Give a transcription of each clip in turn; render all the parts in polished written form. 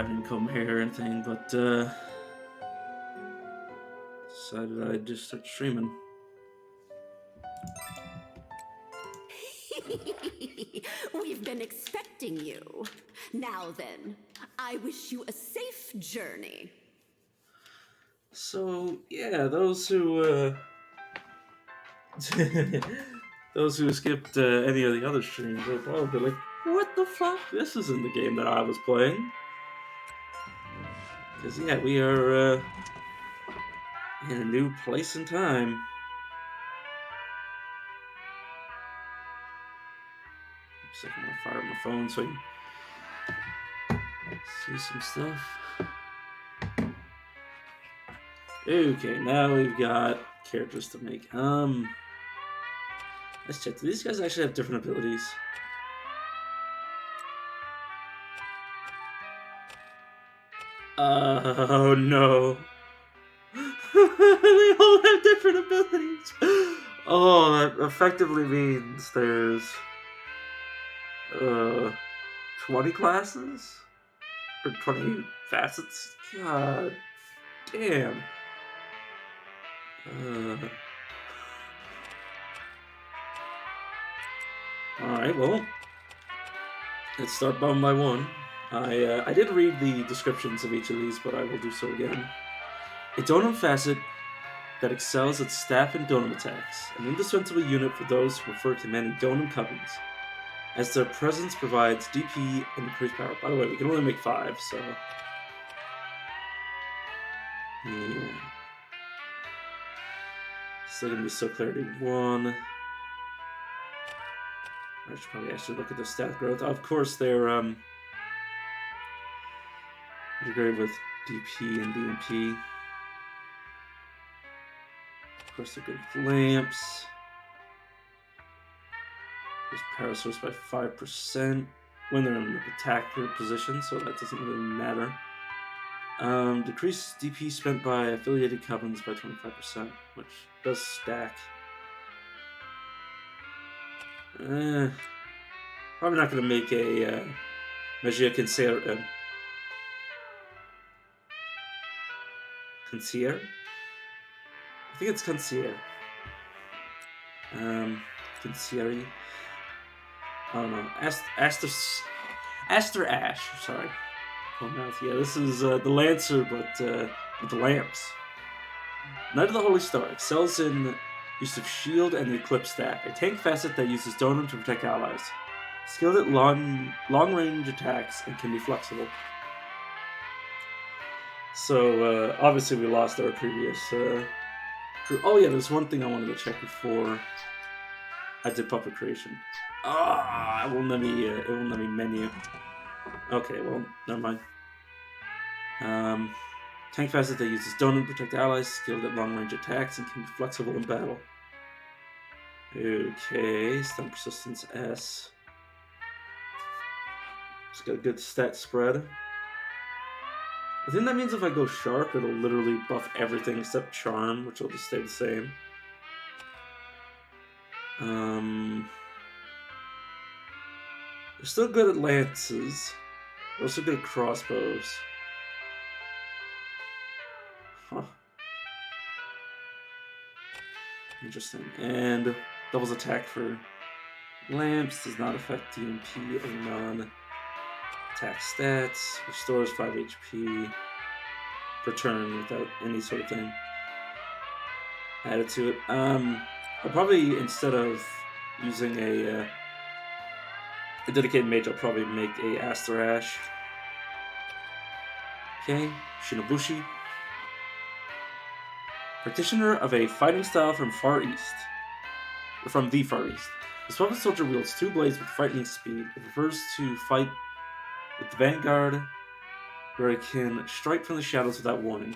honeycomb hair and thing, but decided I'd just start streaming. We've been expecting you. Now then, I wish you a safe journey. So yeah, those who those who skipped any of the other streams are probably like, "What the fuck? This isn't the game that I was playing." Because yeah, we are in a new place and time. I'm gonna fire up my phone so I can see some stuff. Okay, now we've got characters to make. Let's check. Do these guys actually have different abilities? Oh no. They all have different abilities. Oh, that effectively means there's 20 classes? Or 20 facets? God damn. Alright, well, let's start one by one. I did read the descriptions of each of these, but I will do so again. A Donum facet that excels at staff and Donum attacks, an indispensable unit for those who prefer commanding Donum covens, as their presence provides DP and increased power. By the way, we can only make 5, so... yeah. Still gonna be so clarity 1. I should probably actually look at the stat growth. Of course, they're great with DP and DMP. Of course, they're good with lamps. Increase power source by 5% when they're in an attacker position, so that doesn't really matter. Decrease DP spent by affiliated covens by 25%, which does stack. Probably not going to make a Magia Concierge. Concierge? I think it's Concierge. Concierge. I don't know. Aster Ash. Sorry. Oh, mouth. Yeah, this is the Lancer, but with the lamps. Knight of the Holy Star excels in use of shield and the Eclipse staff, a tank facet that uses Donum to protect allies. Skilled at long-range attacks and can be flexible. So, obviously we lost our previous crew. Oh yeah, there's one thing I wanted to check before I did puppet creation. It won't let me menu. Okay, well, never mind. Tank facet that uses Donut to protect allies, skilled at long-range attacks, and can be flexible in battle. Okay, stun persistence S. It's got a good stat spread. I think that means if I go sharp, it'll literally buff everything except charm, which will just stay the same. They're still good at lances. They're also good at crossbows. Huh. Interesting. And doubles attack for lamps, does not affect DMP or non-attack stats, restores 5 HP per turn without any sort of thing added to it. I'll probably, instead of using a dedicated mage, I'll probably make a Aster Ash. Okay, Shinobushi. Practitioner of a fighting style from Far East. Or from the Far East. This weapon soldier wields 2 blades with frightening speed. It prefers to fight with the Vanguard, where it can strike from the shadows without warning.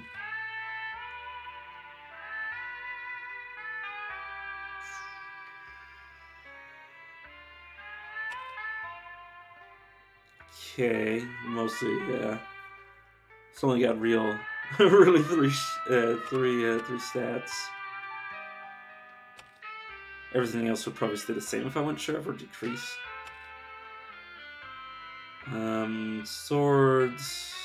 Okay, mostly, yeah. It's only got really three stats. Everything else would probably stay the same if I went sheriff or decrease. Swords.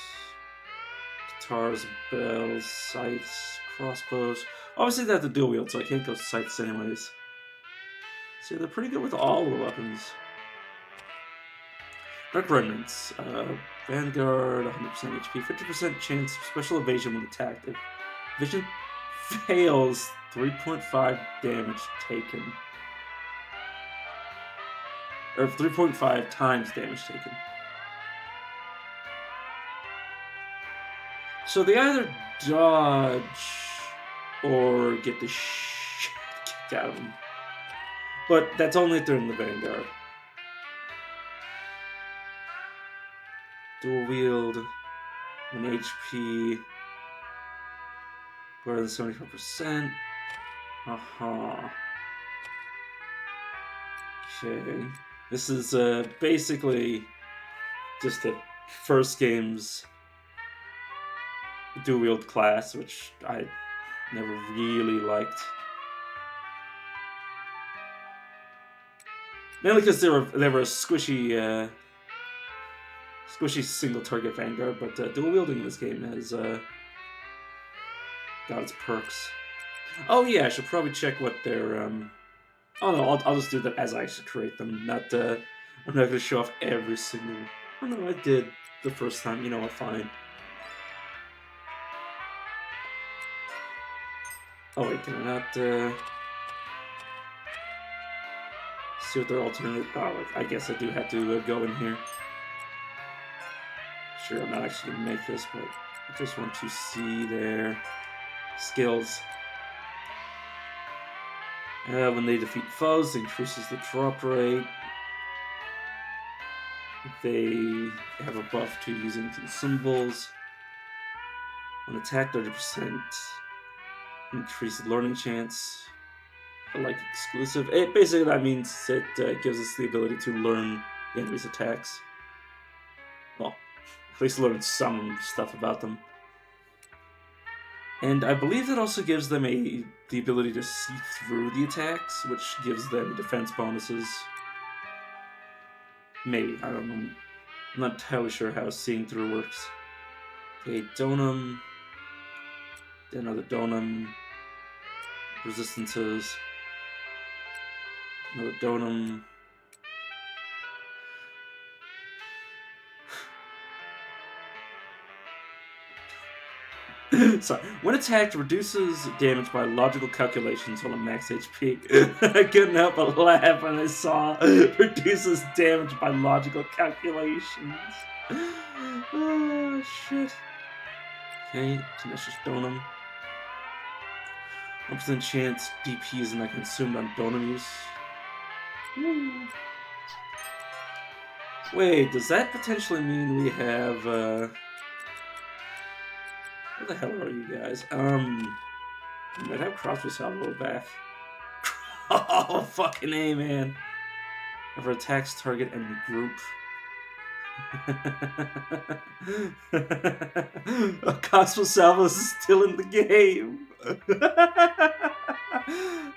guitars, bells, scythes, crossbows. Obviously, they have the dual wield, so I can't go scythes anyways. So they're pretty good with all the weapons. Dark Remnants. Vanguard, 100% HP, 50% chance of special evasion when attacked. If vision fails, 3.5 damage taken. Or 3.5 times damage taken. So they either dodge or get the shit kicked out of them. But that's only if they're in the Vanguard. Dual wield, 1 HP, greater than 75%. Okay. This is basically just the first game's dual wield class, which I never really liked. Mainly because they were a squishy single target Vanguard, but dual wielding in this game has got its perks. Oh yeah, I should probably check what their oh no, I'll just do that as I actually create them. Not I'm not going to show off every single. Oh no, I did the first time. You know what? Fine. Oh wait, can I not see what their alternate? Oh, I guess I do have to go in here. Sure, I'm not actually going to make this, but I just want to see their skills. When they defeat foes, it increases the drop rate. They have a buff to using consumables. When attacked, 30% increased learning chance. But like exclusive, basically that means it gives us the ability to learn the enemy's attacks. Well, at least learn some stuff about them. And I believe that also gives them the ability to see through the attacks, which gives them defense bonuses. Maybe, I don't know. I'm not entirely sure how seeing through works. Okay, Donum. Another Donum. Resistances. Another Donum. Sorry. When attacked, reduces damage by logical calculations while at max HP. I couldn't help but laugh when I saw reduces damage by logical calculations. Oh, shit. Okay, Tenacious Donum. 1% chance DP is not consumed on Donum use. Woo. Wait, does that potentially mean we have, where the hell are you guys? We might have crossbow salvo back. Oh, fucking A, man. Never attacks target enemy group. Crossbow salvo is still in the game.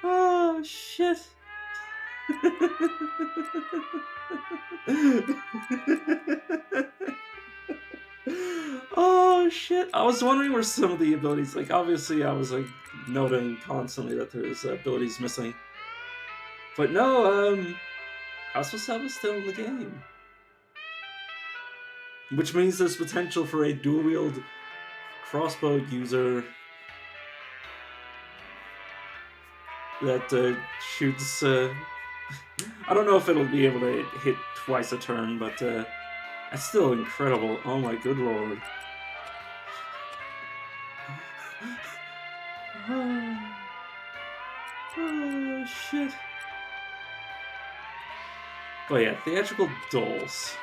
Oh, shit. Oh shit! I was wondering where some of the abilities, like obviously I was like noting constantly that there's abilities missing, but no, Crossbow Salvo is still in the game, which means there's potential for a dual wield crossbow user that shoots. I don't know if it'll be able to hit twice a turn, but that's still incredible. Oh my good lord. Oh, shit. But yeah, theatrical dolls.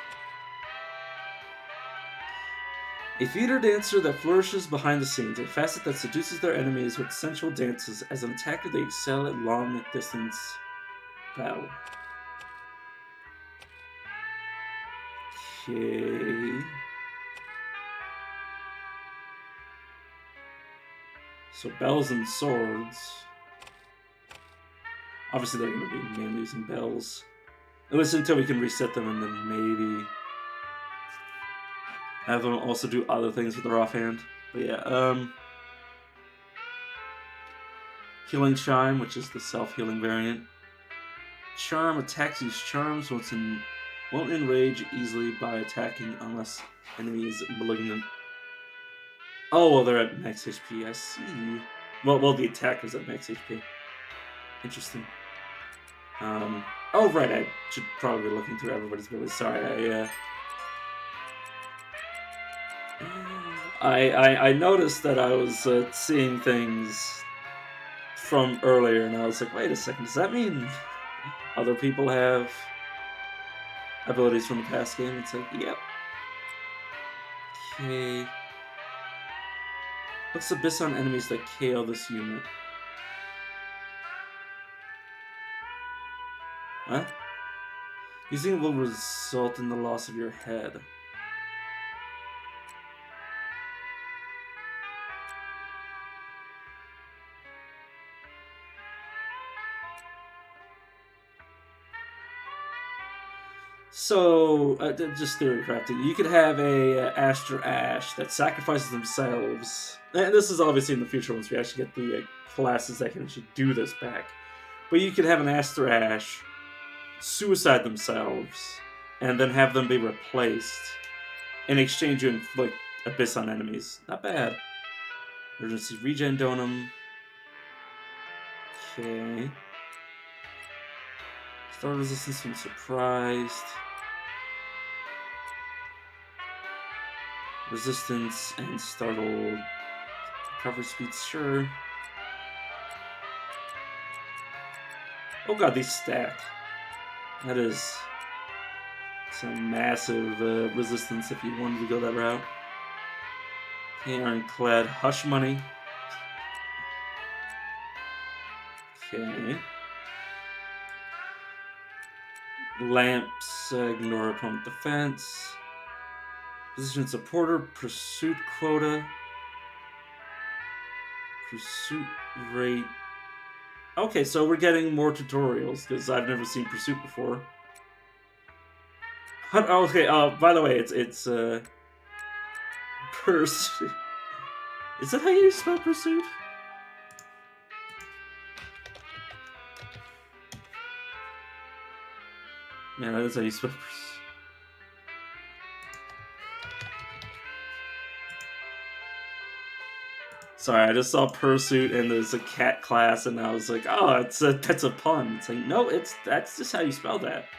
A theater dancer that flourishes behind the scenes, a facet that seduces their enemies with sensual dances. As an attacker, they excel at long-distance battle. Okay. So bells and swords. Obviously, they're going to be mainly using bells. At least until we can reset them and then maybe have them also do other things with their offhand. But yeah, Healing Chime, which is the self-healing variant. Charm attacks these charms won't enrage easily by attacking unless enemies malignant. Oh, well, they're at max HP. I see. Well, the attacker's at max HP. Interesting. Oh, right. I should probably be looking through everybody's abilities. Sorry, I noticed that I was seeing things from earlier, and I was like, wait a second, does that mean other people have abilities from the past game? It's like, yep. Okay. What's the Abyss on enemies that KO this unit? What? Using it will result in the loss of your head. So, just theory crafting. You could have a Aster Ash that sacrifices themselves. And this is obviously in the future once we actually get the classes that can actually do this back. But you could have an Aster Ash suicide themselves and then have them be replaced. In exchange, you inflict Abyss on enemies. Not bad. Emergency Regen Donum. Okay. Start resistance when surprised. Resistance and startled. Recovery speed, sure. Oh god, these stack. That is some massive resistance if you wanted to go that route. Okay, Ironclad Hush Money. Okay. Lamps, ignore opponent defense. Position supporter, pursuit quota. Pursuit rate. Okay, so we're getting more tutorials, because I've never seen Pursuit before. Okay, by the way, it's Pursuit. Is that how you spell Pursuit? Yeah, that is how you spell Pursuit. Sorry, I just saw Pursuit and there's a cat class, and I was like, oh, that's a pun. It's like, no, that's just how you spell that.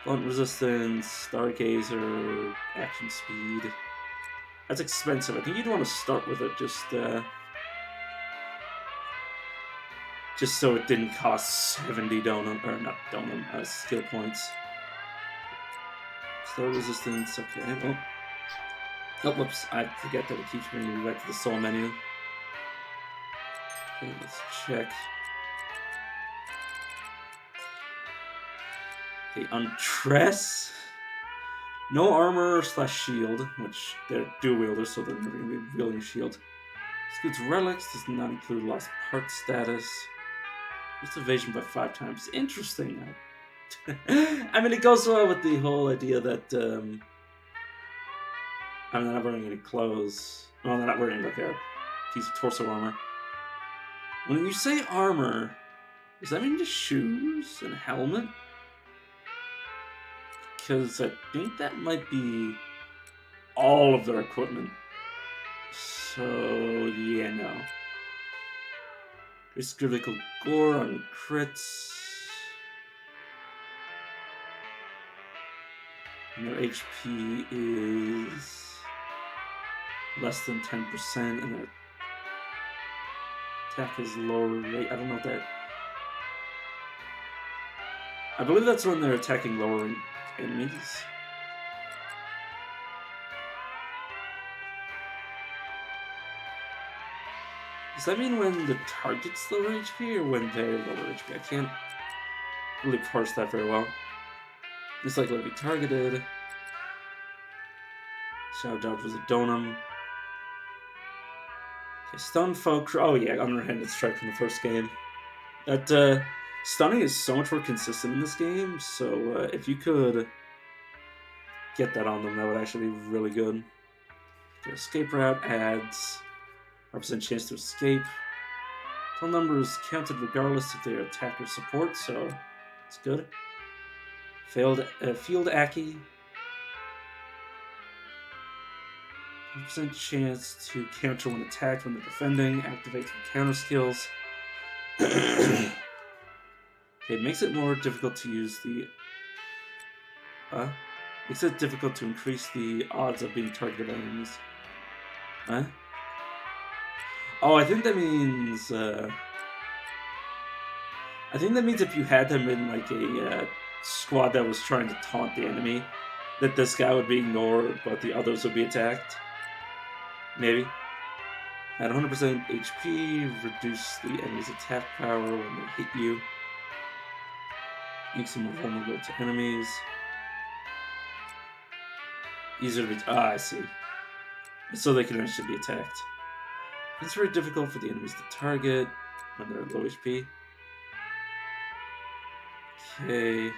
Blunt resistance, Stargazer, action speed. That's expensive. I think you'd want to start with it just so it didn't cost 70 skill points. Star resistance, okay, well. Oh, whoops, I forget that it keeps bringing me back to the soul menu. Okay, let's check. Okay, Untress. No armor / shield, which they're dual wielders, so they're never going to be wielding a shield. Excludes relics, does not include lost part status. Just evasion by 5 times. Interesting. I mean, it goes well with the whole idea that I'm not wearing any clothes. Well, they're not wearing like a piece of torso armor. When you say armor, does that mean just shoes and a helmet? Because I think that might be all of their equipment. So, yeah, no. There's critical gore on crits. And their HP is less than 10%, and their attack is lower rate. I don't know what that... I believe that's when they're attacking lower enemies. Does that mean when the target's lower HP, or when they're lower HP? I can't really parse that very well. It's like, let me be targeted. Shadow Dodge was a Donum. Okay, Stun Folk. Oh yeah, Underhanded Strike from the first game. That stunning is so much more consistent in this game, so if you could get that on them, that would actually be really good. Their escape route adds 5% chance to escape. Total number is counted regardless if they are attack or support, so it's good. Field Aki. 5% chance to counter when attacked when they're defending. Activate some counter skills. Okay, it makes it more difficult to use the. Makes it difficult to increase the odds of being targeted by enemies. Huh? Oh, I think that means. I think that means if you had them in like a squad that was trying to taunt the enemy, that this guy would be ignored, but the others would be attacked. Maybe. At 100% HP, reduce the enemy's attack power when they hit you. Makes them more vulnerable to enemies. Easier to be. I see. So they can actually be attacked. It's very difficult for the enemies to target when they're low HP. Okay.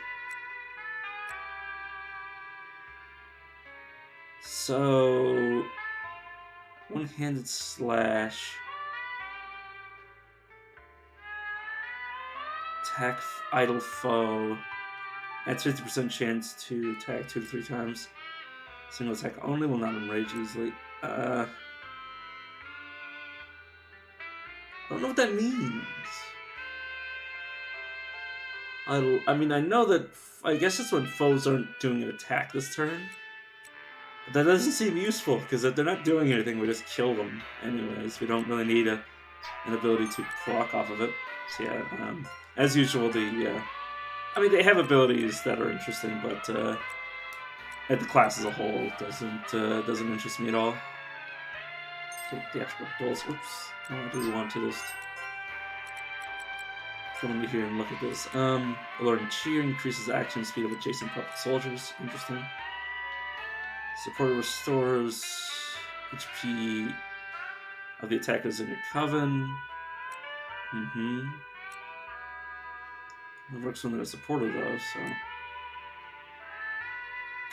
So, one-handed slash. Attack idle foe. Adds 50% chance to attack 2 to 3 times. Single attack only will not enrage easily. I don't know what that means. I mean, I know that. I guess it's when foes aren't doing an attack this turn. But that doesn't seem useful, because if they're not doing anything, we just kill them anyways. We don't really need an ability to proc off of it. So yeah, as usual, I mean, they have abilities that are interesting, but the class as a whole doesn't interest me at all. Okay, theatrical duels. Oops. I do want to just come over here and look at this. Alerting cheer increases the action speed of adjacent puppet soldiers. Interesting. Support restores HP of the attackers in your coven. It works when they're a supporter though, so.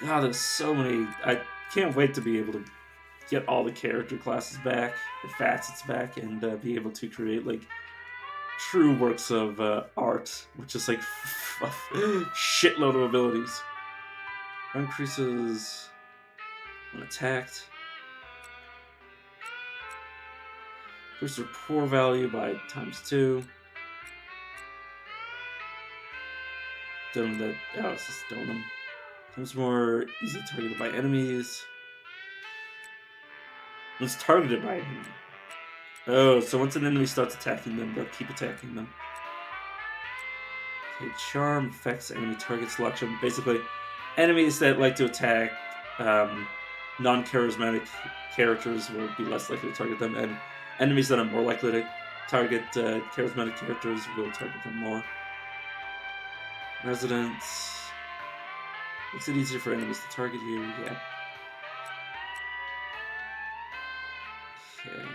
God, there's so many. I can't wait to be able to get all the character classes back, or facets back, and be able to create like true works of art, which is like shitload of abilities. Increases when attacked. Increase rapport value by ×2. Donum that. Oh, it's just Donum. Becomes more easily targeted by enemies. It's targeted by enemy. Oh, so once an enemy starts attacking them, they'll keep attacking them. Okay, charm affects enemy target selection. Basically, enemies that like to attack non-charismatic characters will be less likely to target them, and enemies that are more likely to target charismatic characters will target them more. Residents. Makes it easier for enemies to target you, yeah. Okay.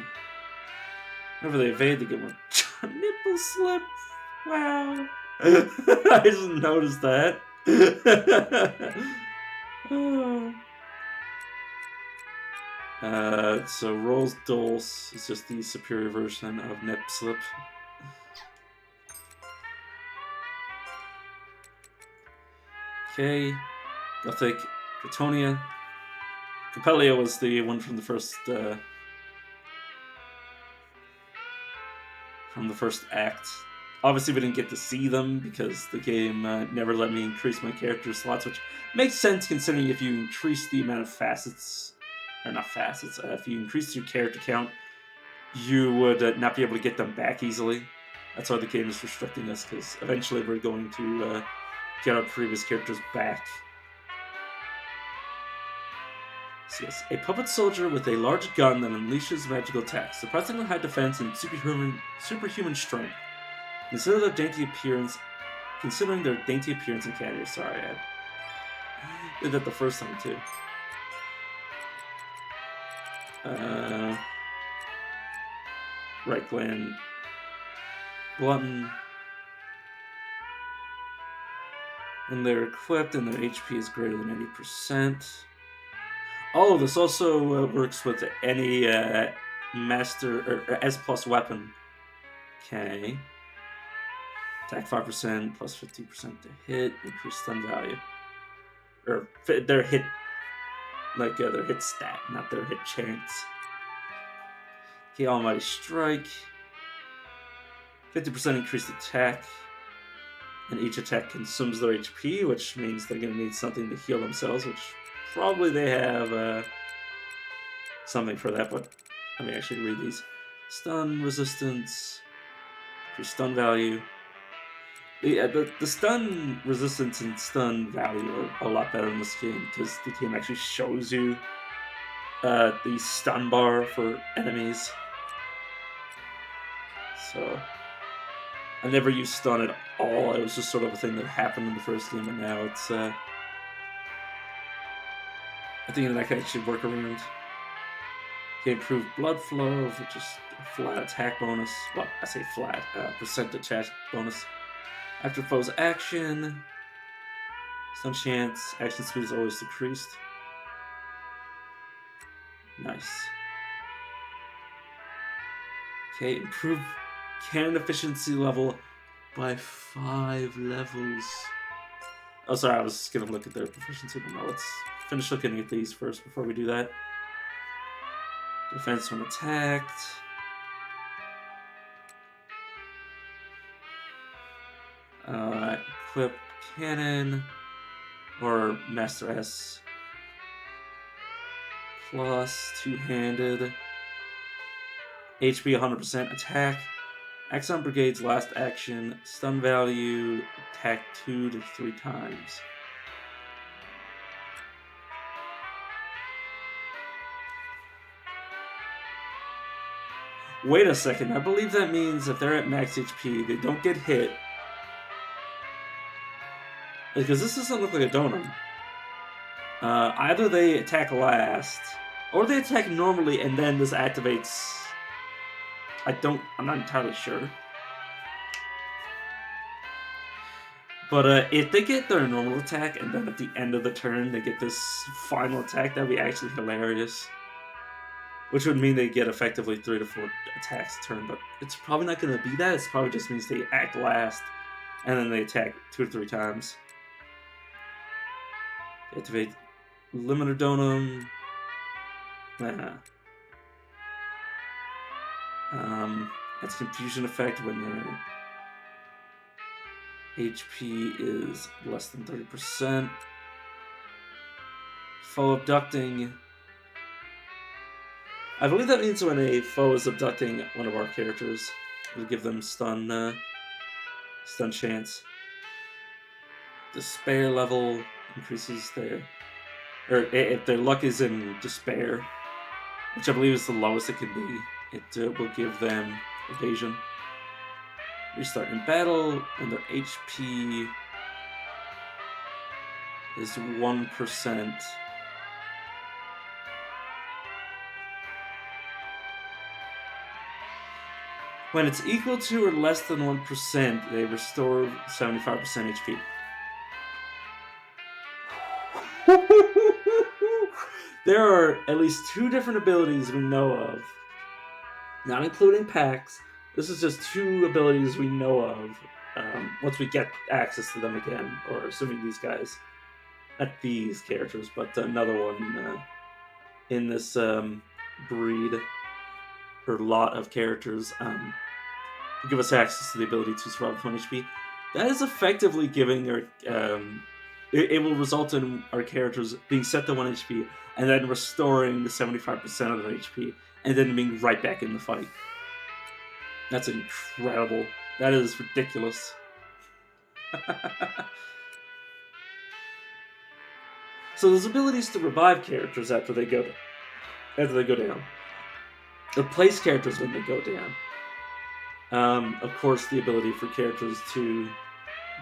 Whenever they evade, they get more nipple slip. Wow. I just noticed that. So Rolls Dulce is just the superior version of Nip Slip. Okay. Gothic, Britonia. Capellia was the one from the first act. Obviously, we didn't get to see them because the game never let me increase my character slots, which makes sense considering if you increase the amount of facets, or not facets, if you increase your character count, you would not be able to get them back easily. That's why the game is restricting us, because eventually we're going to get our previous characters back. So yes, a puppet soldier with a large gun that unleashes magical attacks, surprisingly high defense and superhuman strength. Considering their dainty appearance and candy. Sorry, I did that the first time too. Right gland glutton. When they're equipped and their HP is greater than 80%. Oh, this also works with any master or S plus weapon. Okay. Attack 5% plus 50% to hit, increase stun value. Or their hit, like their hit stat, not their hit chance. Okay, Almighty Strike. 50% increased attack. And each attack consumes their HP, which means they're going to need something to heal themselves, which probably they have something for that, but let me actually read these. Stun resistance, increase stun value. The stun resistance and stun value are a lot better in this game because the game actually shows you the stun bar for enemies. So I never used stun at all. It was just sort of a thing that happened in the first game, and now it's I think that I can actually work around. Okay, improved blood flow, which is a flat attack bonus. Well, I say flat, percent attack bonus. After foe's action, stun chance, action speed is always decreased. Nice. Okay, improve cannon efficiency level by 5 levels. Oh, sorry, I was gonna look at their proficiency, but no, let's finish looking at these first before we do that. Defense when attacked. Equip cannon or Master S plus two-handed. HP 100% attack. Axon Brigade's last action, stun value, attack 2 to 3 times. Wait a second, I believe that means if they're at max HP, they don't get hit. Because this doesn't look like a donut. Either they attack last, or they attack normally and then this activates. I'm not entirely sure. But if they get their normal attack and then at the end of the turn they get this final attack, that'd be actually hilarious. Which would mean they get effectively 3 to 4 attacks a turn, but it's probably not going to be that. It probably just means they act last and then they attack 2 to 3 times. Activate Limiter Donum. That's confusion effect when their HP is less than 30%. Foe abducting. I believe that means when a foe is abducting one of our characters, we give them stun chance. Despair level increases their, or if their luck is in despair, which I believe is the lowest it can be, it will give them evasion. Restart in battle when their HP is 1%. When it's equal to or less than 1%, they restore 75% HP. There are at least 2 different abilities we know of, not including packs. This is just 2 abilities we know of once we get access to them again, or assuming these guys, not these characters, but another one in this breed or lot of characters give us access to the ability to survive with 1 HP. That is effectively giving our it will result in our characters being set to 1 HP and then restoring the 75% of their HP and then being right back in the fight. That's incredible. That is ridiculous. So there's abilities to revive characters after they go down. Replace characters when they go down. Of course, the ability for characters to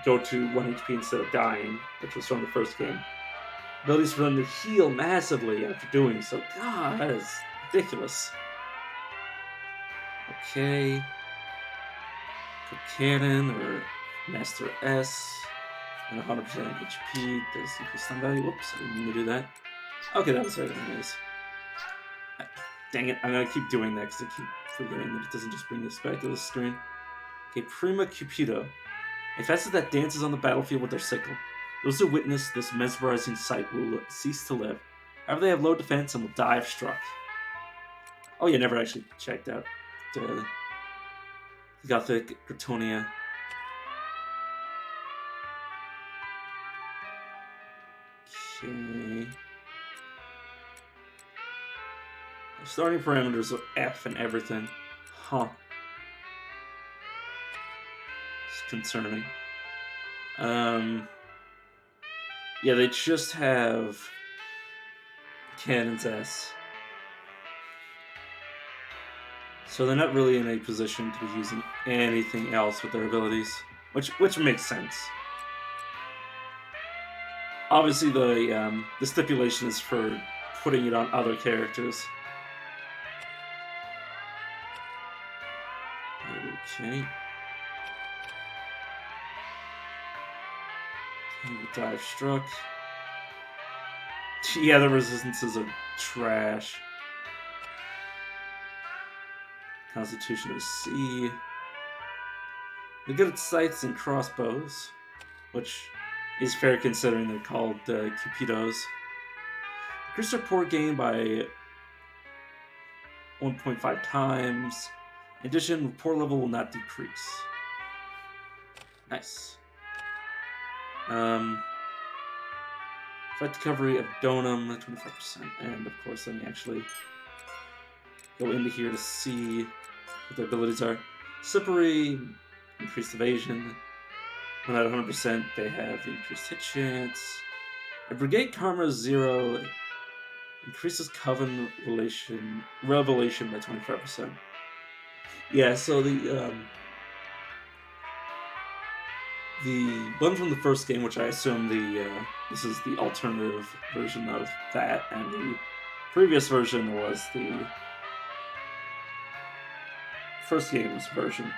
go to 1 HP instead of dying, which was from the first game. Abilities for them to heal massively after doing so. God, that is ridiculous. Okay. For cannon or Master S and 100% HP does increase stun value. Whoops, I didn't mean to do that. Okay, that was right anyways. Dang it, I'm gonna keep doing that because I keep forgetting that it doesn't just bring this back to the screen. Okay, Prima Cupido. A facet that dances on the battlefield with their sickle. Those who witness this mesmerizing sight will cease to live. However, they have low defense and will die if struck. Oh yeah, never actually checked out the Gothic Gritonia. Okay. Starting parameters are F and everything. Huh. It's concerning. Yeah, they just have Cannon's S. So they're not really in a position to be using anything else with their abilities, which makes sense. Obviously, the stipulation is for putting it on other characters. Okay. Dive struck. Yeah, the resistances are trash. Constitution is C. They're good at scythes and crossbows, which is fair considering they're called Cupidos. Increase their port gain by 1.5 times. In addition, port level will not decrease. Nice. Fight recovery of Donum, 25%. And of course, let me actually go into here to see what their abilities are. Slippery, increased evasion. When at 100%, they have increased hit chance. A Brigade Karma 0 increases Coven Revelation by 25%. Yeah, so the one from the first game, which I assume this is the alternative version of that, and the previous version was the first game's version.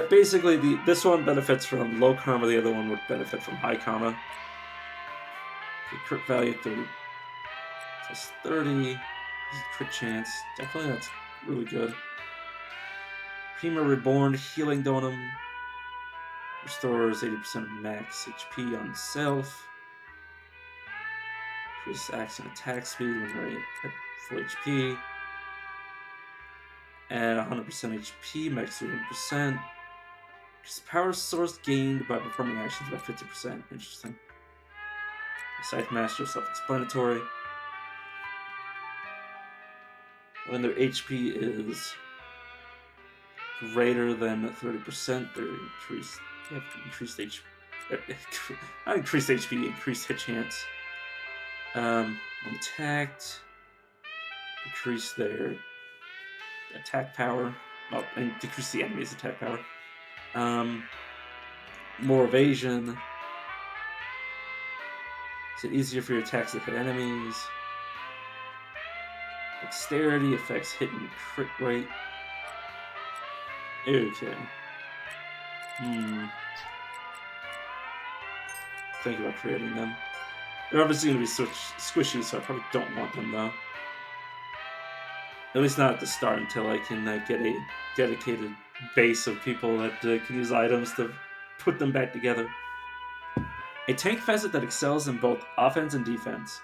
Basically, this one benefits from low karma, the other one would benefit from high karma. Okay, crit value 30 plus 30. Crit chance. Definitely that's really good. Prima Reborn Healing Donum. Restores 80% of max HP on self. Increases action attack speed when ready at full HP. And 100% HP, max 200%. Power source gained by performing actions by 50%. Interesting. Scythe Master, self-explanatory. When their HP is greater than 30%, they're increased. They have increased HP. Not increased HP, increased hit chance. When attacked, decrease their attack power. Well, and decrease the enemy's attack power. More evasion. Is it easier for your attacks to hit enemies? Dexterity affects hit and crit rate. Okay. Think about creating them. They're obviously going to be squishy, so I probably don't want them though. At least not at the start until I can get a dedicated base of people that can use items to put them back together. A tank facet that excels in both offense and defense.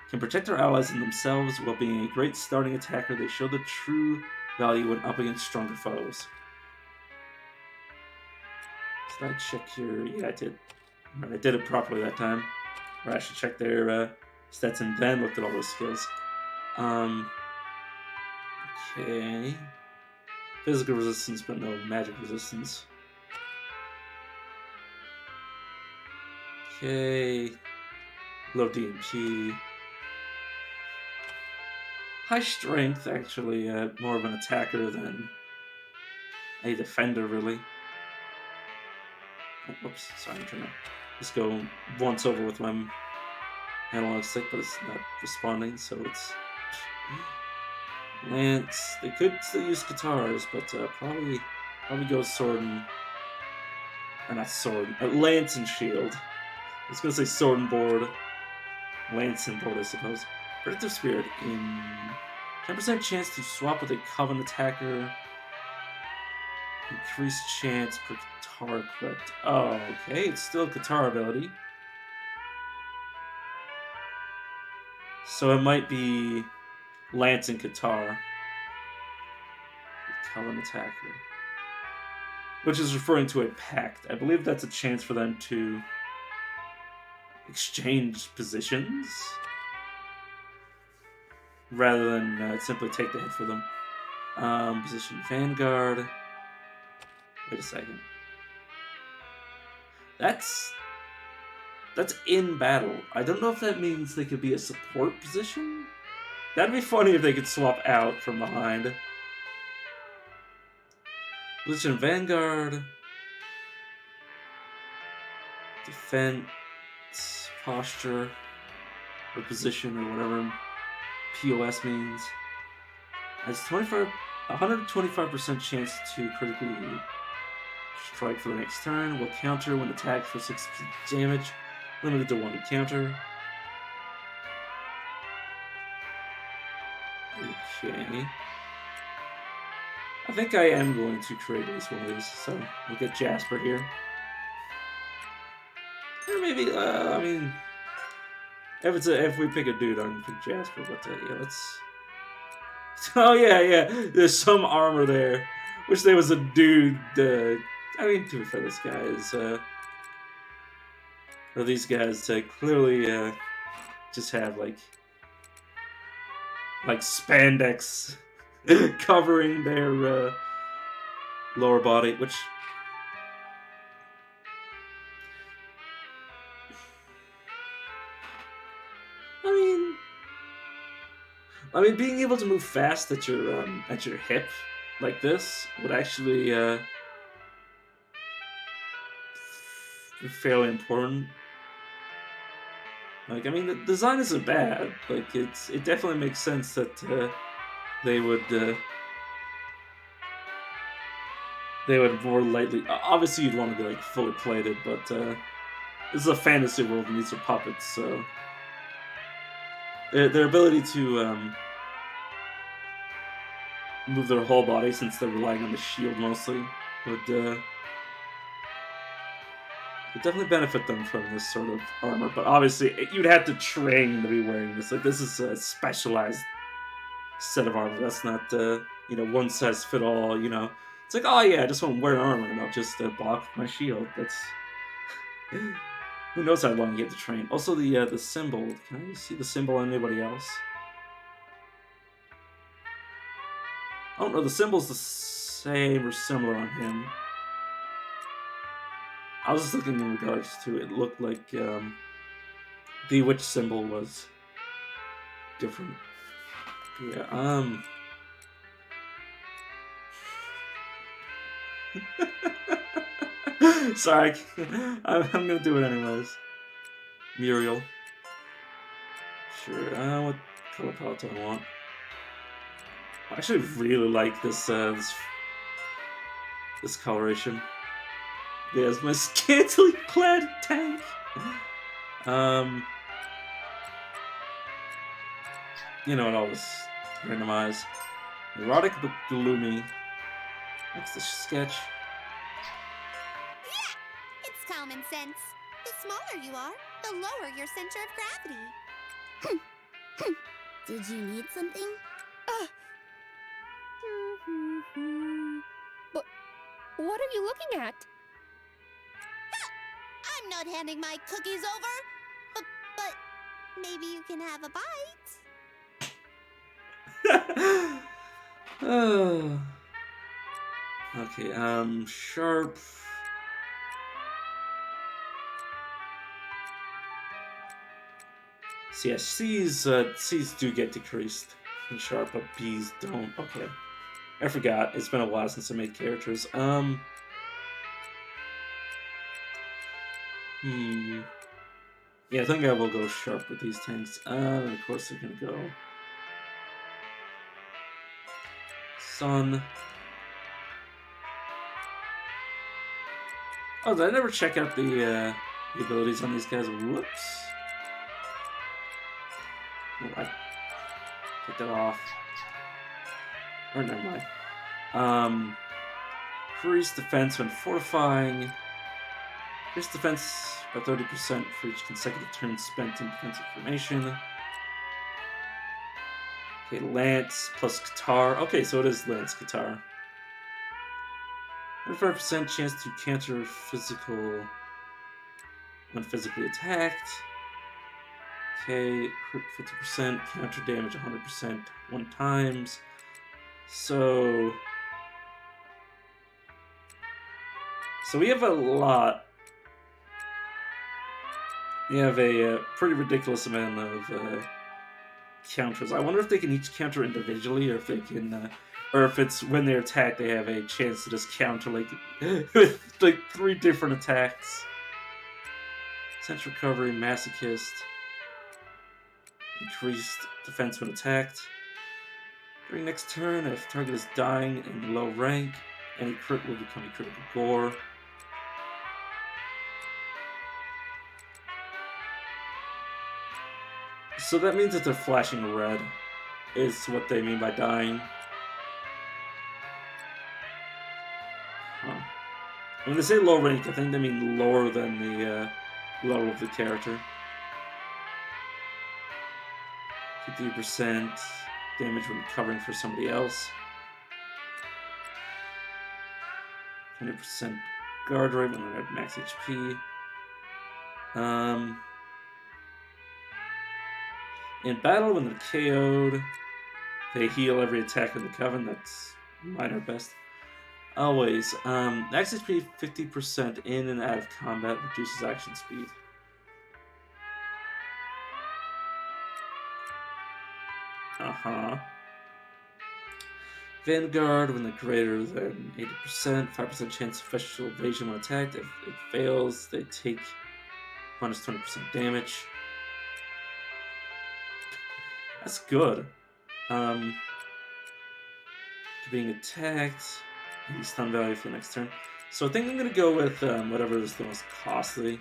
Can protect their allies and themselves while being a great starting attacker. They show the true value when up against stronger foes. Did I check here? Yeah, I did. Right, I did it properly that time. Or I should check their stats and then looked at all those skills. Okay. Physical resistance, but no magic resistance. Okay. Low DMP. High strength, actually, more of an attacker than a defender, really. Oh, whoops, sorry, I'm trying to just go once over with my analog stick, but it's not responding, so it's Lance. They could still use guitars, but probably go sword and or not sword, Lance and shield. I was gonna say sword and board, lance and board, I suppose. Predictive Spirit in 10% chance to swap with a Coven attacker. Increased chance per Katar equipped. Oh, okay. It's still a Katar ability. So it might be Lance and Katar. Coven attacker. Which is referring to a pact. I believe that's a chance for them to exchange positions rather than simply take the hit for them. Position Vanguard. Wait a second. That's in battle. I don't know if that means they could be a support position. That'd be funny if they could swap out from behind. Position Vanguard. Defense. Posture. Or position, or whatever POS means. Has 125% chance to critically strike for the next turn. Will counter when attacked for 6% damage. Limited to 1 counter. Okay. I think I am going to create at least one of these. So we'll get Jasper here. Or maybe, I mean, if we pick a dude, I'm gonna pick Jasper. But yeah, let's. Oh yeah. There's some armor there. Wish there was a dude. I mean, to be fair, this guy is. Or these guys clearly just have like spandex covering their lower body, which. I mean, being able to move fast at your hip like this would actually be fairly important. Like, I mean, the design isn't bad. Like, it definitely makes sense that they would more lightly. Obviously, you'd want to be like fully plated, but this is a fantasy world and these are puppets, so their ability to move their whole body, since they're relying on the shield mostly, would definitely benefit them from this sort of armor. But obviously, you'd have to train to be wearing this. Like, this is a specialized set of armor. That's not one size fit all. It's like, oh yeah, I just want to wear armor and I'll just block my shield. That's who knows how long you have to train. Also, the symbol. Can I see the symbol on anybody else? Oh no, the symbol's the same or similar on him. I was just looking in regards to it. Looked like the witch symbol was different. Yeah. Sorry, I'm gonna do it anyways. Muriel. Sure. What color palette do I want? I actually really like this this coloration. There's my scantily clad tank. And all this randomized. Erotic but gloomy. That's the sketch. Yeah! It's common sense. The smaller you are, the lower your center of gravity. Did you need something? But what are you looking at? I'm not handing my cookies over. But maybe you can have a bite. Okay, sharp. So yeah, C's do get decreased in sharp, but B's don't. Okay. I forgot. It's been a while since I made characters. Yeah, I think I will go sharp with these tanks. And of course they're gonna go Sun. Oh, did I never check out the abilities on these guys? Whoops. take that off. Or never mind. Increase defense when fortifying. Increase defense by 30% for each consecutive turn spent in defensive formation. Okay, Lance plus Guitar. Okay, so it is Lance Guitar. 25% chance to counter physical when physically attacked. Okay, crit 50%, counter damage 100% 1 times. So we have a lot. We have a pretty ridiculous amount of counters. I wonder if they can each counter individually, or if they can, or if it's when they attack, they have a chance to just counter like with like 3 different attacks. Sense recovery, masochist, increased defense when attacked. During next turn, if target is dying in low rank, any crit will become a critical gore. So that means that they're flashing red, is what they mean by dying. Huh. When they say low rank, I think they mean lower than the level of the character. 50% damage when covering for somebody else. 20% guard rate when they're at max HP. In battle, when they're KO'd, they heal every attack in the Coven. That's minor best. Always. Max HP 50% in and out of combat reduces action speed. Vanguard, when they're greater than 80%, 5% chance of special evasion when attacked. If it fails, they take minus 20% damage. That's good. Being attacked, and stun value for the next turn. So I think I'm going to go with whatever is the most costly.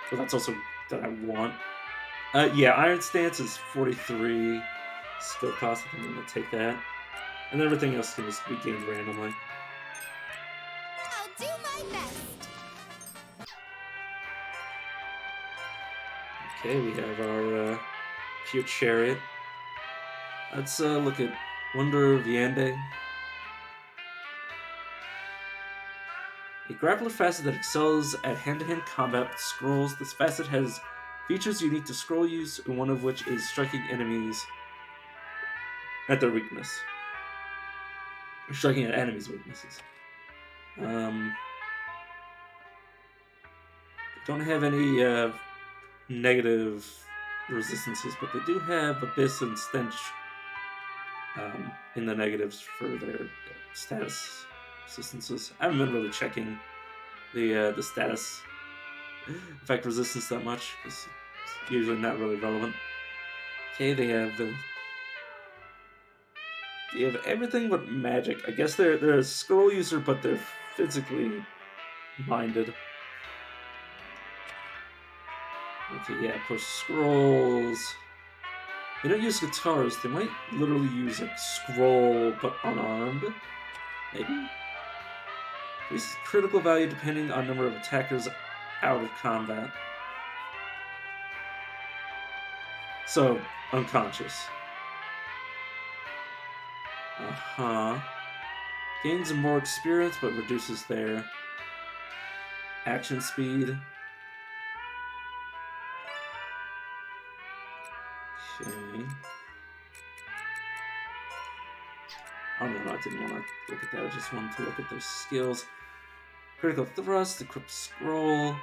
But that's also that I want. Yeah, Iron Stance is 43 skill cost. I think I'm going to take that. And then everything else can just be gained randomly. I'll do my best. Okay, we have our Pure Chariot. Let's look at Wonder Viande. A grappler facet that excels at hand-to-hand combat with scrolls. This facet has features unique to scroll use, one of which is striking enemies at their weakness. Striking at enemies' weaknesses. Don't have any negative resistances, but they do have Abyss and Stench in the negatives for their status resistances. I haven't been really checking the status effect resistance that much, because it's usually not really relevant. Okay, they have everything but magic. I guess they're a scroll user, but they're physically minded. Okay, yeah, of course, scrolls. They don't use guitars. They might literally use a scroll, but unarmed. Maybe? Increases critical value depending on number of attackers out of combat. So, unconscious. Gains more experience, but reduces their action speed. Okay. Oh no, I didn't want to look at that. I just wanted to look at their skills. Critical thrust, equip scroll.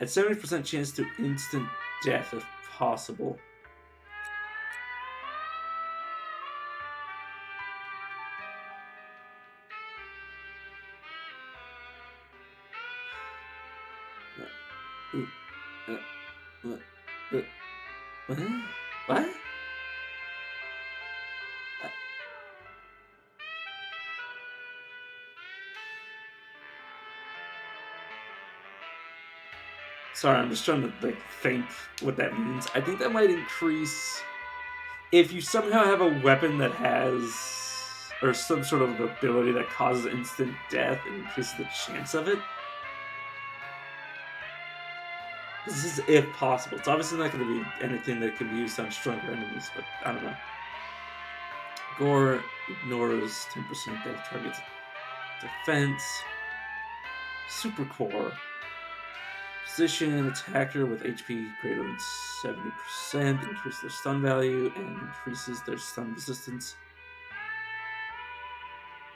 At 70% chance to instant death if possible. What? Sorry, I'm just trying to like think what that means. I think that might increase if you somehow have a weapon that has or some sort of ability that causes instant death and increases the chance of it. This is if possible. It's obviously not going to be anything that can be used on stronger enemies, but I don't know. Gore ignores 10% death targets defense. Super Core. Position attacker with HP greater than 70%, increase their stun value, and increases their stun resistance.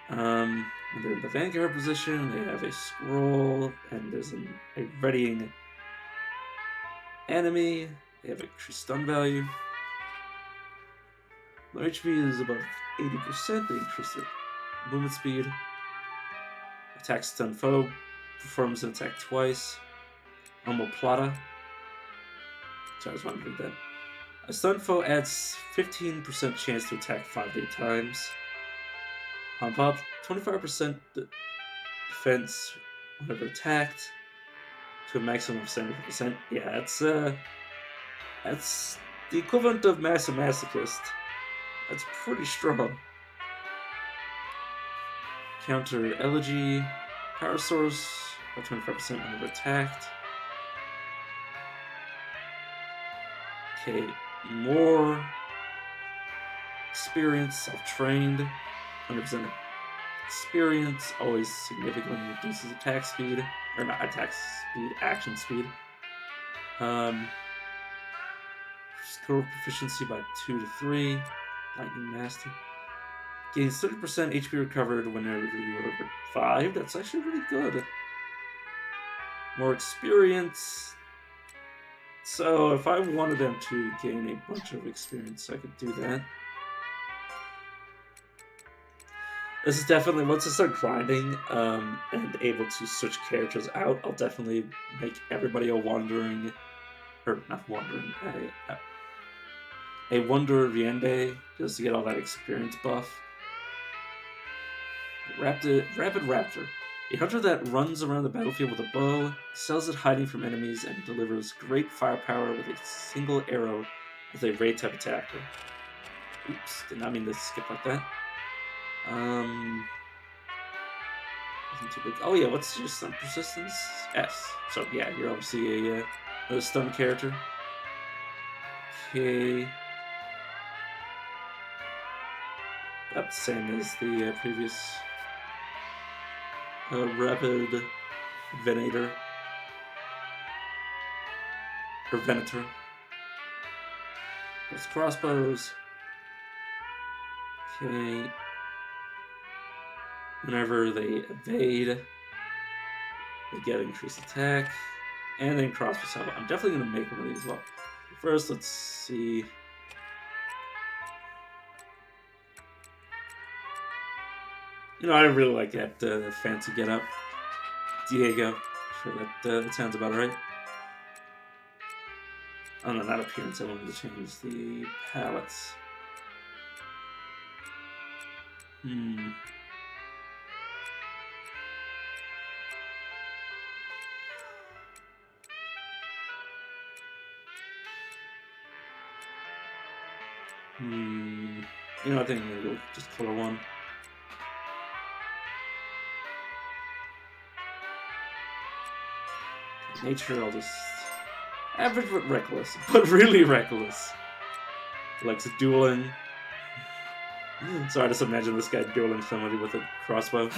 When they're in the Vanguard position, they have a scroll, and there's a readying enemy. They have increased stun value. Their HP is above 80%, they increase their movement speed. Attack stun foe, performs an attack twice. Omoplata. Sorry, I just wanted to read that. A stun foe adds 15% chance to attack 5 times. Pump up, 25% defense whenever attacked, to a maximum of 70%. Yeah, that's the equivalent of Masochist. That's pretty strong. Counter Elegy, power source by 25% whenever attacked. Okay, more experience, self-trained, 100% experience, always significantly reduces attack speed, or not attack speed, action speed. Score proficiency by 2 to 3, Lightning Master. Gains 30% HP recovered whenever you are over 5, that's actually really good. More experience. So if I wanted them to gain a bunch of experience, I could do that. This is definitely, once I start grinding and able to switch characters out, I'll definitely make everybody a wandering, or not wandering, a Wanderer Viende, just to get all that experience buff. Rapid Raptor. A hunter that runs around the battlefield with a bow, excels at hiding from enemies, and delivers great firepower with a single arrow as a raid type attacker. Oops, did not mean to skip like that. Wasn't too big. Oh yeah, what's your stun persistence? S. So yeah, you're obviously a stun character. Okay. That's the same as the previous Rapid Venator. Or Venator. There's crossbows. Okay. Whenever they evade, they get increased attack. And then crossbow salvo. I'm definitely going to make one of these as well. First, let's see. You know, I really like that fancy getup. Diego. Sure, that sounds about right. Oh no, not appearance. I wanted to change the palettes. You know, I think I'm gonna go just color one. Nature, I'll just average but reckless, but really reckless. Likes dueling. So I just imagine this guy dueling somebody with a crossbow.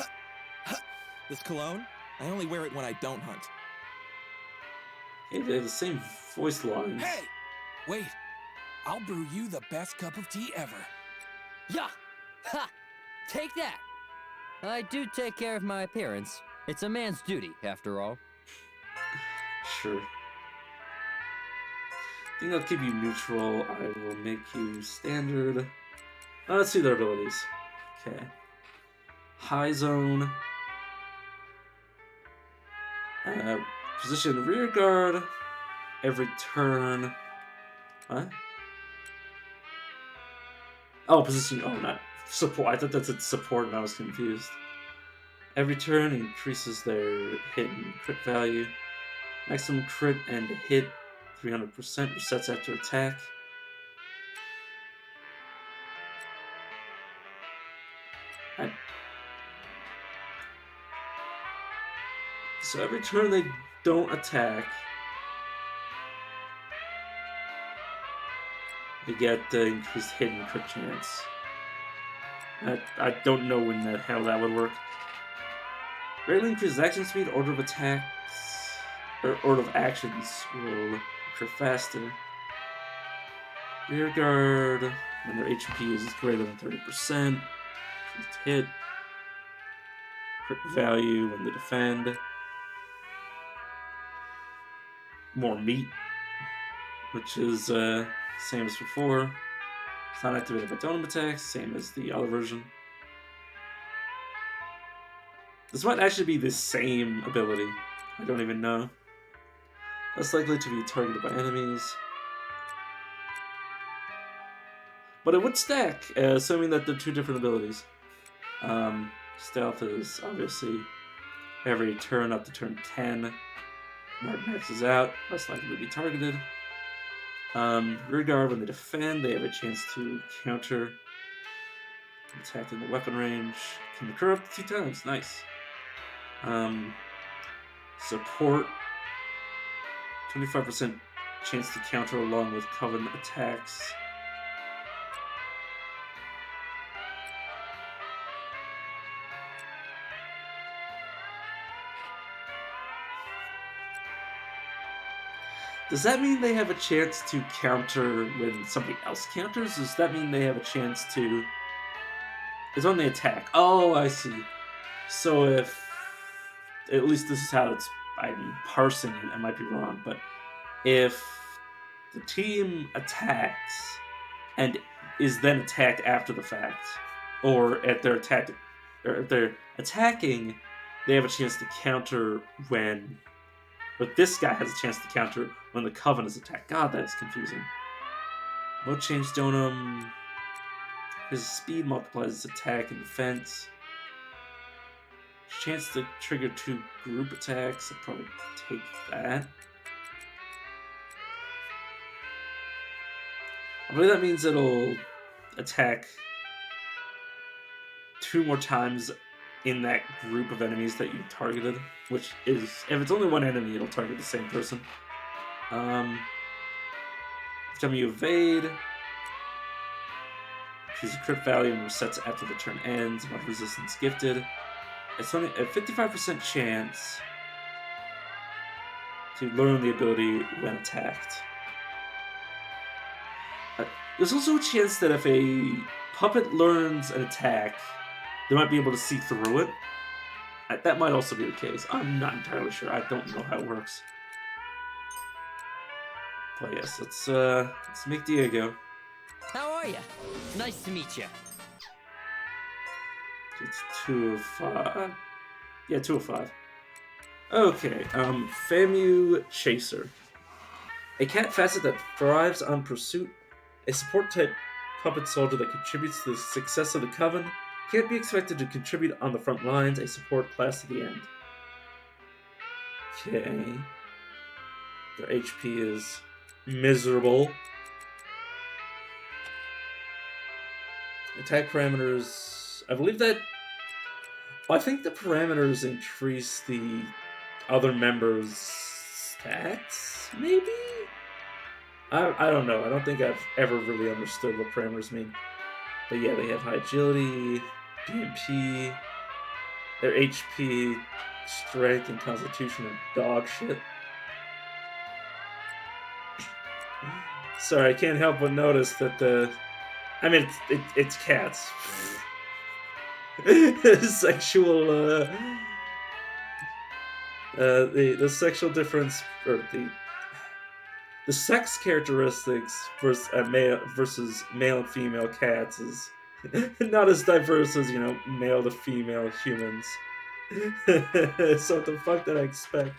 This cologne? I only wear it when I don't hunt. Hey, they have the same voice lines. Hey! Wait. I'll brew you the best cup of tea ever. Yeah! Ha! Take that! I do take care of my appearance. It's a man's duty, after all. Sure. I think I'll keep you neutral. I will make you standard. Let's see their abilities. Okay. High zone. Position rear guard. Every turn. What? Oh, position. Oh, not support. I thought that said support and I was confused. Every turn increases their hit and crit value. Maximum crit and hit 300% resets after attack. So every turn they don't attack, they get the increased hit and crit chance. I don't know when the hell that would work. Greatly increased action speed, order of attacks, or order of actions will occur faster. Rear guard, when their HP is greater than 30%. Increased hit. Crit value when they defend. More meat, which is same as before. It's not activated by totem attacks, same as the other version. This might actually be the same ability. I don't even know. Less likely to be targeted by enemies. But it would stack, assuming that they're two different abilities. Stealth is obviously every turn up to turn 10. Mark maxes out, less likely to be targeted. Rear guard, when they defend, they have a chance to counter attack in the weapon range. Can occur up to 2 times. Nice. Support, 25% chance to counter along with coven attacks. Does that mean they have a chance to counter when somebody else counters? Does that mean they have a chance to... It's when they attack. Oh, I see. So if... At least this is how it's... I'm parsing it. I might be wrong. But if the team attacks and is then attacked after the fact, or if they're attacking, they have a chance to counter when... But this guy has a chance to counter when the Coven is attacked. God, that is confusing. Mode change Donum. His speed multiplies his attack and defense. Chance to trigger 2 group attacks. I'll probably take that. I believe that means it'll attack 2 more times in that group of enemies that you targeted, which is, if it's only one enemy, it'll target the same person. Every time you evade, choose a crit value and resets after the turn ends. Mod resistance gifted. It's only a 55% chance to learn the ability when attacked. There's also a chance that if a puppet learns an attack, they might be able to see through it. That might also be the case. I'm not entirely sure. I don't know how it works. But yes, let's make Diego. How are you? Nice to meet you. It's 2 of 5. Yeah, 2 of 5. Okay, Famu Chaser. A cat facet that thrives on pursuit. A support type puppet soldier that contributes to the success of the Coven. Can't be expected to contribute on the front lines, a support class to the end. Okay. Their HP is miserable. Attack parameters... I believe that... Well, I think the parameters increase the other members' stats, maybe? I don't know. I don't think I've ever really understood what parameters mean. But yeah, they have high agility, DMP, their HP, strength, and constitution are dog shit. Sorry, I can't help but notice that the... I mean, it's cats. Sexual, the sexual difference, or the sex characteristics versus male and female cats is not as diverse as, you know, male to female humans. So what the fuck did I expect?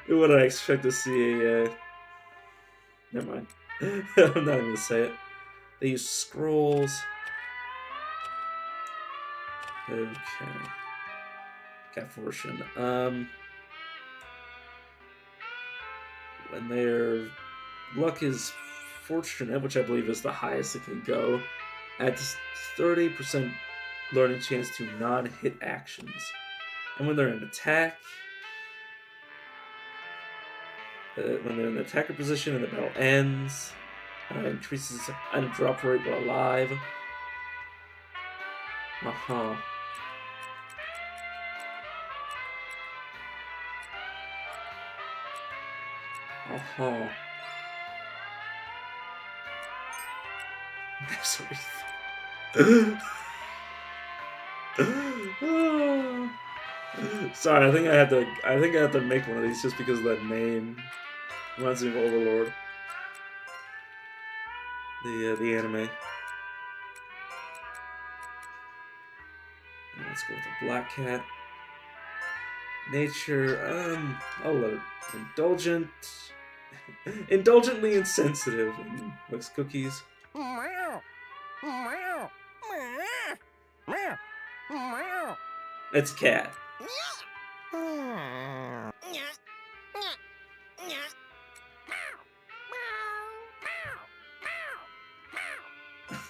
What did I expect to see a... Never mind. I'm not even gonna say it. They use scrolls. Okay. Cat fortune. and their luck is fortunate, which I believe is the highest it can go, adds 30% learning chance to non-hit actions. And when they're in attack, when they're in the attacker position and the battle ends, increases item drop rate while alive. Uh-huh. Uh-huh. Sorry, I think I had to make one of these just because of that name. Reminds me of Overlord. The anime. Let's go with the black cat. Nature, I'll let it. Indulgent. Indulgently insensitive and likes cookies. It's cat.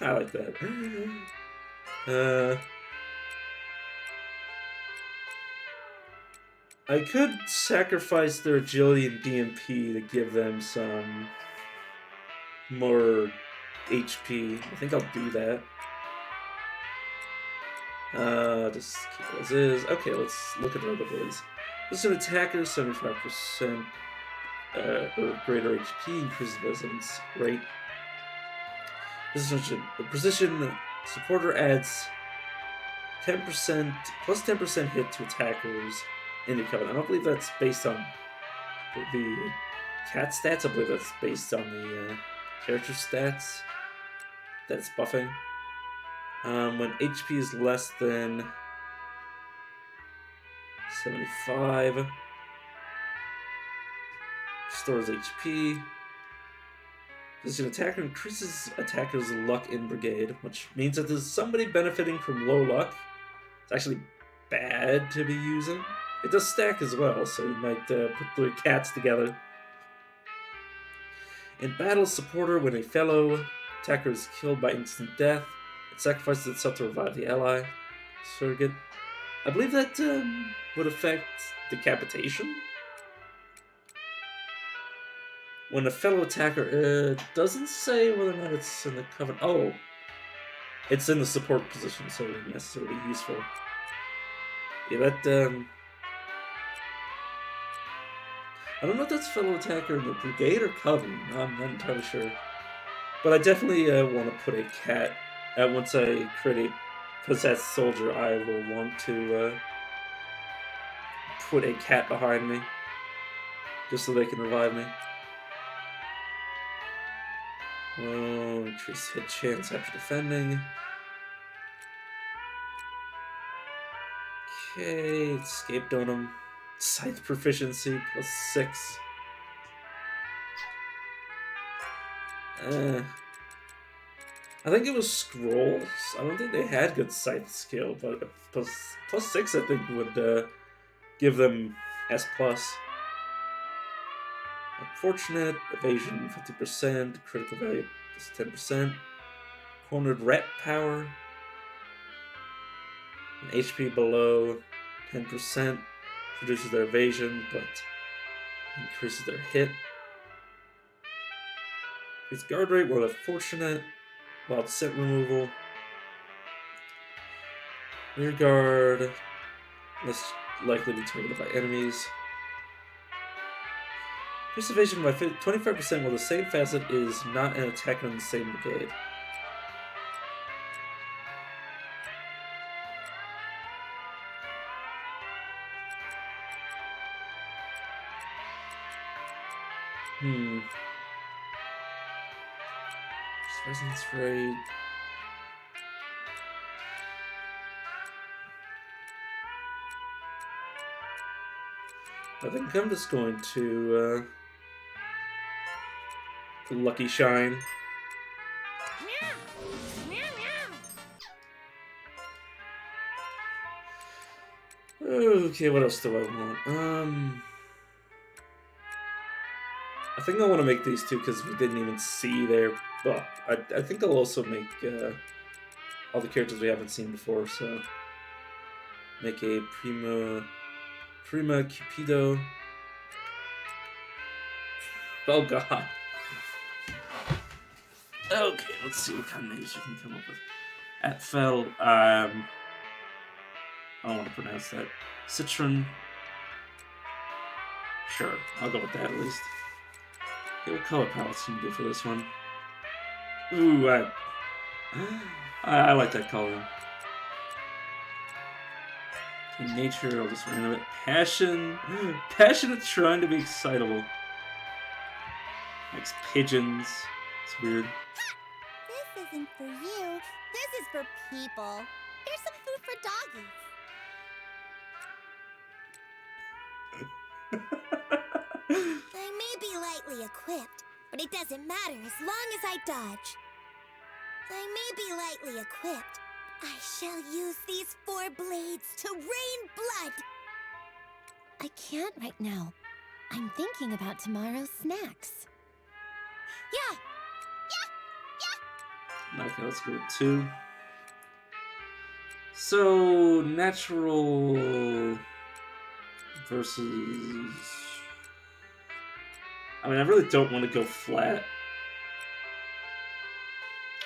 I like that. I could sacrifice their agility and DMP to give them some more HP. I think I'll do that. Just keep it as is. Okay, let's look at the other abilities. This is an attacker, 75% or greater HP, increases resonance rate. This is the precision supporter adds 10% plus 10% hit to attackers in the covenant. I don't believe that's based on the cat stats. I believe that's based on the character stats that it's buffing. When HP is less than 75, restores HP. This attacker increases attackers' luck in brigade, which means that there's somebody benefiting from low luck. It's actually bad to be using. It does stack as well, so you might put the cats together. In battle, supporter, when a fellow attacker is killed by instant death, it sacrifices itself to revive the ally. Surrogate. I believe that would affect decapitation. When a fellow attacker, doesn't say whether or not it's in the covenant. Oh, it's in the support position, so it wouldn't necessarily be useful. Yeah, that, I don't know if that's fellow attacker in the brigade or coven. I'm not entirely sure. But I definitely want to put a cat. Once I create a possessed soldier, I will want to put a cat behind me. Just so they can revive me. Oh, increase hit chance after defending. Okay, escaped on him. Scythe proficiency plus 6. I think it was scrolls. I don't think they had good scythe skill, but plus 6 I think would give them S+. Unfortunate, evasion 50%, critical value plus 10%, cornered rat power, and HP below 10%, reduces their evasion, but increases their hit. Its guard rate, well, fortunate, wild scent removal, rear guard, less likely to be targeted by enemies. Increase evasion by 25% while the same facet is not an attacker in the same brigade. Resonance rate. I think I'm just going to Lucky Shine. Okay, what else do I want? I think I want to make these two because we didn't even see their... Well, I think I'll also make all the characters we haven't seen before, so... Make a Prima Cupido. Oh god. Okay, let's see what kind of names we can come up with. Atfel, I don't want to pronounce that. Citron. Sure, I'll go with that at least. Okay, what color palettes can you do for this one? Ooh, I like that color. Okay, nature, I'll just random it. Passion. Passionate, trying to be excitable. Likes pigeons. It's weird. This isn't for you. This is for people. Here's some food for doggies. I may be lightly equipped, but it doesn't matter as long as I dodge. I may be lightly equipped. I shall use these 4 blades to rain blood. I can't right now. I'm thinking about tomorrow's snacks. Yeah. Okay, let's go with 2. So, natural versus... I mean, I really don't want to go flat.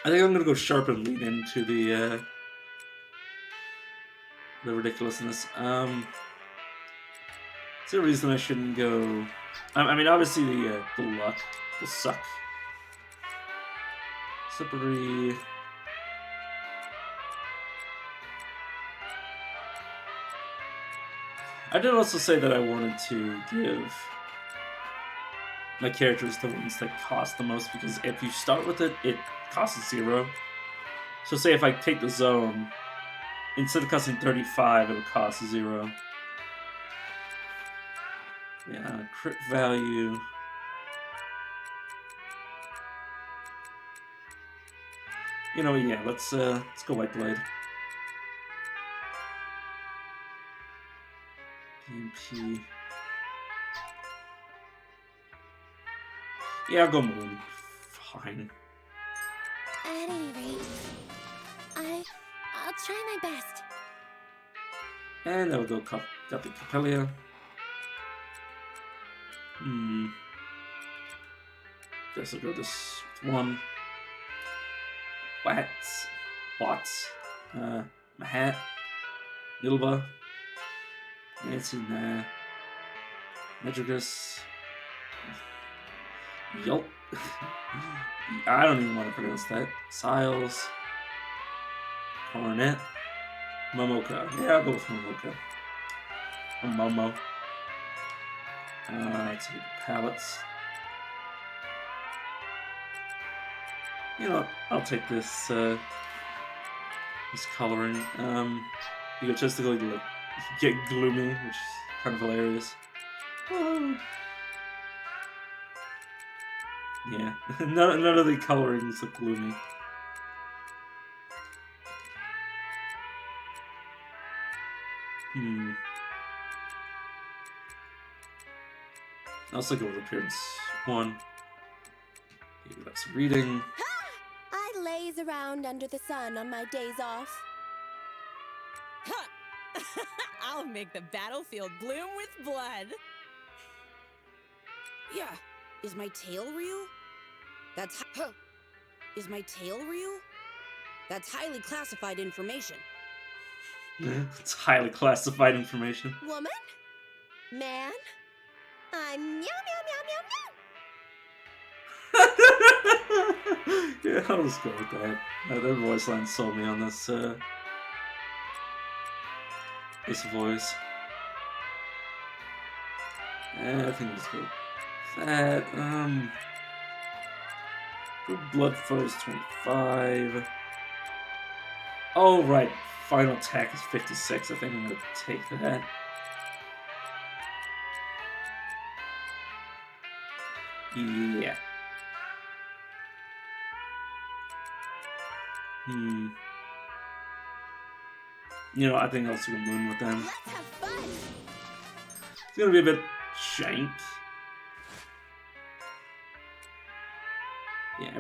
I think I'm going to go sharp and lean into the ridiculousness. Is there a reason I shouldn't go... I mean, obviously the luck will suck. Slippery... I did also say that I wanted to give my characters the ones that cost the most, because if you start with it, it costs 0. So say if I take the zone, instead of costing 35, it'll cost 0. Yeah, crit value. You know, yeah, let's go White Blade. PMP. Yeah, I'll go Moon. Fine. At any rate, I'll try my best. And I'll go Guppy Capelia. Guess I'll go this one. Watts. Mahat. Nilba. Nancy, nah. Medrigus. Yelp. I don't even want to pronounce that. Siles. Coronet. Momoka. Yeah, I'll go with Momoka. Or Momo. Let's see, palettes. You know what? I'll take this, this coloring. Egotistical, you get gloomy, which is kind of hilarious. Yeah, none of the colorings look gloomy. I'll also go with appearance 1. Maybe that's reading. I laze around under the sun on my days off. I'll make the battlefield bloom with blood. Yeah, is my tail real? Is my tail real? That's highly classified information. It's highly classified information. Woman? Man? I'm meow meow meow meow meow. Yeah, I'll just go with that. That voice line sold me on this, this voice. I think let's go with that. Blood Foes 25. Oh, right. Final attack is 56. I think I'm going to take that. Yeah. You know, I think I'll see a Moon with them. Let's have fun. It's going to be a bit shank.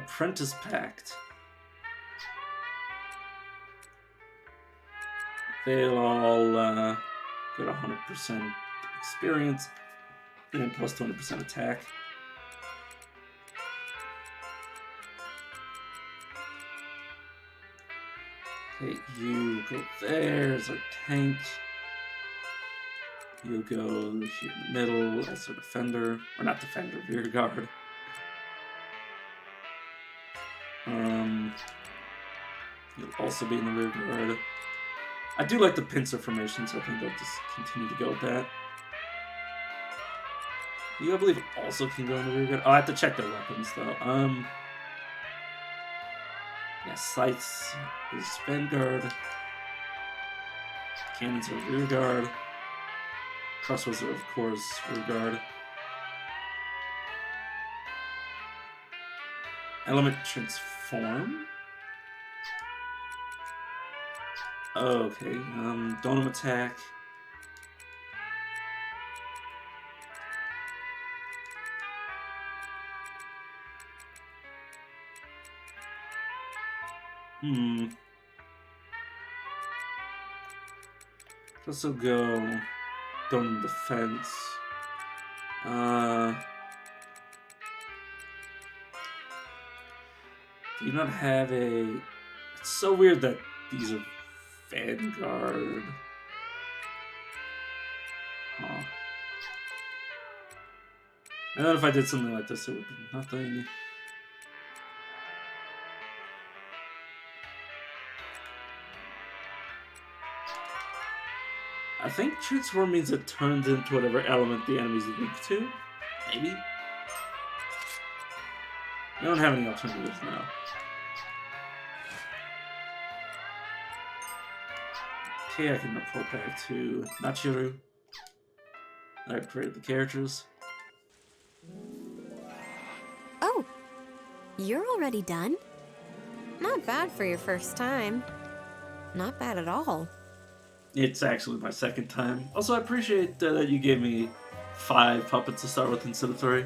Apprentice Pact. They'll all get 100% experience and plus 20% attack. Okay, you go there as our tank. You'll go here in the middle as a defender. Or not defender, rear guard. You'll also be in the rear guard. I do like the pincer formation, so I think I'll just continue to go with that. You, I believe, also can go in the rear guard. Oh, I have to check their weapons, though. Yeah, sights is vanguard. Cannons are rear guard. Crossbows are, of course, rear guard. Element transform. Okay, Donum attack. Let's also go Donum defense. Do you not have a... It's so weird that these are Vanguard. Huh. And then if I did something like this, it would be nothing. I think transform means it turns into whatever element the enemy's weak to. Maybe? I don't have any alternatives now. Okay, I can report back to Nachiru. I created the characters. Oh, you're already done? Not bad for your first time. Not bad at all. It's actually my second time. Also, I appreciate that you gave me 5 puppets to start with instead of 3.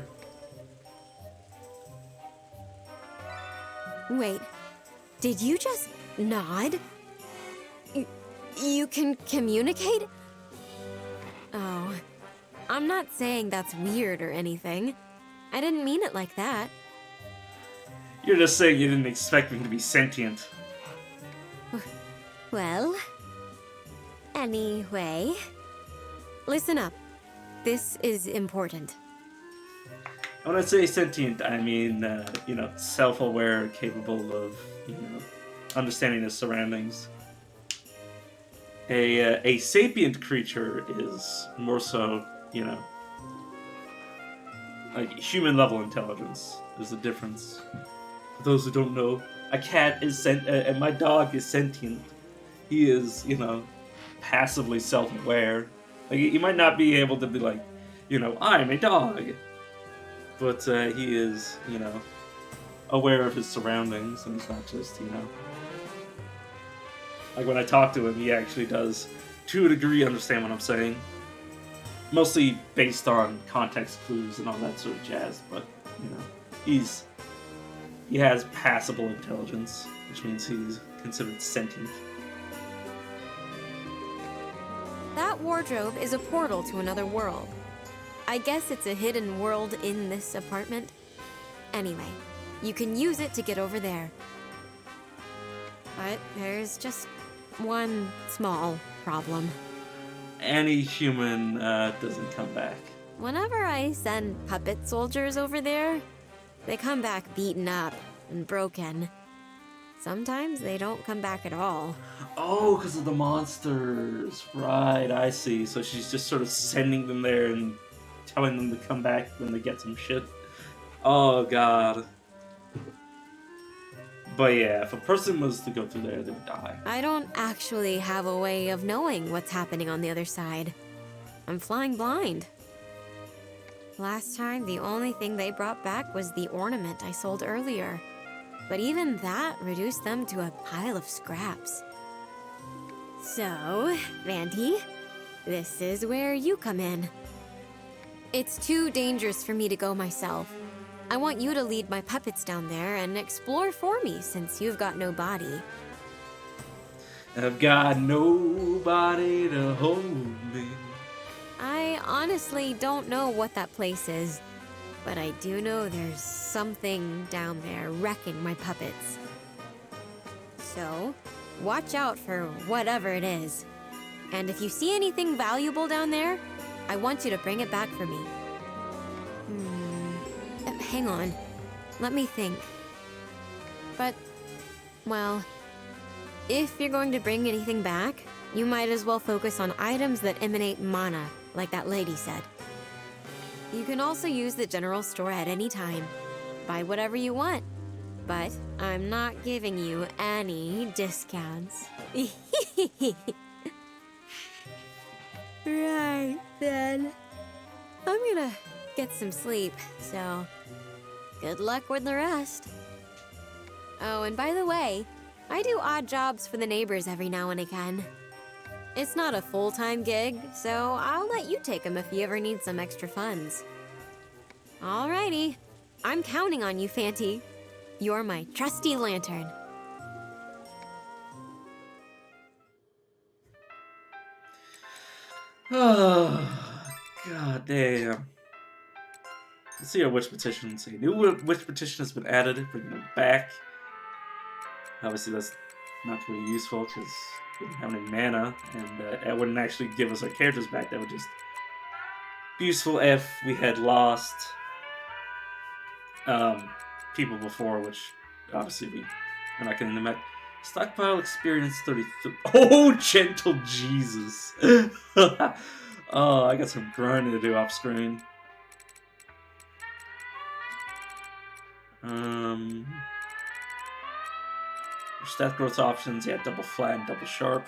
Wait, did you just nod? You can communicate? Oh, I'm not saying that's weird or anything. I didn't mean it like that. You're just saying you didn't expect me to be sentient. Well, anyway, listen up. This is important. When I say sentient, I mean, self-aware, capable of, understanding his surroundings. A sapient creature is more so, like human-level intelligence. There's a difference. For those who don't know, a cat is and my dog is sentient. He is, passively self-aware. Like, he might not be able to be like, I'm a dog. But he is, aware of his surroundings, and he's not just, Like, when I talk to him, he actually does, to a degree, understand what I'm saying. Mostly based on context clues and all that sort of jazz, but, he has passable intelligence, which means he's considered sentient. That wardrobe is a portal to another world. I guess it's a hidden world in this apartment. Anyway, you can use it to get over there. But there's just one small problem. Any human doesn't come back. Whenever I send puppet soldiers over there, they come back beaten up and broken. Sometimes they don't come back at all. Oh, because of the monsters. Right, I see. So she's just sort of sending them there and telling them to come back when they get some shit. Oh, God. But yeah, if a person was to go through there, they would die. I don't actually have a way of knowing what's happening on the other side. I'm flying blind. Last time, the only thing they brought back was the ornament I sold earlier. But even that reduced them to a pile of scraps. So, Vanty, this is where you come in. It's too dangerous for me to go myself. I want you to lead my puppets down there and explore for me since you've got no body. I've got nobody to hold me. I honestly don't know what that place is, but I do know there's something down there wrecking my puppets. So, watch out for whatever it is. And if you see anything valuable down there, I want you to bring it back for me. Hang on. Let me think. But, well, if you're going to bring anything back, you might as well focus on items that emanate mana, like that lady said. You can also use the general store at any time. Buy whatever you want. But I'm not giving you any discounts. Right, then. I'm gonna get some sleep, so good luck with the rest. Oh, and by the way, I do odd jobs for the neighbors every now and again. It's not a full-time gig, so I'll let you take them if you ever need some extra funds. Alrighty, I'm counting on you, Fanty. You're my trusty lantern. Oh, god damn. Let's see our witch petition. Let's see. New witch petition has been added, bringing them back. Obviously, that's not really useful because we didn't have any mana, and it wouldn't actually give us our characters back. That would just be useful if we had lost people before, which obviously we're not getting them back. Stockpile experience 33. Oh, gentle Jesus. Oh, I got some grinding to do off screen. Stat growth options, yeah, double flat and double sharp.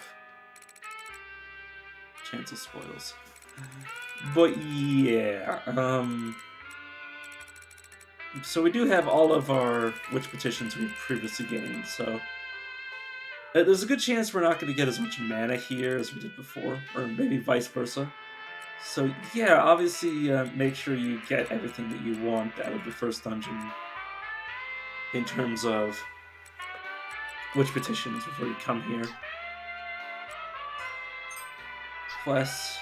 Chance of spoils. But yeah, so we do have all of our witch petitions we've previously gained, so there's a good chance we're not going to get as much mana here as we did before, or maybe vice versa. So yeah, obviously make sure you get everything that you want out of the first dungeon in terms of witch petitions before you come here. Quests.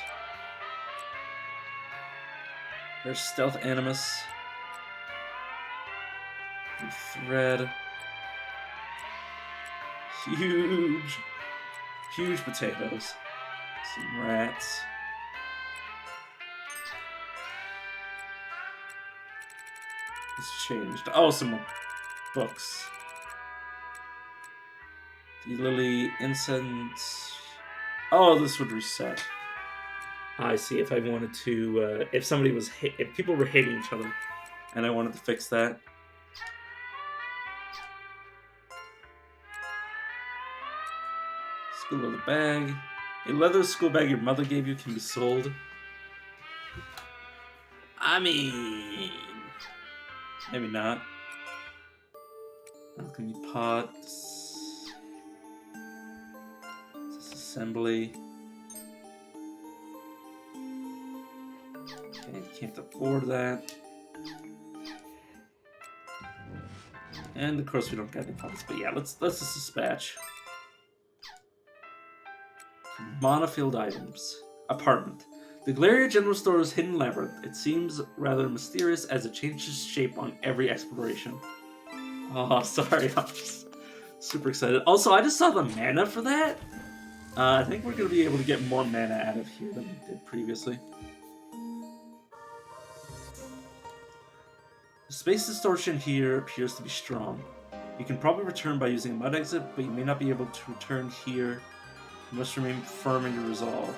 There's Stealth Animus. And Thread. Huge potatoes. Some rats. It's changed. Oh, some more books. The Lily Incense. Oh, this would reset. I see. If I wanted to, if somebody was if people were hitting each other, and I wanted to fix that. School leather bag. A leather school bag your mother gave you can be sold. I mean, maybe not. Alchemy pot. Disassembly. Okay, can't afford that. And of course we don't get any pots, but yeah, let's just dispatch. Monofield items. Apartment. The Galleria General Store's hidden labyrinth. It seems rather mysterious as it changes shape on every exploration. Oh, sorry, I'm just super excited. Also, I just saw the mana for that. I think we're going to be able to get more mana out of here than we did previously. The space distortion here appears to be strong. You can probably return by using a mud exit, but you may not be able to return here. You must remain firm in your resolve.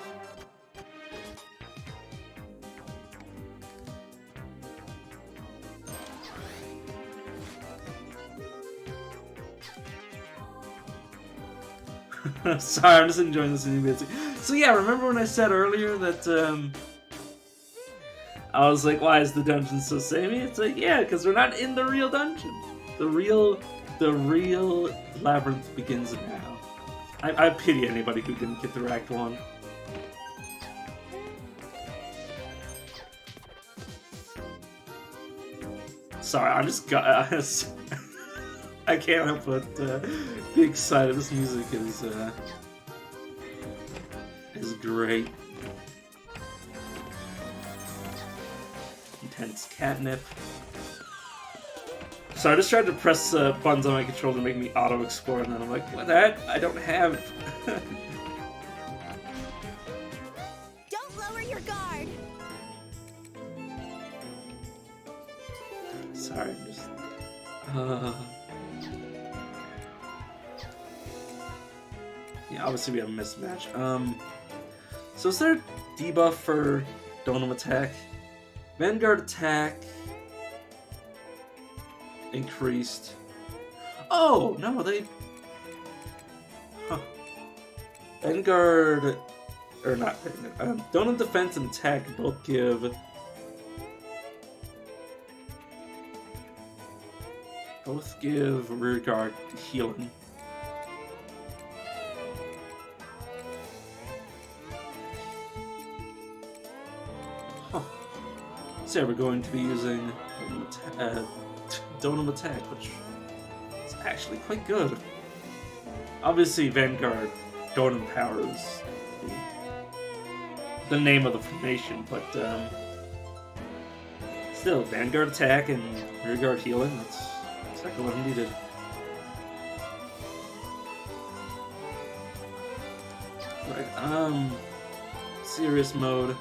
Sorry, I'm just enjoying this new music. So yeah, remember when I said earlier that I was like, why is the dungeon so samey? It's like, yeah, because we're not in the real dungeon. The real labyrinth begins now. I pity anybody who didn't get through Act 1. Sorry, I just got. I can't help but be excited. This music is great. Intense catnip. So I just tried to press buttons on my controller to make me auto-explore, and then I'm like, what the heck? I don't have it. Don't lower your guard. Sorry, just... Yeah, obviously we have a mismatch. So is there a debuff for Donum attack? Vanguard attack... increased. Oh, no, they... Huh. Vanguard... Or not Vanguard. Donum defense and attack both give... Both give rearguard healing. Huh. So we're going to be using Donum attack, which is actually quite good. Obviously, Vanguard Donum power is the name of the formation, but still, Vanguard attack and rearguard healing, that's exactly what I needed. Right, serious mode.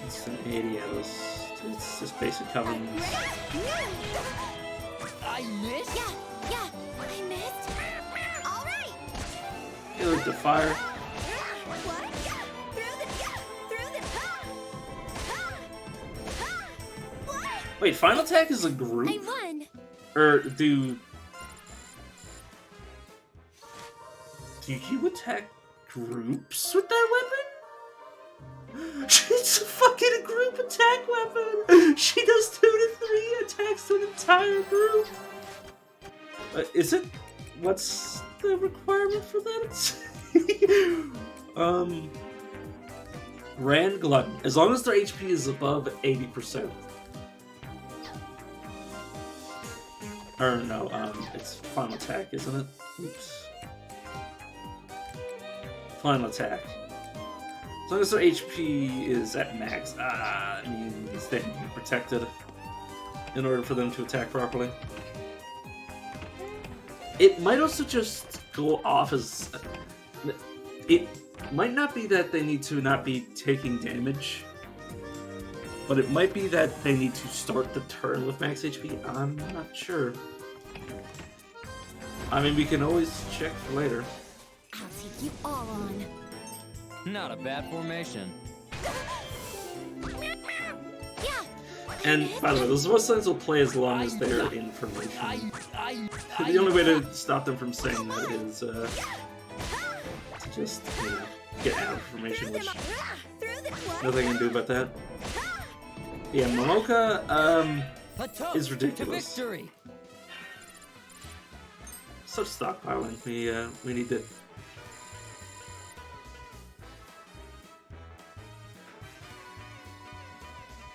Instant 80, yeah, it's just basic cover moves. I missed? Yeah, I missed. All right. Good to fire. What? What? Wait, final attack is a I group? won. Or do you attack groups with that weapon? It's a fucking group attack weapon! She does 2 to 3 attacks to an entire group! Is it... What's the requirement for that? Rand Glutton. As long as their HP is above 80%. Or no, it's final attack, isn't it? Oops. Final attack. As long as their HP is at max, that means they can be protected in order for them to attack properly. It might also just go off as... It might not be that they need to not be taking damage, but it might be that they need to start the turn with max HP. I'm not sure. I mean, we can always check for later. I'll take you all on. Not a bad formation. Yeah. And by the way, those Mustangs will play as long as they're in formation. The only way to stop them from saying that is to just, you know, get out of formation, which nothing I can do about that. Yeah, Momoka A toast is to ridiculous. victory. So stockpiling, we need to.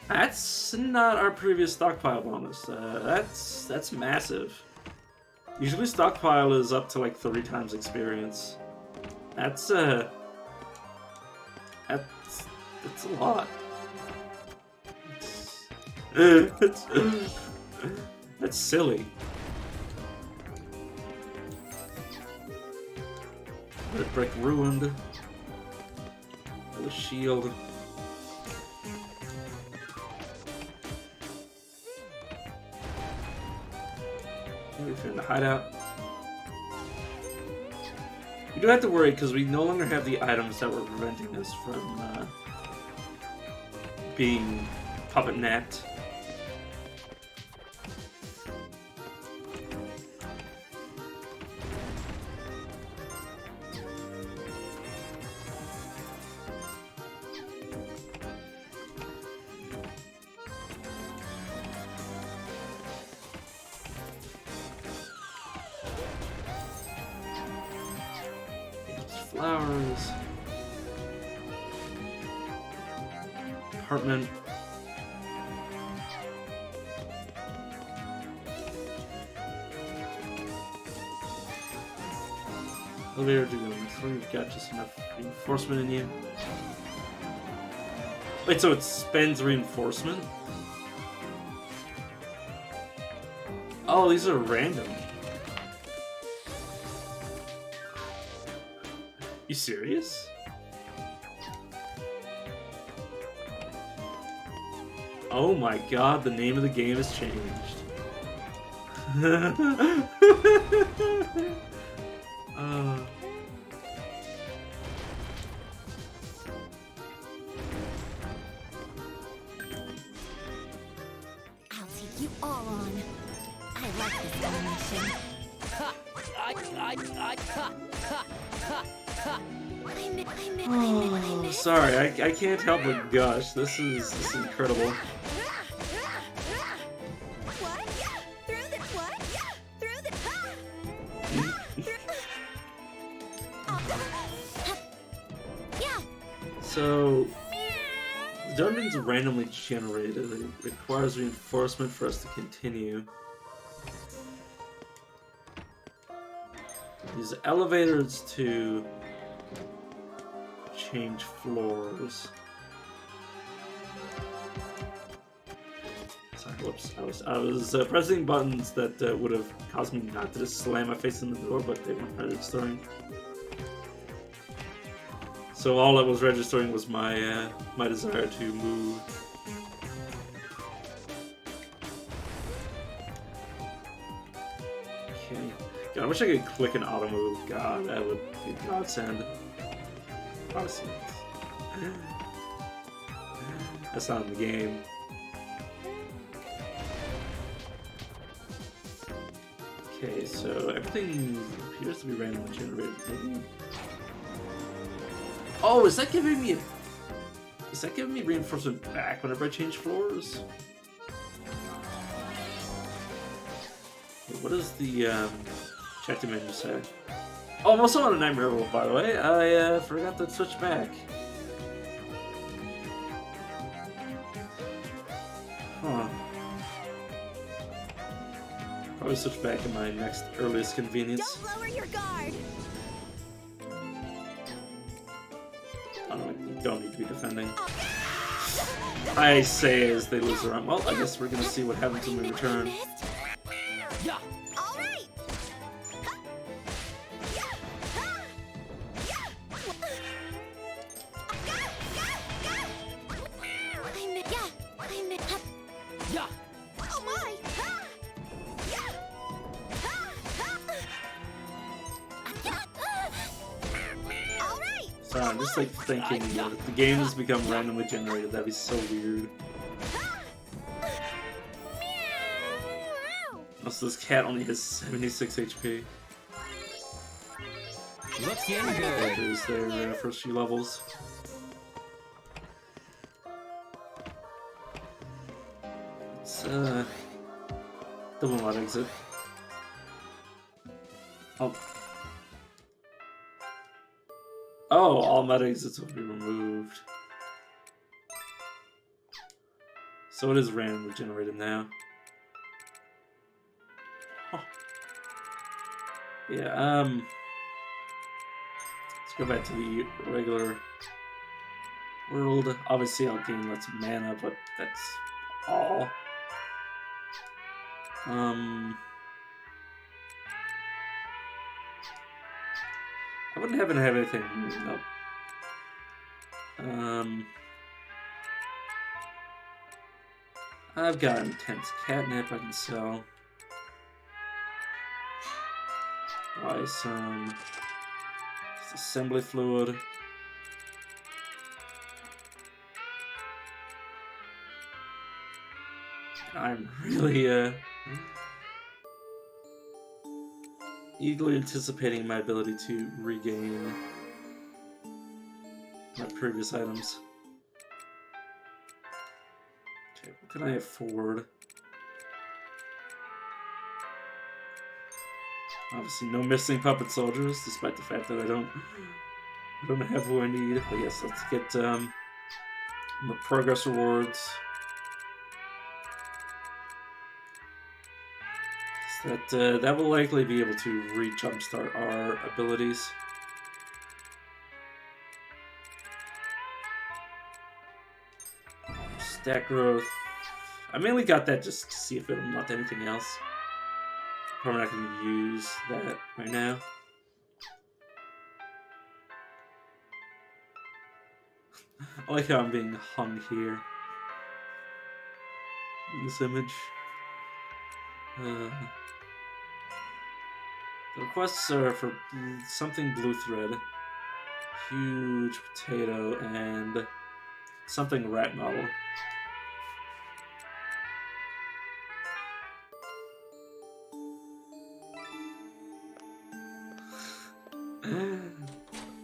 That's not our previous stockpile bonus. That's massive. Usually stockpile is up to like 3 times experience. That's a lot. That's silly. Red brick ruined. The shield. We found a hideout. We do have to worry because we no longer have the items that were preventing us from being puppet napped. Flowers. Apartment. Elevator to go next one. You've got just enough reinforcement in you. Wait, so it spends reinforcement? Oh, these are random. You serious? Oh my god, the name of the game has changed. I'll take you all on. I like this animation. I missed. Sorry, I can't help but gush. This is incredible. What? Through the what? Through the yeah. So, the dungeons are randomly generated. It requires reinforcement for us to continue. Use elevators to change floors. Sorry, whoops. I was pressing buttons that would have caused me not to just slam my face in the door, but they weren't registering. So all that was registering was my my desire to move. Okay. God, I wish I could click an auto move. God, that would be a godsend. Obviously, that's not in the game. Okay, so everything appears to be randomly generated. Maybe. Oh, is that giving me reinforcement back whenever I change floors? Wait, what does the check the menu say? Oh, I'm also on a nightmare roll, by the way. I forgot to switch back. Huh. Probably switch back in my next earliest convenience. Don't lower your guard. Oh no, you don't need to be defending. I say as they lose their arm. Well, I guess we're gonna see what happens when we return. Yeah. All right. Yeah. Oh my! All right. So I'm just like thinking, if the game has become randomly generated, that'd be so weird. Also, this cat only has 76 HP. Looking good. There's their first few levels. It's double mod exit. Oh. Oh, all meta exits will be removed. So it is randomly generated now. Huh. Yeah, let's go back to the regular world. Obviously I'll gain lots of mana, but that's all. I wouldn't happen to have anything. Nope. I've got intense catnip I can sell. Buy some assembly fluid. I'm really eagerly anticipating my ability to regain my previous items. Okay, what can I afford? Obviously no missing puppet soldiers, despite the fact that I don't have who I need. But yes, let's get more progress rewards. That will likely be able to re-jumpstart our abilities. Stat growth. I mainly got that just to see if it unlocked anything else. Probably not going to use that right now. I like how I'm being hung here in this image. The requests are for something blue thread, huge potato, and something rat model.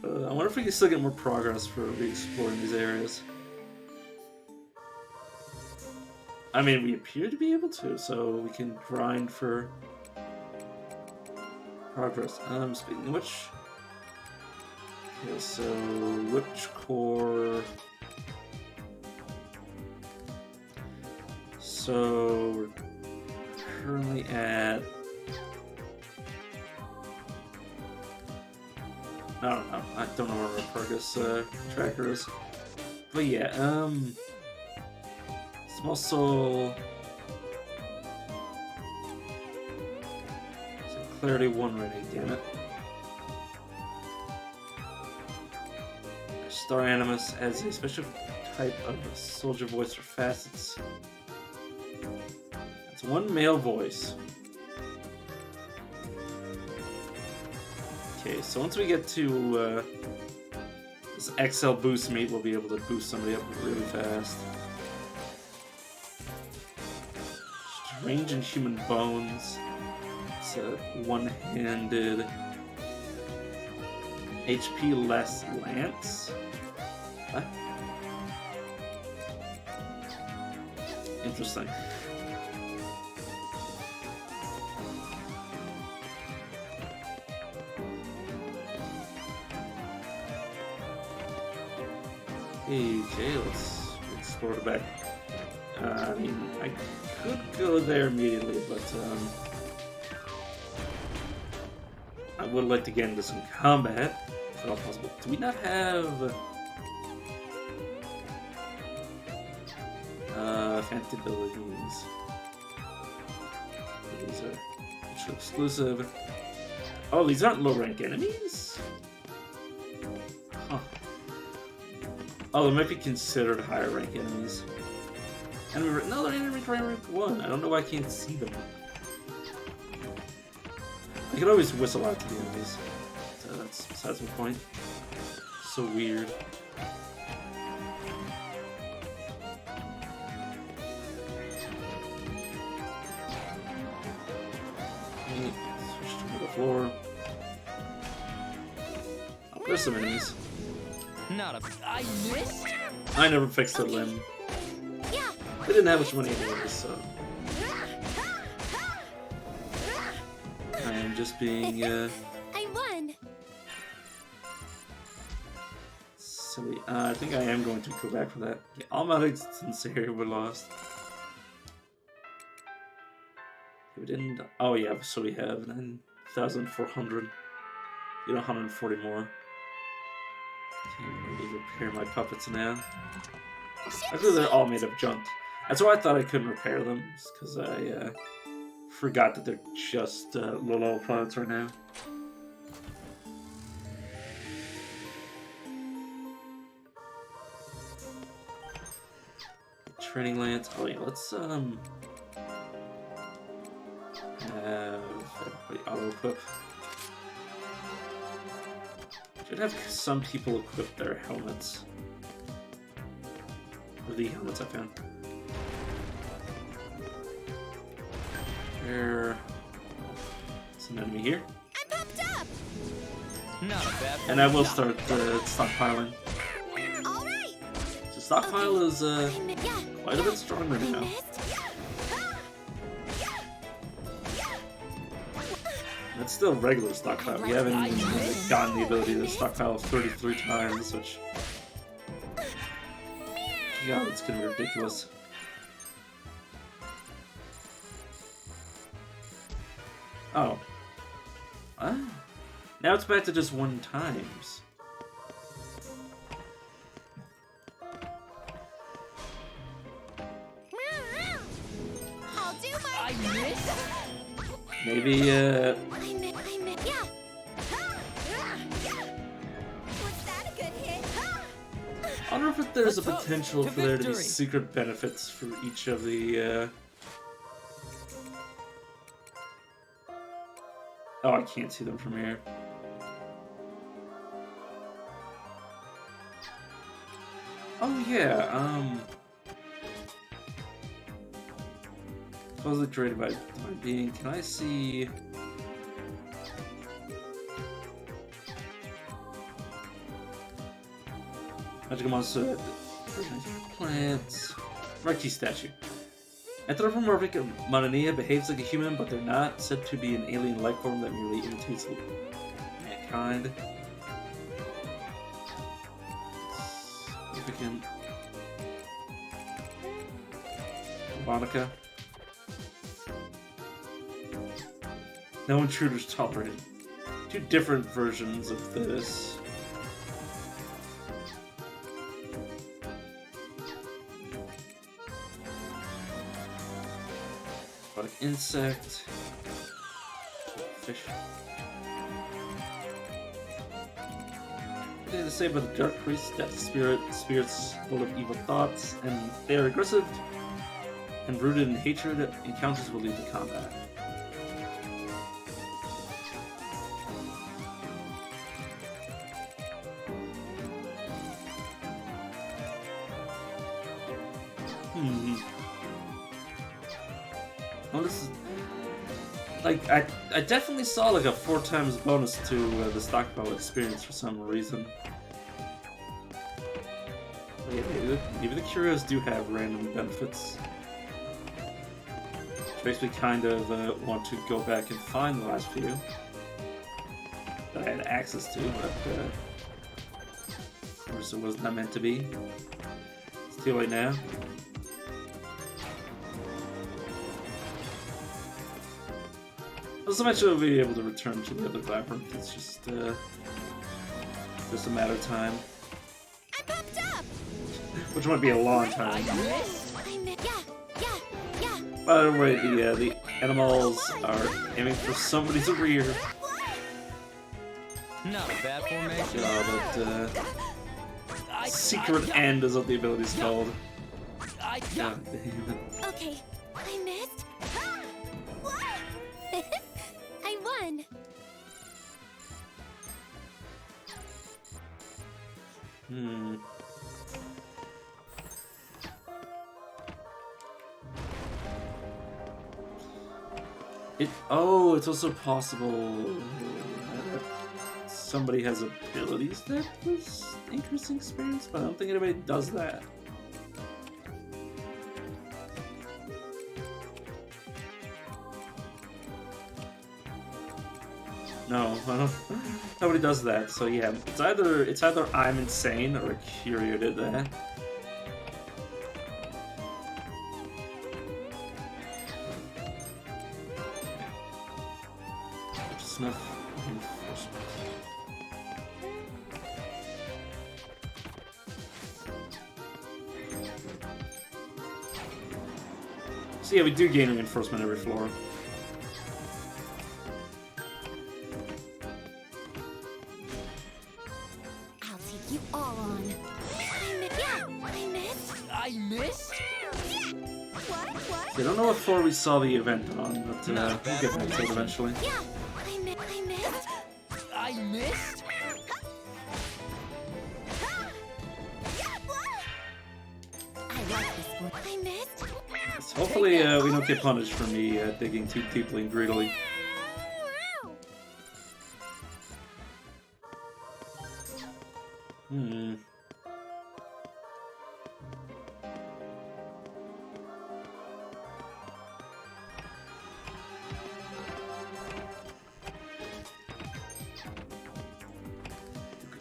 I wonder if we can still get more progress for re-exploring these areas. I mean, we appear to be able to, so we can grind for progress. Speaking of which... Okay, so which core... So we're currently at... I don't know. I don't know where our progress tracker is. But yeah, small soul. So clarity 1 rating, damn it. Star Animus adds a special type of soldier voice for facets. It's one male voice. Okay, so once we get to this XL boost meat, we'll be able to boost somebody up really fast. Strange Inhuman Bones. It's a one-handed HP less lance. What? Interesting. Okay, let's explore the back. I mean, I could go there immediately, but I would like to get into some combat, if at all possible. Do we not have fantasy abilities? These are extra exclusive. Oh, these aren't low rank enemies? Huh. Oh, they might be considered higher rank enemies. No, they're enemy rank 1. I don't know why I can't see them. I can always whistle out to the enemies. So that's besides the point. So weird. Switch to the floor. Oh, there's some enemies. Not a. I missed. I never fixed a limb. Yeah. I didn't have much money anyways, so I am just being I won. silly. I think I am going to go back for that. Yeah, all my existence here were lost. We didn't. Oh yeah, so we have 9,400. You know, 140 more. Can't really repair my puppets now. Actually, they're all made of junk. That's why I thought I couldn't repair them, because I forgot that they're just low-level puppets right now. Training lance. Oh yeah, let's have everybody auto-equip. Should have some people equip their helmets. Or the helmets I found. There's an enemy here. I popped up. Not a bad. And I will start stockpiling. All right. So stockpile is Yeah. quite a bit stronger I now. missed. It's still regular stockpile. We haven't gotten the ability to stockpile 33 times, which... God, it's gonna be ridiculous. Oh. Ah. Now it's back to just 1 times. Maybe, Yeah. Was that a good hit? I wonder if there's a A toast potential to for there to be victory. secret benefits for each of the, Oh, I can't see them from here. Oh, yeah, supposedly created by divine being. Can I see... Magical monster, plants, Marquis statue. Anthropomorphic Monania behaves like a human, but they're not. Said to be an alien life form that merely imitates mankind. Significant. Monica. No intruders tolerated. Two different versions of this. Aquatic insect. Fish. They have to say about the dark priest, death spirits full of evil thoughts, and they are aggressive and rooted in hatred. Encounters will lead to combat. Well, this is like I definitely saw like a 4 times bonus to the stockpile experience for some reason. But yeah, maybe the curios do have random benefits, which makes me kind of want to go back and find the last few that I had access to, but of course it was not meant to be. It's too late now. Eventually we'll be able to return to the other Labyrinth. It's just a matter of time. I popped up. Which might be a long time. Yeah. By the way, the animals are aiming for somebody's rear. Not a bad formation. But secret end is what the ability's called. I God damn it. Okay, I missed. What? I won. It's also possible that somebody has abilities that was increasing experience, but I don't think anybody does that. No, I don't, nobody does that. So yeah, it's either I'm insane or Curio did that. Snuff enforcement. So yeah, we do gain reinforcement every floor. I'll take you all on. I missed. I missed? What? I don't know what floor we saw the event on, but we'll get back to it eventually. Yeah, I missed. I missed? I like this one. I missed. So hopefully we don't get punished for me digging too deeply and greedily.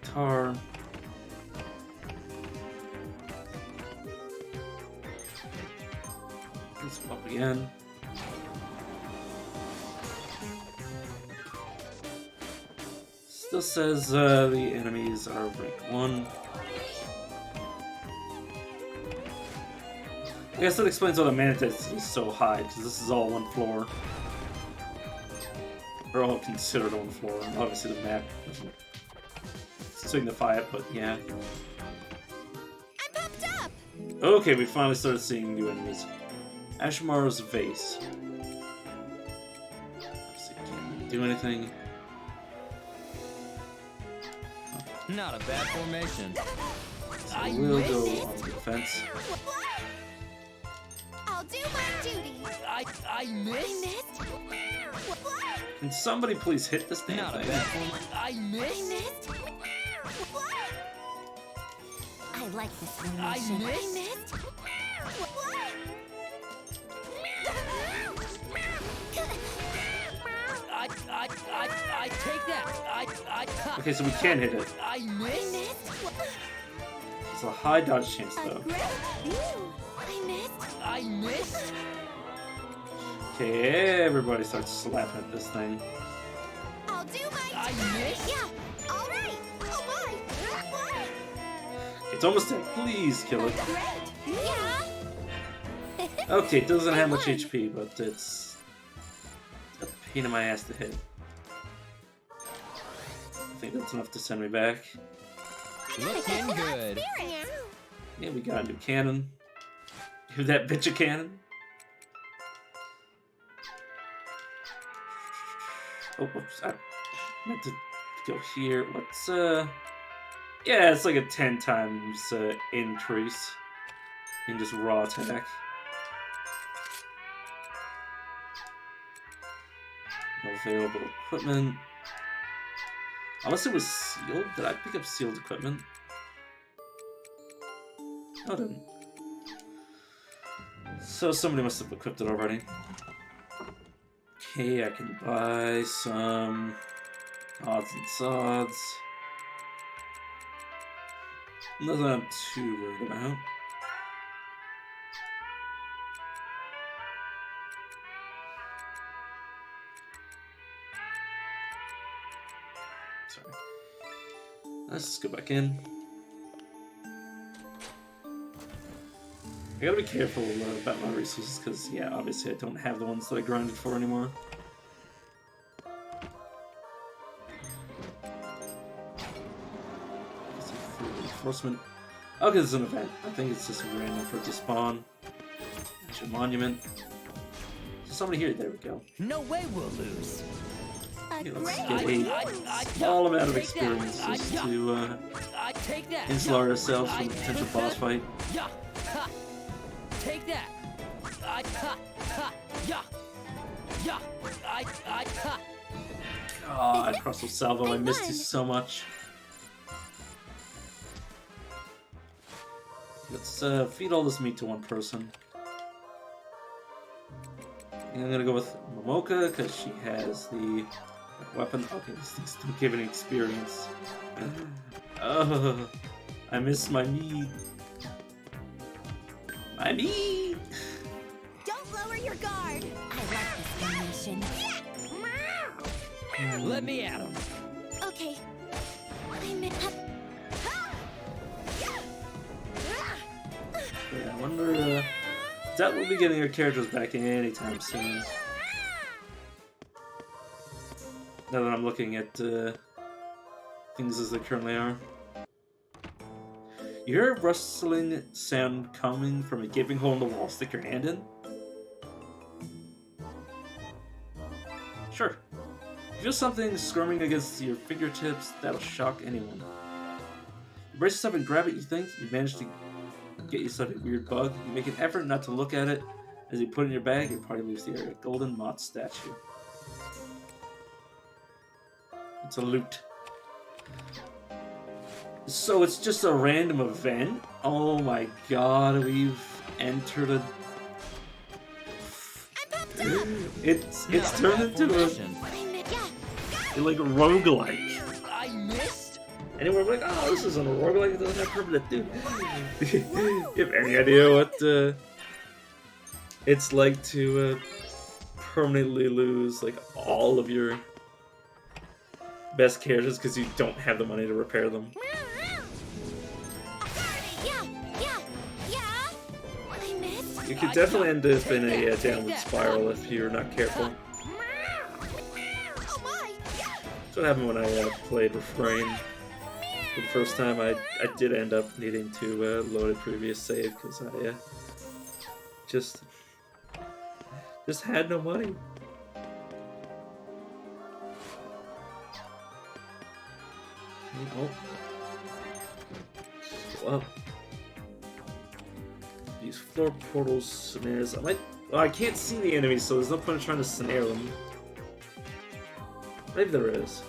Guitar. Let's pop again. Still says the enemies are rank 1. I guess that explains why the mana density is so high, because this is all one floor. Or all considered on the floor. And obviously the map doesn't signify it, but yeah. I popped up! Okay, we finally started seeing new enemies. Ashimaru's vase. Let's see, can't do anything. Not a bad formation. So we'll go on the defense. What? I'll do my duty. I missed. What? Can somebody please hit this damn Not a thing? bad formation. I missed. What? I like this I formation. missed. What? I take that. Okay, so we can hit it. I missed. It's a high dodge chance though. I missed. Okay, everybody starts slapping at this thing. I'll do my I missed. Yeah, alright. Oh my. What? It's almost dead. Please kill it. Great. Yeah. Okay, it doesn't have much HP, but it's a pain in my ass to hit. I think that's enough to send me back. Looking good. Yeah, we got a new cannon. Give that bitch a cannon. Oh, whoops. I meant to go here. Let's, yeah, it's like a 10 times increase in just raw attack. Available equipment. Unless it was sealed. Did I pick up sealed equipment? No, I didn't. So somebody must have equipped it already. Okay, I can buy some odds and sods. Nothing I'm too worried about. Sorry. Let's just go back in. I gotta be careful about my resources because, yeah, obviously I don't have the ones that I grinded for anymore. Reinforcement. Okay, this is an event. I think it's just random for it to spawn. There's your monument. There's somebody here. There we go. No way we'll lose. Okay, let's get a small amount of experience just to I take that. insulate ourselves from a potential boss fight. Yeah. Ha. Take that. I ha ha yeah. Yeah. I ha. God, Crossel Salvo, I missed you so much. Let's feed all this meat to one person. And I'm gonna go with Momoka because she has the weapon. Okay, these things don't give any experience. Oh, I miss my meat. My meat! Don't lower your guard. I like this formation. Let me at him. Okay. I'm in. Yeah, I wonder that we'll be getting our characters back anytime soon. Now that I'm looking at things as they currently are. You hear a rustling sound coming from a gaping hole in the wall. Stick your hand in. Sure. If you feel something squirming against your fingertips, that'll shock anyone. You brace yourself and grab it, you think? You manage to get yourself a weird bug. You make an effort not to look at it. As you put it in your bag, your party leaves the area. Golden Moth statue. It's a loot. So it's just a random event? Oh my god, we've entered a... It's turned into a like a roguelike. I missed. And we're like, oh, this isn't a roguelike, it doesn't have permanent dude. You have any idea what it's like to permanently lose like all of your best characters because you don't have the money to repair them? You could definitely end up in a downward spiral if you're not careful. Oh That's what happened when I played Refrain for the first time. I did end up needing to load a previous save because I just had no money. Oh. Let's go up. These floor portals, snares. I can't see the enemies, so there's no point in trying to snare them. Maybe there is.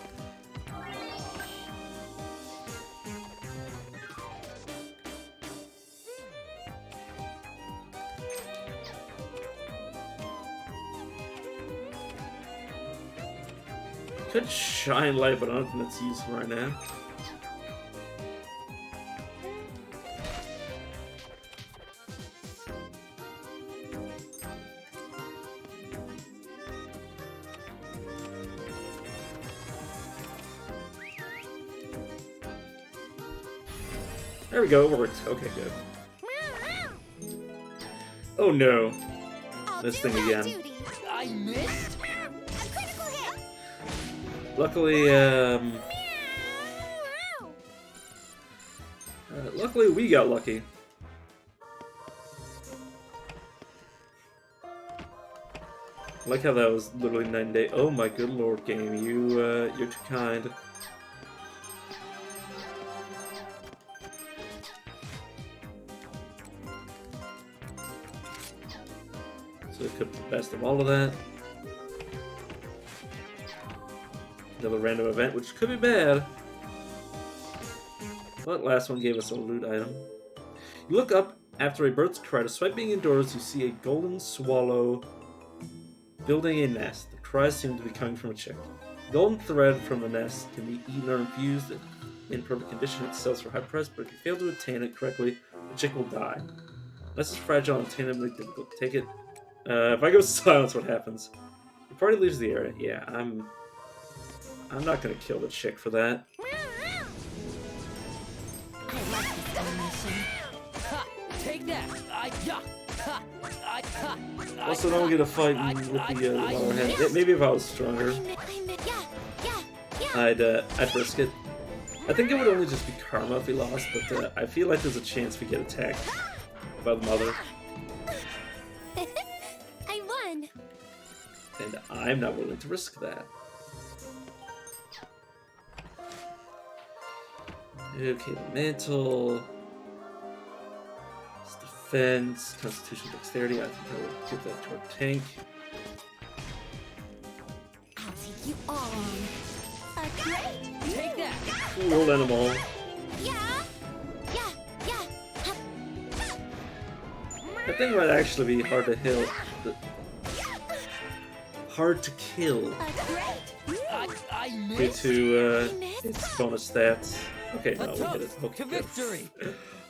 Could shine light, but I don't think that's useful right now. There we go, it worked. Okay, good. Oh no. This thing again. I missed? A critical hit. Luckily, luckily we got lucky. I like how that was literally 9 days. Oh my good lord, game, you're too kind. So it could be the best of all of that. Another random event, which could be bad. But last one gave us a loot item. You look up after a bird's cry. Despite being indoors, you see a golden swallow building a nest. The cries seem to be coming from a chick. The golden thread from the nest can be eaten or infused in perfect condition. It sells for high price, but if you fail to attain it correctly, the chick will die. This is fragile and attainably difficult to take it. If I go silence, what happens? The party leaves the area. Yeah, I'm not gonna kill the chick for that. I like this animation. Ha! Take that! Also, don't get a fight with the lower head. Maybe if I was stronger, I'd risk it. I think it would only just be karma if we lost, but I feel like there's a chance we get attacked by the mother. I won. And I'm not willing to risk that. Okay, the mantle. It's defense, constitution, dexterity. I think I will give that to our tank. I'll take you on. Great. Take that! Cool animal. Yeah. That thing might actually be hard to kill. Hard to kill I due missed? to its bonus stats. Okay, no, we hit it. To Okay, good. victory!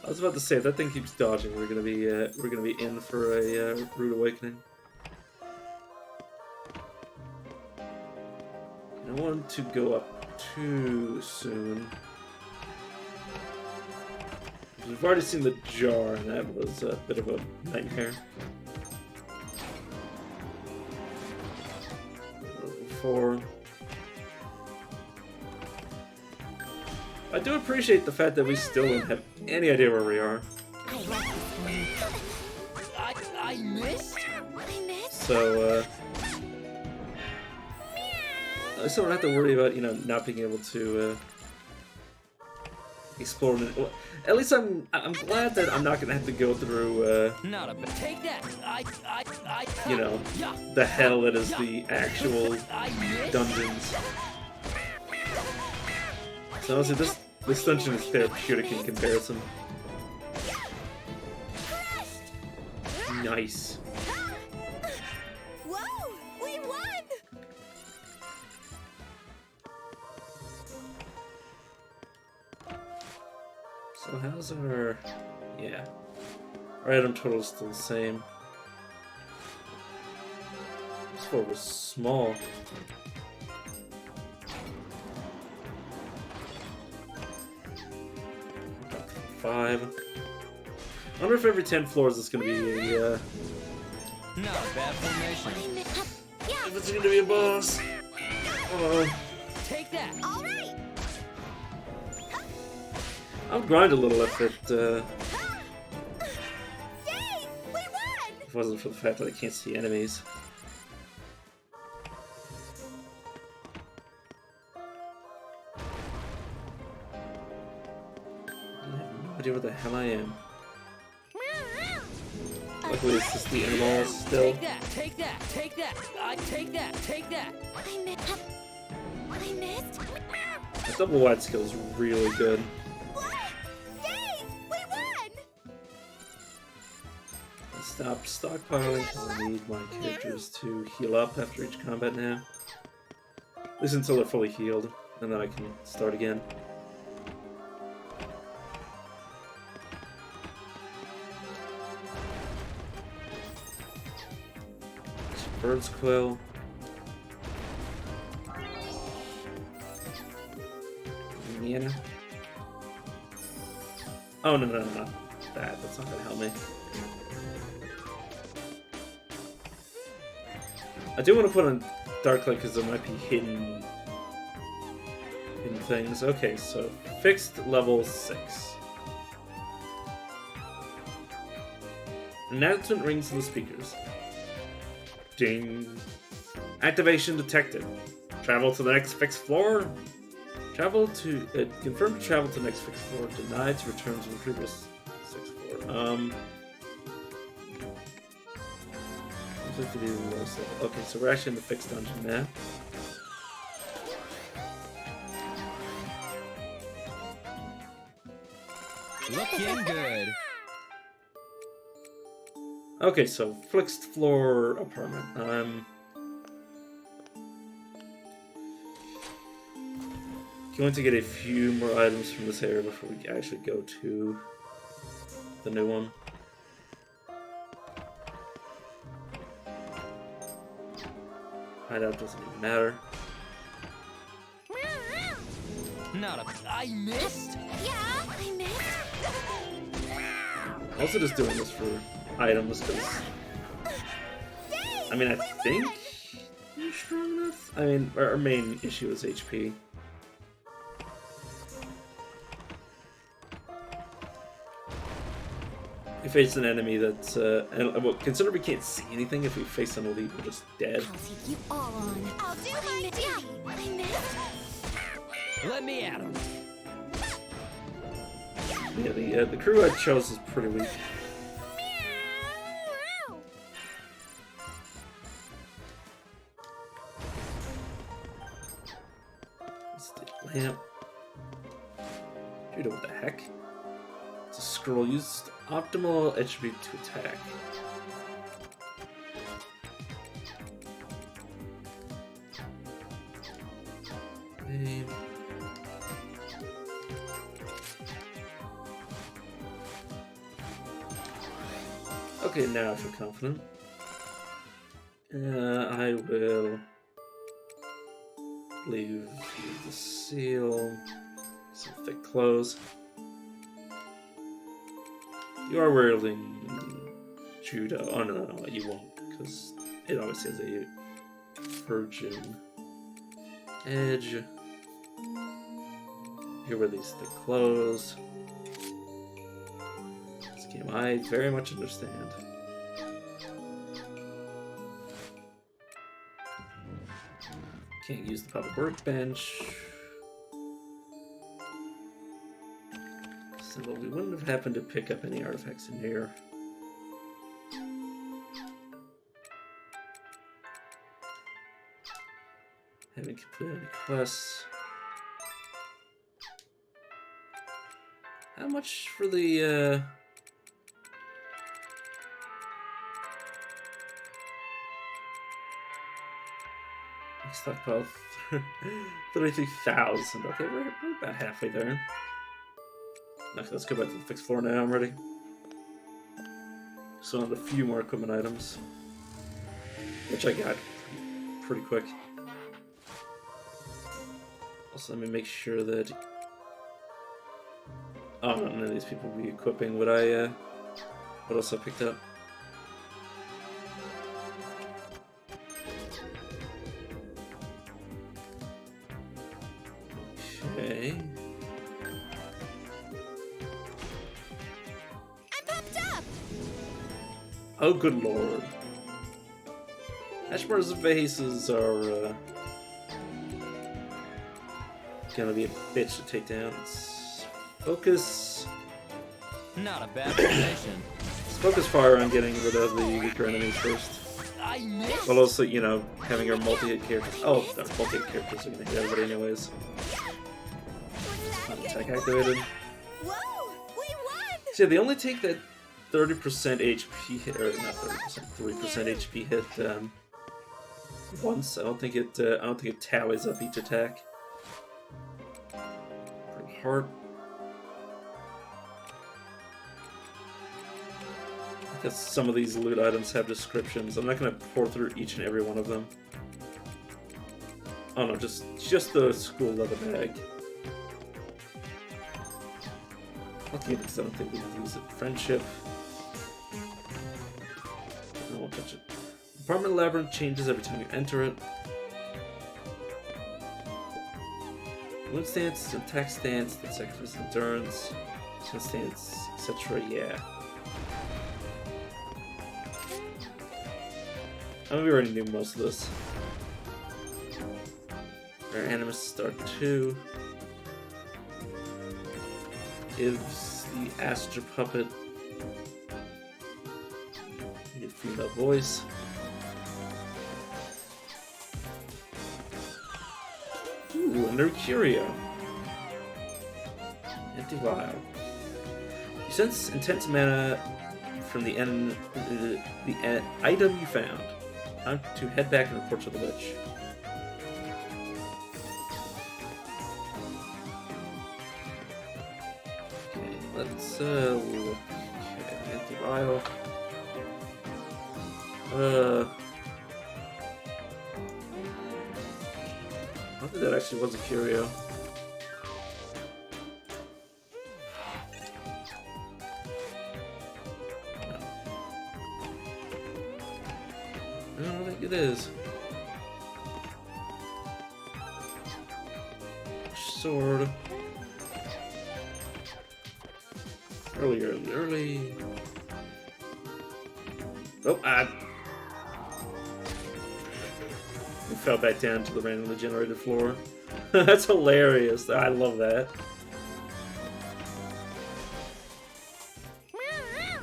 I was about to say if that thing keeps dodging, we're gonna be in for a rude awakening. I don't want to go up too soon. We've already seen the jar, and that was a bit of a nightmare. Level 4. I do appreciate the fact that we still don't have any idea where we are. I like this one. I missed? So, I still don't have to worry about, not being able to explore. At least I'm glad that I'm not gonna have to go through, Not a bit. Take that! the hell that is the actual dungeons. So honestly, this dungeon is therapeutic in comparison. Nice. Whoa! We won! So how's our... yeah. Our item total is still the same. This floor was small. Five. I wonder if every 10 floors is going to be a, Not a bad formation. if it's going to be a boss. Take that. All right. I'll grind a little if it Yay! We won! wasn't for the fact that I can't see enemies. I have no idea where the hell I am. Luckily, it's just the animals still. Take that, take that, take that. Take that, take that. I missed. I missed. The double wide skill is really good. What? Yay! We won! Stop stockpiling because I need my characters to heal up after each combat now. At least until they're fully healed, and then I can start again. Bird's Quill. Miena. Oh, no, not that. That's not gonna help me. I do want to put on Darklight because there might be hidden things. Okay, so fixed level 6. Announcement rings to the speakers. Ding. Activation detected. Travel to the next fixed floor. Travel to confirm to travel to the next fixed floor. Denied to return to the previous sixth floor. Okay, so we're actually in the fixed dungeon now. Looking good. Okay, so fixed floor apartment. Going to get a few more items from this area before we actually go to the new one. Hideout doesn't even matter. Not a. I missed? Yeah, I missed. Also just doing this for items because I mean I think you're strong enough. I mean our main issue is HP. We face an enemy that's and well, consider we can't see anything. If we face an elite, we're just dead. I'll take you all on. I'll do my duty. I missed. Let me at him. Yeah, the crew I chose is pretty weak. Stick lamp. Dude, what the heck? It's a scroll used optimal attribute to attack. Okay. Okay, now I feel confident. I will leave the seal, some thick clothes. You are wearing judo. Oh no, you won't, because it obviously has a virgin edge. You wear these thick clothes. This game I very much understand. Can't use the public workbench. So we wouldn't have happened to pick up any artifacts in here. Haven't completed any quests. How much for the stockpile? 33,000. Okay, we're about halfway there. Okay, let's go back to the fixed floor now. I'm ready. So I have a few more equipment items, which I got pretty quick. Also, let me make sure that. Oh, no, none of these people will be equipping what else I picked up. Oh, good lord. Ashmore's vases are gonna be a bitch to take down. Let's focus. Not a bad formation. Let's focus fire on getting rid of the weaker enemies first. I missed. While also, you know, having our multi-hit characters. Oh, our multi-hit characters are gonna hit everybody anyways. Attack activated. Whoa! We won! So yeah, they only take that 30% HP hit, or not 30%, 3% HP hit once. I don't think it tallies up each attack. Pretty hard. I guess some of these loot items have descriptions. I'm not gonna pour through each and every one of them. Oh no, just the school leather bag. Okay, because I don't think we can use it. Friendship. I won't touch it. Apartment Labyrinth changes every time you enter it. Balloon stance, attack stance, that sacrifices endurance, stance, etc. Yeah. I mean, we already knew most of this. Our Animus Star 2 gives the Aster Puppet a female voice. Ooh, a new curio. Empty vial. You sense intense mana from the item you found. Time to head back and report to the witch. Okay, let's look. Okay, empty vial. I think that actually was a curio. I don't think it is. Sword. Early. Oh, we fell back down to the randomly generated floor. That's hilarious. I love that.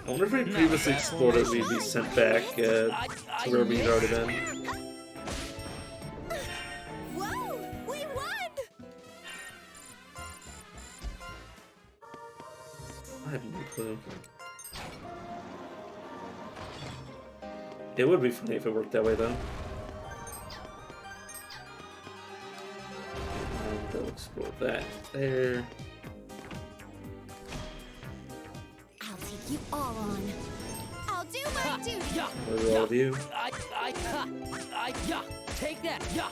I wonder if we previously explored it, we'd be sent back to where we'd already been. Whoa! We won! I have no clue. It would be funny if it worked that way, though. And we'll explore that there. I'll take you all on. I'll do my duty. What are all of you? Take that. Yeah.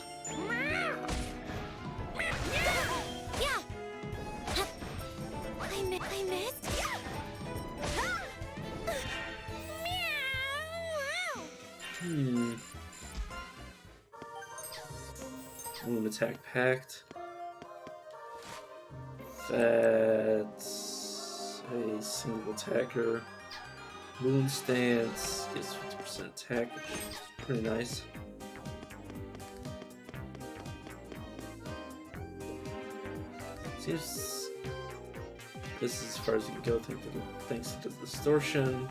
Yeah. I missed. Moon attack pact. That's a single attacker. Moon stance gives 50% attack, which is pretty nice. Seems this is as far as you can go thanks to the distortion.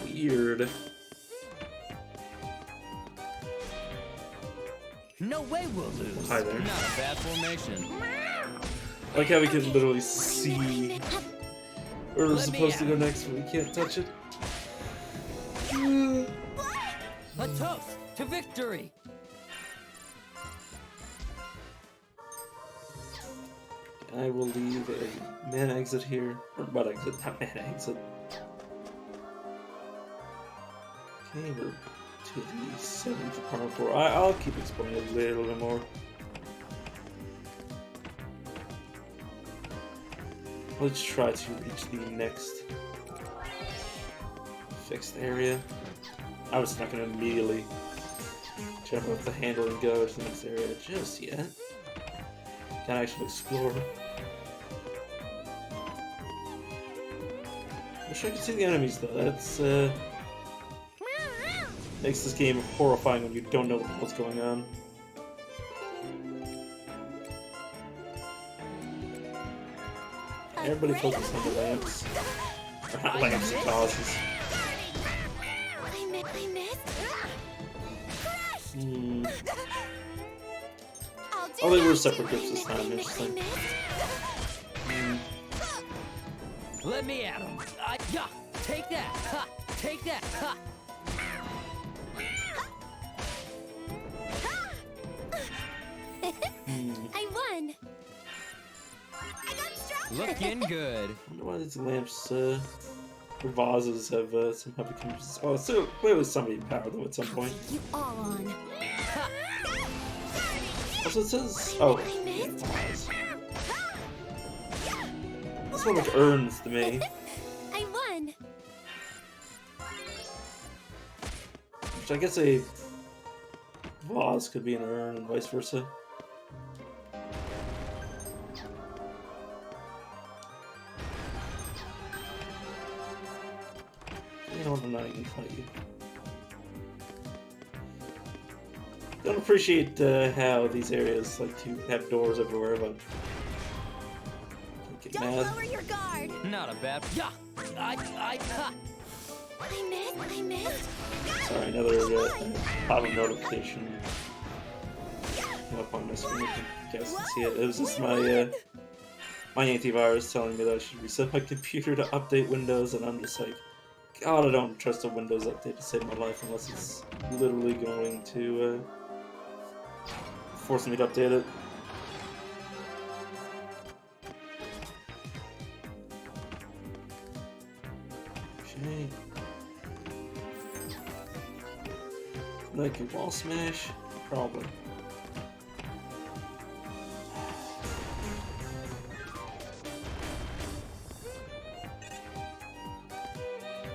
Weird. No way we'll lose. Hi there. Not a bad formation. I like how we can literally see where we're supposed to go next, but we can't touch it. A toast to victory. I will leave a mana exit here. Or butt exit, not mana exit. Okay, we're to the 7th power 4. I'll keep exploring a little bit more. Let's try to reach the next fixed area. I was not going to immediately jump off the handle and go to the next area just yet. Gotta actually explore. Wish I could see the enemies though. That's makes this game horrifying when you don't know what's going on. Everybody focus on the lamps. Or not lamps, the vases. I missed. Hmm. I'll do Oh, they were that. separate groups this time. I Interesting. missed. Let me at him. Yeah, take that. Ha, take that. Ha. I won. I got stronger. Looking good. I wonder why these lamps, or vases have somehow become. Oh, so clearly somebody empowered them at some point. You all on. Also, it says. Oh, I missed. vase. This one like urns to me. I won. Which I guess a vase could be an urn and vice versa. You know what, I'm not even fight you. Don't appreciate how these areas like to have doors everywhere, but get Don't mad. lower your guard. Not a bad. Yeah, ha. I missed. Sorry, another pop-up notification came up on my screen. You guys can see it. It was just my my antivirus telling me that I should reset my computer to update Windows, and I'm just like, God, I don't trust a Windows update to save my life unless it's literally going to force me to update it. Okay. Like a wall smash? Probably.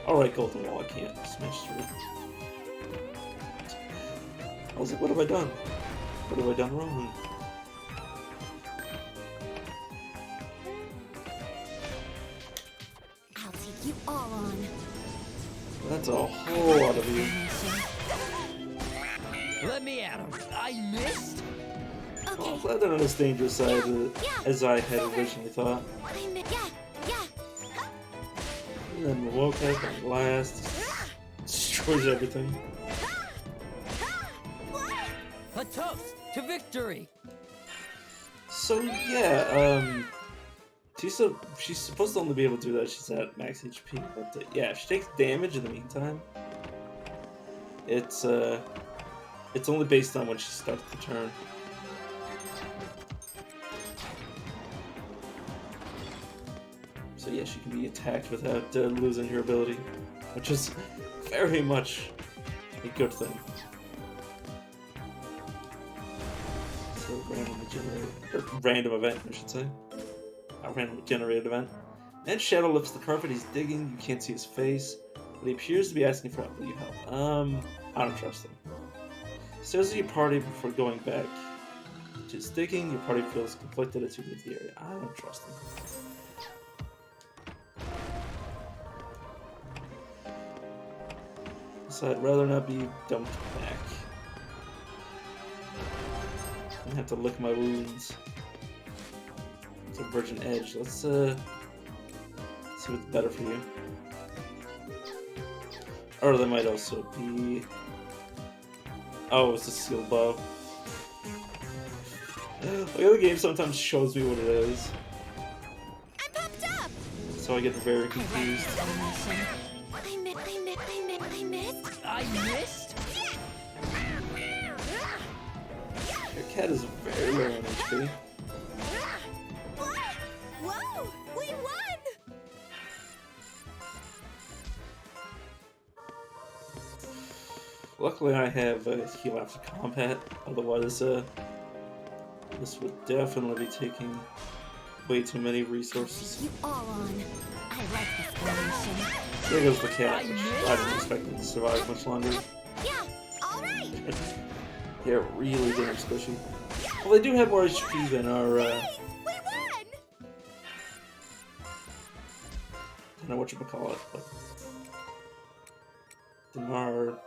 Alright, golden wall, I can't smash through. I was like, what have I done? What have I done wrong? I'll take you all on. That's a whole lot of you. Let me at him. I missed. Well, I'm Okay. glad they're on this dangerous side as I had originally thought. Yeah. And then woke up and blast. Destroys everything. A toast to victory. So yeah, she's supposed to only be able to do that. She's at max HP, but yeah, she takes damage in the meantime. It's only based on when she starts the turn. So yeah, she can be attacked without losing her ability, which is very much a good thing. So randomly generated, or random event, I should say. A randomly generated event. And Shadow lifts the carpet. He's digging. You can't see his face, but he appears to be asking for help. Will you help? I don't trust him. Says to your party before going back. Just digging. Your party feels conflicted as you leave the area. I don't trust him. So I'd rather not be dumped back. I have to lick my wounds. It's a virgin edge. Let's see what's better for you. Or there might also be. Oh, it's a sealed bow. Like, the game sometimes shows me what it is, I'm pumped up. so I get very confused. I missed. Your cat is very low on HP. Whoa! We won! Luckily, I have heal after combat. Otherwise, this would definitely be taking way too many resources. You all on. I like this formation. There goes the cat, which I didn't expect it to survive much longer. Yeah, all right. They're really damn squishy. Well, they do have more HP than our. We won! know what you call it, but Dinar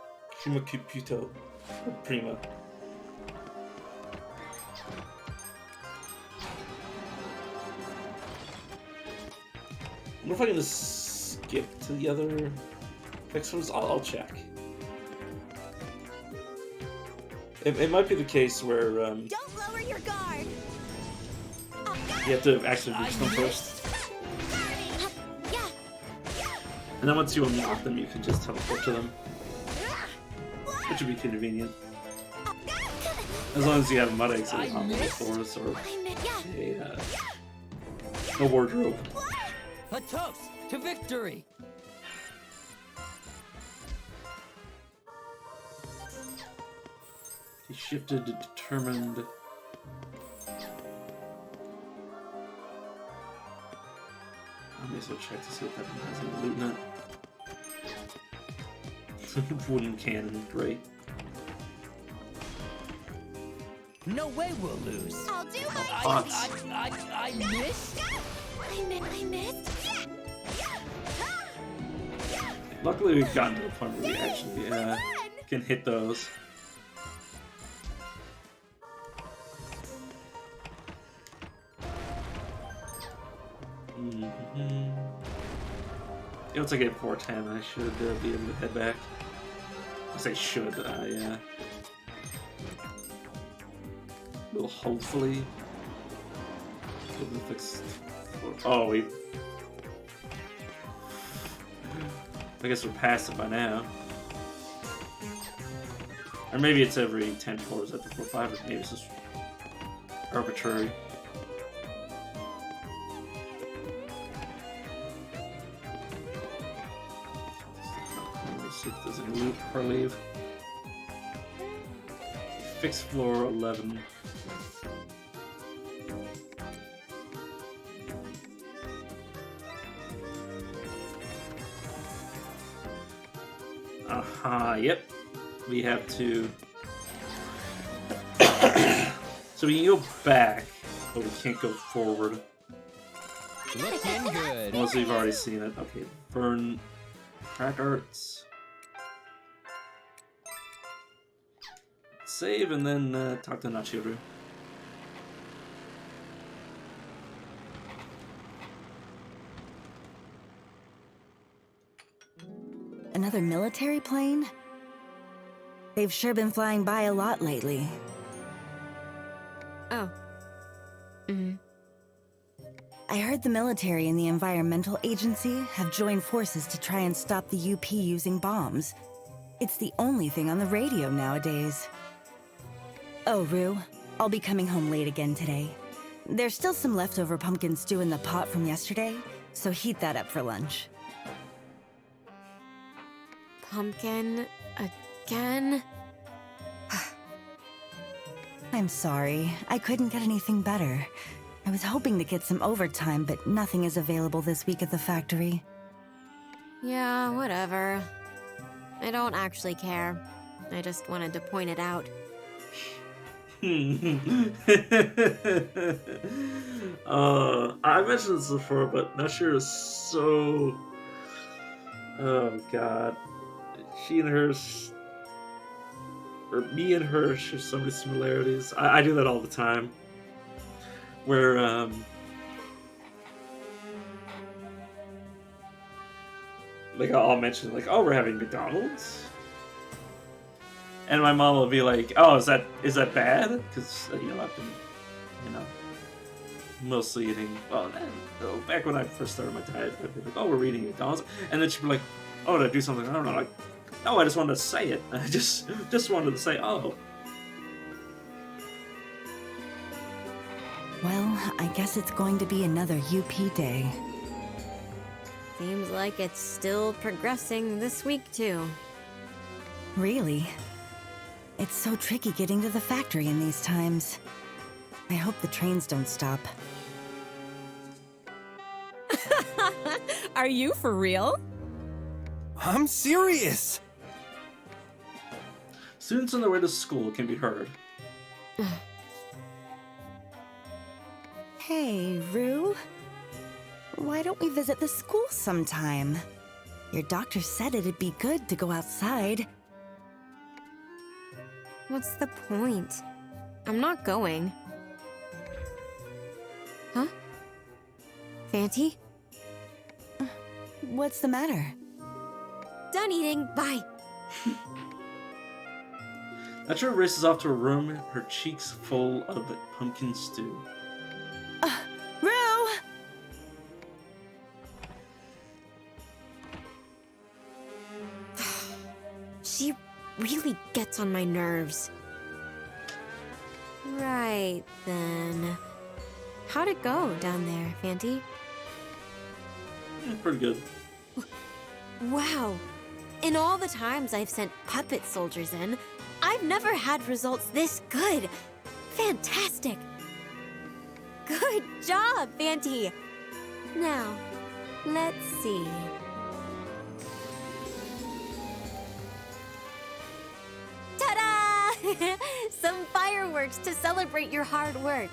Prima Cuputo Prima. I wonder if I can just skip to the other fixers. I'll check. It might be the case where Don't lower your guard. you have to actually reach them first. Yeah. And then once you unlock them, you can just teleport to them. Which would be convenient. As long as you have mud eggs on the floors or a wardrobe. A toast to victory! He shifted to determined. I may as well check to see if that one has any loot in it. Wooden cannon, great. No way we'll lose. I'll do my Pots. I missed? I missed. Luckily, we've gotten to the point where we actually can hit those. Once I get 410, I should be able to head back. I say should, I will hopefully get the fixed. Oh, we. I guess we're past it by now. Or maybe it's every 10 floors at the 4-5, or maybe it's just arbitrary. See if there's any loot before I leave. Fixed floor 11. Yep. We have to. So we can go back, but we can't go forward. Looking good. Unless we've already seen it. Okay, burn crack arts. Save and then talk to Nachiru. Another military plane? They've sure been flying by a lot lately. Oh. Mm-hmm. I heard the military and the Environmental Agency have joined forces to try and stop the UP using bombs. It's the only thing on the radio nowadays. Oh, Rue, I'll be coming home late again today. There's still some leftover pumpkin stew in the pot from yesterday, so heat that up for lunch. Pumpkin again? I'm sorry, I couldn't get anything better. I was hoping to get some overtime, but nothing is available this week at the factory. Yeah, whatever. I don't actually care. I just wanted to point it out. I mentioned this before, but Nashir is so. Oh god, she and her, or me and her, share so many similarities. I do that all the time. Where like I'll mention like, oh, we're having McDonald's. And my mom will be like, "Oh, is that bad?" Because I've been, mostly eating. Well, back when I first started my diet, I'd be like, "Oh, we're eating McDonald's," and then she'd be like, "Oh, did I do something?" I don't know. Like, no, I just wanted to say it. I just wanted to say, "Oh." Well, I guess it's going to be another UP day. Seems like it's still progressing this week, too. Really? It's so tricky getting to the factory in these times. I hope the trains don't stop. Are you for real? I'm serious. Students on their way to school can be heard. Hey, Rue? Why don't we visit the school sometime? Your doctor said it'd be good to go outside. What's the point? I'm not going. Huh? Fanty? What's the matter? Done eating. Bye. Natura races off to her room, her cheeks full of pumpkin stew. Rue! She really gets on my nerves. Right then. How'd it go down there, Fanty? Yeah, pretty good. Wow. In all the times I've sent puppet soldiers in, I've never had results this good. Fantastic. Good job, Fanty. Now, let's see. Ta-da! Some fireworks to celebrate your hard work.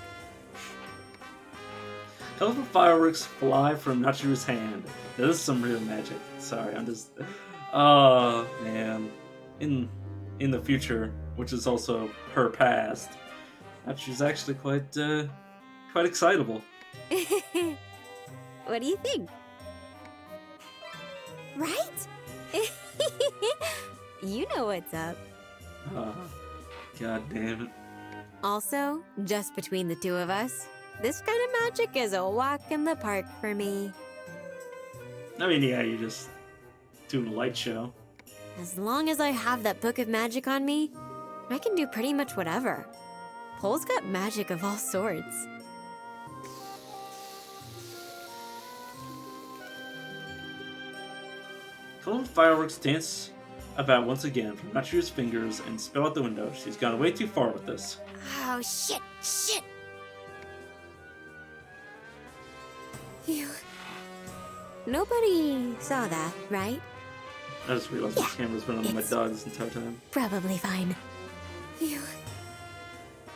Colorful fireworks fly from Natsuru's hand. This is some real magic. Sorry, I'm just... Oh, man. In the future, which is also her past, Natsuru's actually quite excitable. What do you think? Right? You know what's up. God damn it. Also, just between the two of us, this kind of magic is a walk in the park for me. I mean, yeah, you're just doing a light show. As long as I have that book of magic on me, I can do pretty much whatever. Pole's got magic of all sorts. Colorful fireworks dance about once again from Natsuru's fingers and spill out the window. She's gone way too far with this. Oh, shit! Phew. Nobody saw that, right? I just realized the camera's been on my dog this entire time. Probably fine. Phew.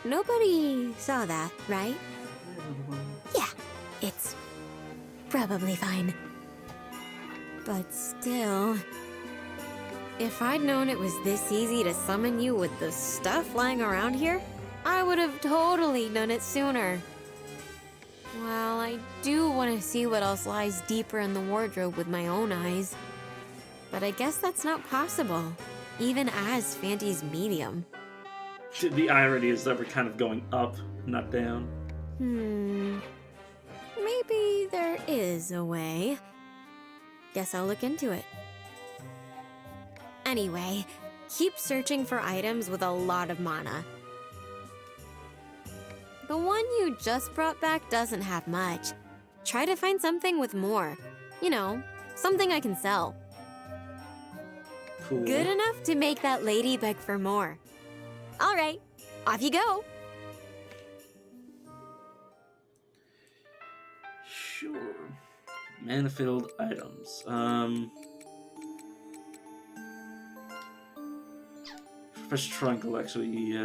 Nobody saw that, right? Yeah, it's probably fine. But still, if I'd known it was this easy to summon you with the stuff lying around here, I would have totally done it sooner. Well, I do want to see what else lies deeper in the wardrobe with my own eyes. But I guess that's not possible, even as Fanty's medium. The irony is that we're kind of going up, not down. Maybe there is a way. Guess I'll look into it. Anyway, keep searching for items with a lot of mana. The one you just brought back doesn't have much. Try to find something with more. You know, something I can sell. Cool. Good enough to make that lady beg for more. All right, off you go. Sure. Mana-filled items. Fresh trunk will actually,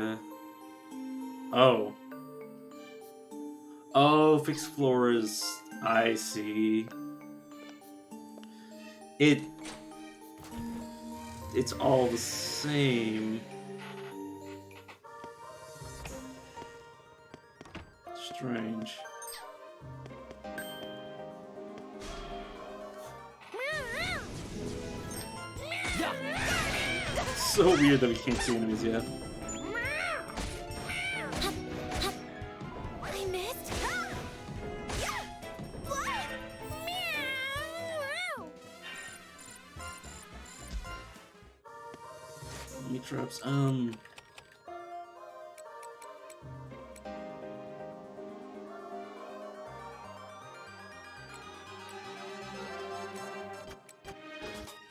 Oh, fixed floors. I see. It's all the same. Strange. So weird that we can't see enemies yet. I missed. What? Meat traps.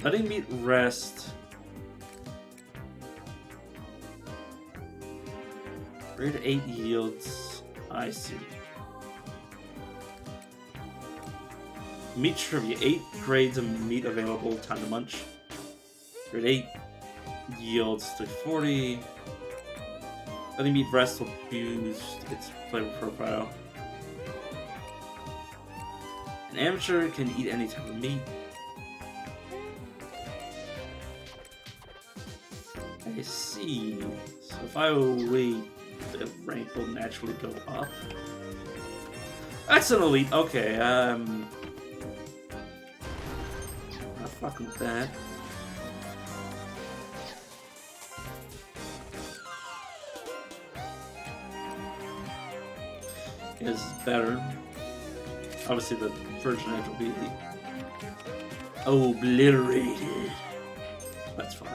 Letting meat rest. Grade 8 yields. I see. Meat trivia. 8 grades of meat available. Time to munch. Grade 8 yields 340. Letting meat rest will boost its flavor profile. An amateur can eat any type of meat. I see. So if I wait, the rank will naturally go up. That's an elite. Okay, not fucking with that. Is better. Obviously, the version edge will be obliterated. That's fine.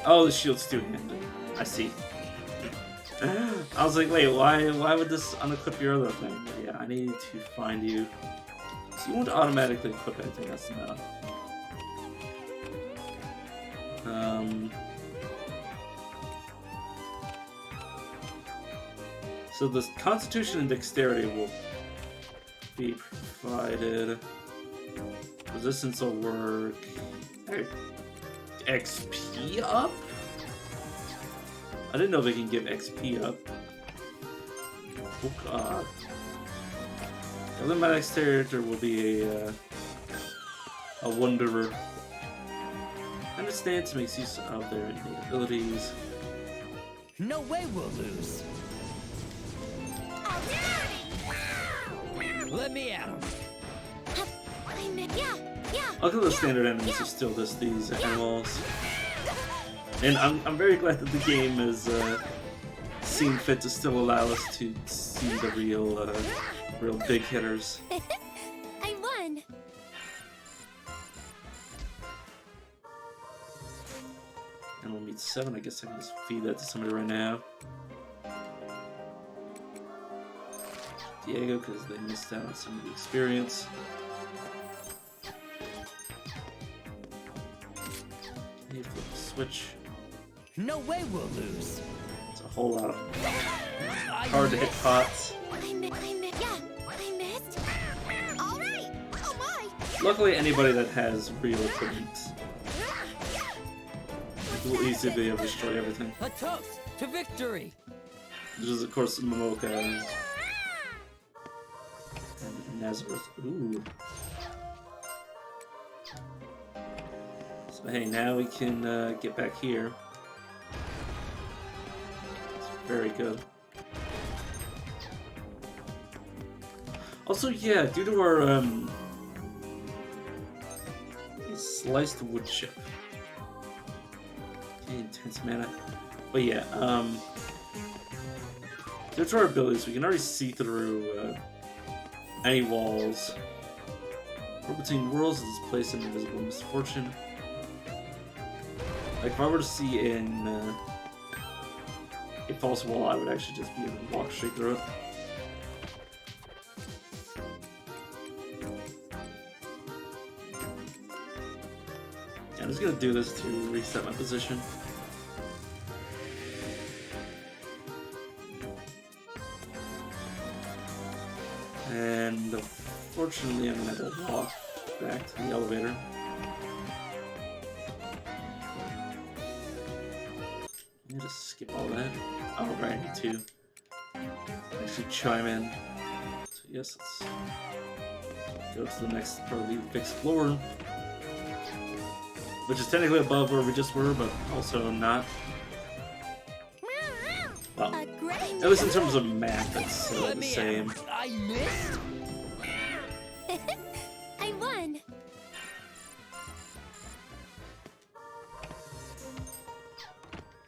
Oh, the shield's two-handed. I see. I was like, wait, why would this unequip your other thing? But yeah, I need to find you. So you won't automatically equip anything, that's enough. So the Constitution and Dexterity will be provided. Resistance will work. XP up? I didn't know they can give XP up. Oh god. Then my next character will be a wanderer. Understands makes use of their innate abilities. No way we'll lose. Let me at him. Look at the standard enemies are still just these animals. And I'm very glad that the game has seen fit to still allow us to see the real big hitters. I won. And we'll meet 7. I guess I can just feed that to somebody right now. Diego, because they missed out on some of the experience. Hey, flip the switch. No way we'll lose. It's a whole lot of hard to hit pots. I missed. All right. Oh my. Luckily, anybody that has real equipment will easily be able to destroy everything. A toast to victory. This is, of course, Momoka and Nazareth. Ooh. So hey, now we can get back here. It's very good. Also, yeah, due to our sliced wood chip. Okay, intense mana. But yeah, due to our abilities, we can already see through any walls. Or between worlds is placed in invisible misfortune. Like if I were to see in a false wall, I would actually just be able to walk straight through it. I'm just gonna do this to reset my position. And unfortunately, I'm gonna have to walk back to the elevator. Let me just skip all that. Oh, right, I need to actually chime in. So yes, let's go to the next part of the fixed floor. Which is technically above where we just were, but also not. Well, at least in terms of map, it's the same. I missed. I won.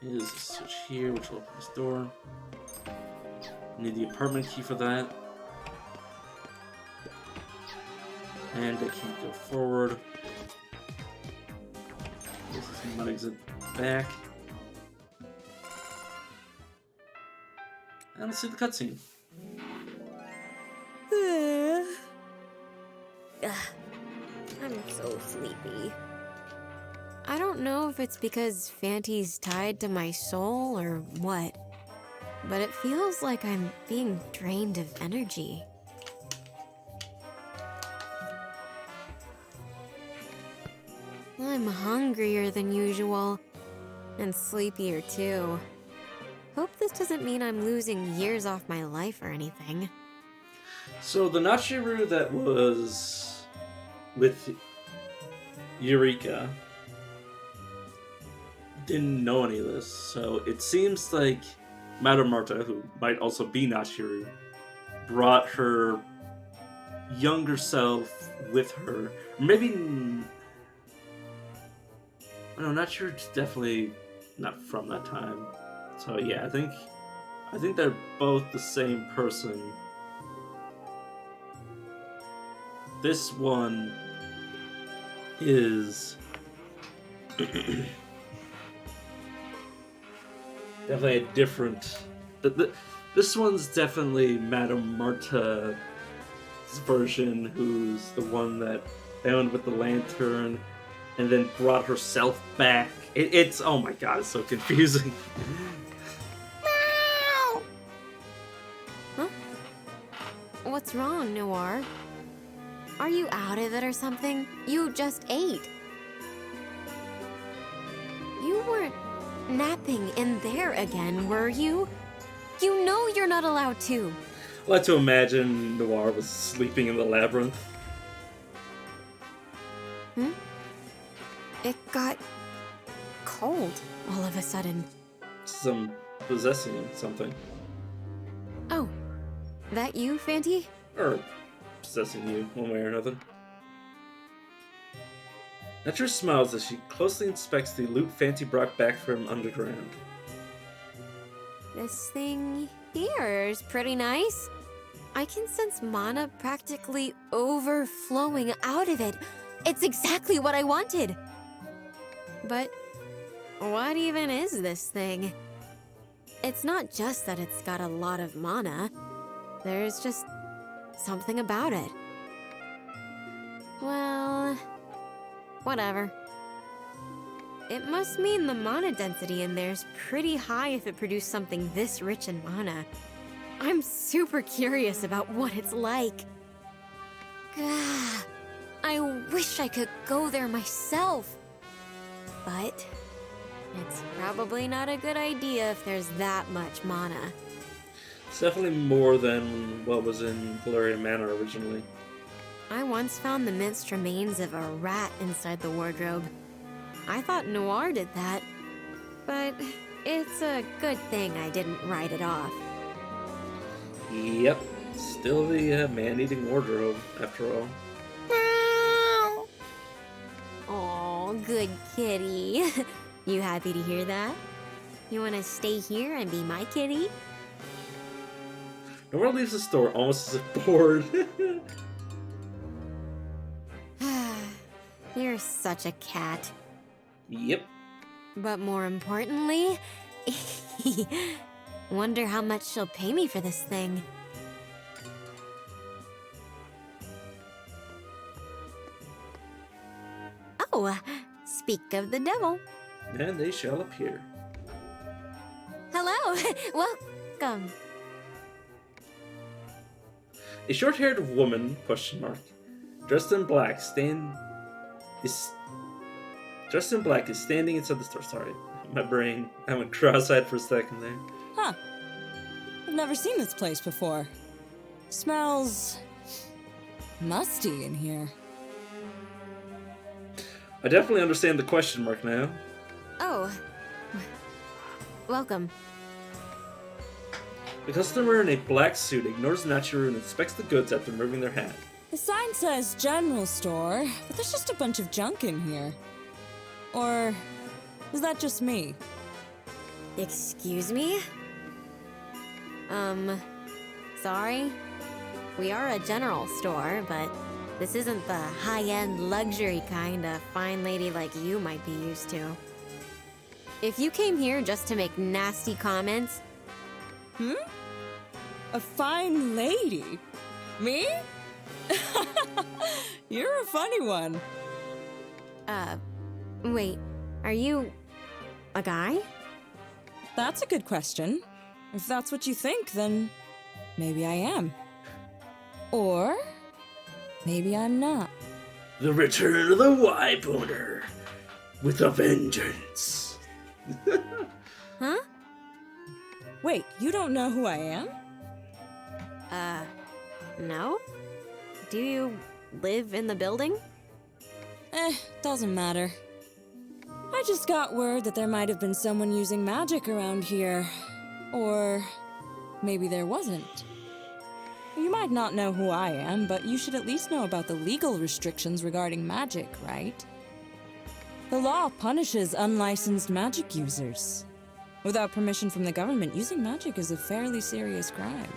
Here's a switch here, which will open this door. Need the apartment key for that. And I can't go forward. This is my exit back. And let's see the cutscene. I'm so sleepy. I don't know if it's because Fanty's tied to my soul or what, but it feels like I'm being drained of energy. I'm hungrier than usual. And sleepier too. Hope this doesn't mean I'm losing years off my life or anything. So the Nachiru that was with Eureka didn't know any of this, so it seems like Madame Marta, who might also be Nachiru, brought her younger self with her. Maybe... No, Nachiru's definitely not from that time. So yeah, I think they're both the same person. This one is definitely a different. This one's definitely Madame Marta's version, who's the one that found with the lantern and then brought herself back. It's oh my god, it's so confusing. Huh? What's wrong, Noir? Are you out of it or something? You just ate. You weren't napping in there again, were you? You know you're not allowed to. I like to imagine Noir was sleeping in the labyrinth. Hmm? It got cold all of a sudden. Some possessing something. Oh, that you, Fanty? Or possessing you, one way or another. Nature smiles as she closely inspects the loot Fanty brought back from underground. This thing here is pretty nice. I can sense mana practically overflowing out of it. It's exactly what I wanted. But what even is this thing? It's not just that it's got a lot of mana. There's just something about it. Well, whatever. It must mean the mana density in there's pretty high if it produced something this rich in mana. I'm super curious about what it's like. I wish I could go there myself. But it's probably not a good idea if there's that much mana. It's definitely more than what was in Galleria Manor originally. I once found the minced remains of a rat inside the wardrobe. I thought Noir did that, but it's a good thing I didn't write it off. Yep, still the man-eating wardrobe, after all. Aw, good kitty. You happy to hear that? You want to stay here and be my kitty? Nora leaves the store almost as if bored. You're such a cat. Yep. But more importantly, wonder how much she'll pay me for this thing. Oh, speak of the devil. And they shall appear. Hello, welcome. A short-haired woman, dressed in black, is standing inside the store. Sorry, my brain, I went cross-eyed for a second there. Huh. I've never seen this place before. Smells musty in here. I definitely understand the question mark now. Oh, welcome. The customer in a black suit ignores Nachiru and inspects the goods after removing their hat. The sign says general store, but there's just a bunch of junk in here. Or is that just me? Excuse me? Sorry? We are a general store, but this isn't the high-end luxury kind a fine lady like you might be used to. If you came here just to make nasty comments... A fine lady? Me? You're a funny one. Wait, are you... a guy? That's a good question. If that's what you think, then maybe I am. Or maybe I'm not. The return of the Y-Booner. with a vengeance. Huh? Wait, you don't know who I am? No? Do you live in the building? Doesn't matter. I just got word that there might have been someone using magic around here. Or maybe there wasn't. You might not know who I am, but you should at least know about the legal restrictions regarding magic, right? The law punishes unlicensed magic users. Without permission from the government, using magic is a fairly serious crime.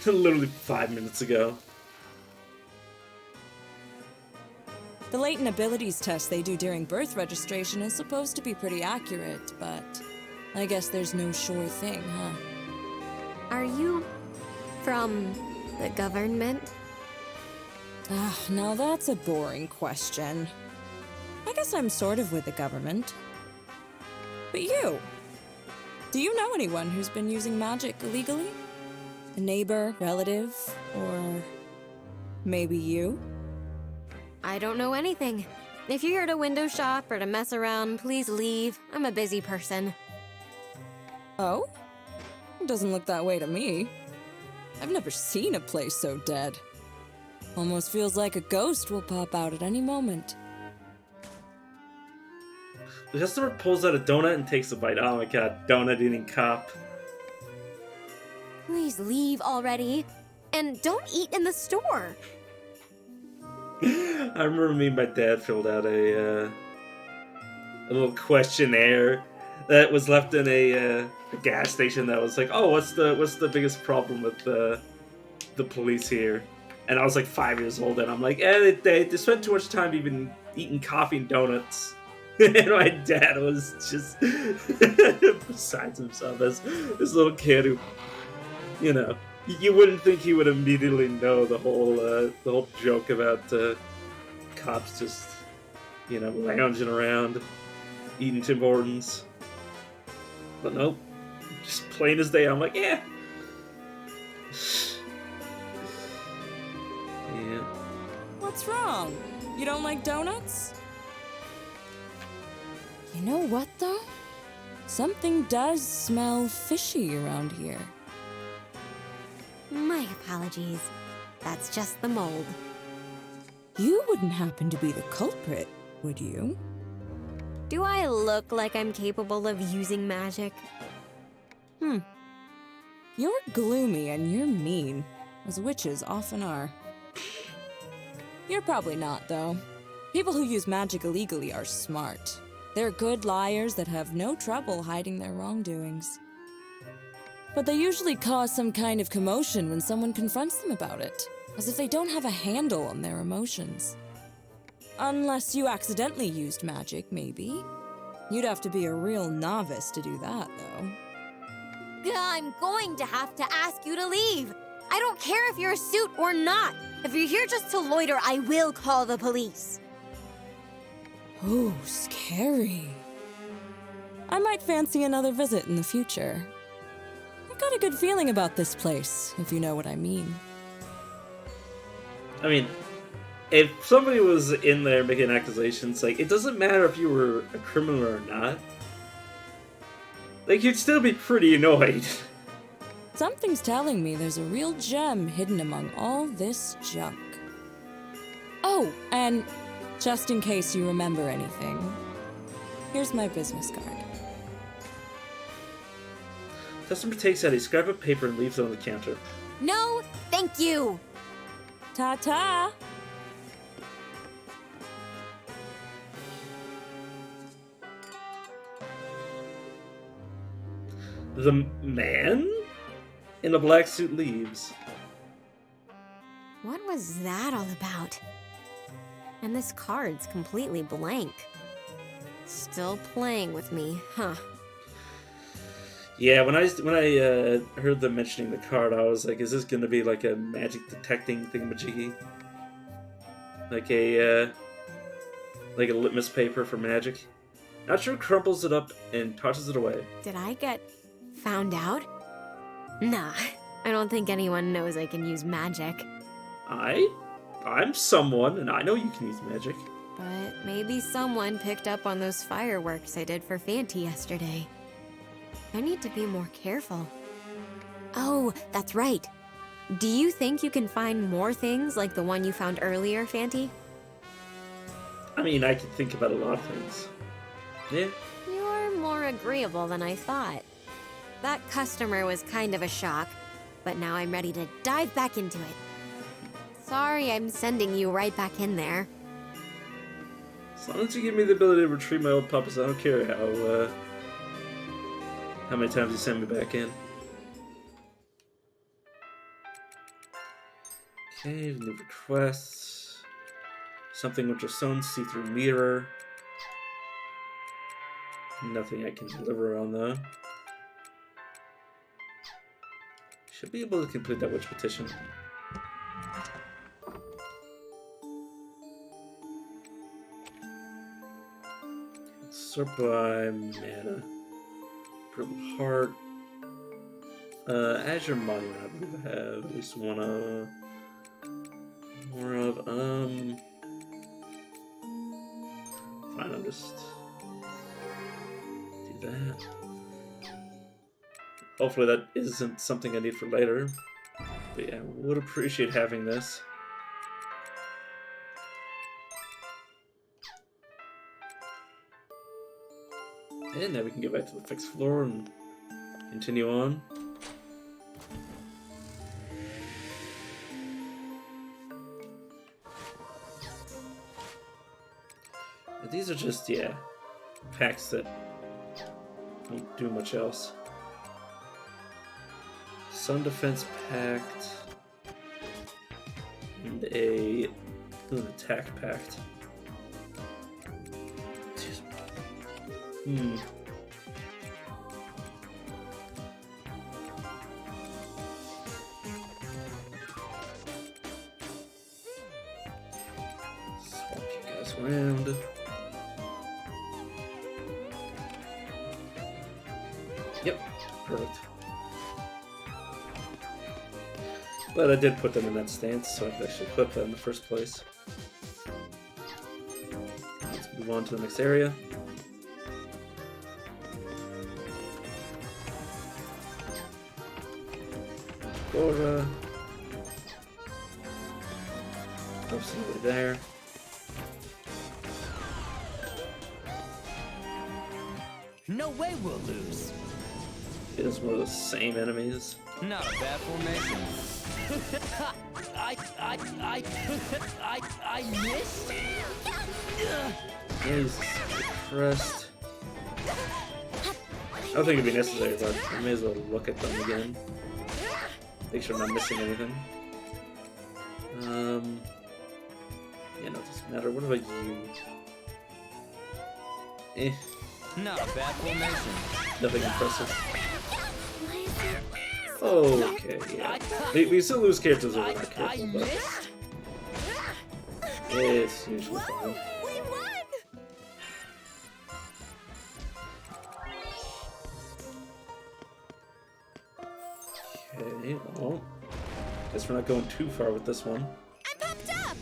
Literally 5 minutes ago. The latent abilities test they do during birth registration is supposed to be pretty accurate, but I guess there's no sure thing, huh? Are you from the government? Now that's a boring question. I guess I'm sort of with the government. But you? Do you know anyone who's been using magic illegally? A neighbor, relative, or maybe you? I don't know anything. If you're here to window shop or to mess around, please leave. I'm a busy person. Oh? It doesn't look that way to me. I've never seen a place so dead. Almost feels like a ghost will pop out at any moment. The customer pulls out a donut and takes a bite. Oh my god, donut eating cop. Please leave already. And don't eat in the store. I remember me and my dad filled out a little questionnaire that was left in a gas station that was like, oh, what's the biggest problem with the police here? And I was like 5 years old, and I'm like, they spend too much time even eating coffee and donuts. And my dad was just besides himself as this little kid who, you know, you wouldn't think he would immediately know the whole joke about cops just, you know, lounging around, eating Tim Hortons. But nope, just plain as day. I'm like, yeah. Yeah. What's wrong? You don't like donuts? You know what, though? Something does smell fishy around here. My apologies. That's just the mold. You wouldn't happen to be the culprit, would you? Do I look like I'm capable of using magic? You're gloomy and you're mean, as witches often are. You're probably not, though. People who use magic illegally are smart. They're good liars that have no trouble hiding their wrongdoings. But they usually cause some kind of commotion when someone confronts them about it, as if they don't have a handle on their emotions. Unless you accidentally used magic, maybe. You'd have to be a real novice to do that, though. I'm going to have to ask you to leave. I don't care if you're a suit or not. If you're here just to loiter, I will call the police. Oh, scary. I might fancy another visit in the future. I've got a good feeling about this place, if you know what I mean. I mean, if somebody was in there making accusations, like, it doesn't matter if you were a criminal or not. Like, you'd still be pretty annoyed. Something's telling me there's a real gem hidden among all this junk. Oh, and just in case you remember anything, here's my business card. Customer takes out a scrap of paper and leaves it on the counter. No, thank you. Ta-ta! The man in a black suit leaves. What was that all about? And this card's completely blank. Still playing with me, huh? Yeah, when I heard them mentioning the card, I was like, is this gonna be like a magic detecting thingamajiggy? Like a litmus paper for magic? Nacho crumples it up and tosses it away. Did I get found out? Nah, I don't think anyone knows I can use magic. I'm someone, and I know you can use magic. But maybe someone picked up on those fireworks I did for Fanty yesterday. I need to be more careful. Oh, that's right. Do you think you can find more things like the one you found earlier, Fanty? I mean, I could think about a lot of things. Yeah. You're more agreeable than I thought. That customer was kind of a shock, but now I'm ready to dive back into it. Sorry I'm sending you right back in there. As long as you give me the ability to retrieve my old puppets, I don't care how many times you send me back in. Okay, new requests. Something with your son, see-through mirror. Nothing I can deliver on though. Should be able to complete that witch petition. Sort by mana. Purple heart. Azure monument, I believe I have at least one more of. Fine, I'll just do that. Hopefully that isn't something I need for later. But yeah, would appreciate having this. And now we can get back to the fixed floor and continue on. And these are just, yeah, packs that don't do much else. Sun Defense Pact. And an Attack Pact. Swap you guys around. Yep, perfect. But I did put them in that stance, so I could actually equip that in the first place. Let's move on to the next area. Galleria. Absolutely there. No way we'll lose. It is one of the same enemies. Not a bad formation. I missed. Jesus Christ. I don't think it'd be necessary, but I may as well look at them again. Make sure I'm not missing anything. Yeah, no, it doesn't matter. What about you? Eh. Not a bad formation. Nothing impressive. Okay, yeah. We still lose characters over not careful, but it's usually fine. Okay, well, guess we're not going too far with this one. I'm pumped up.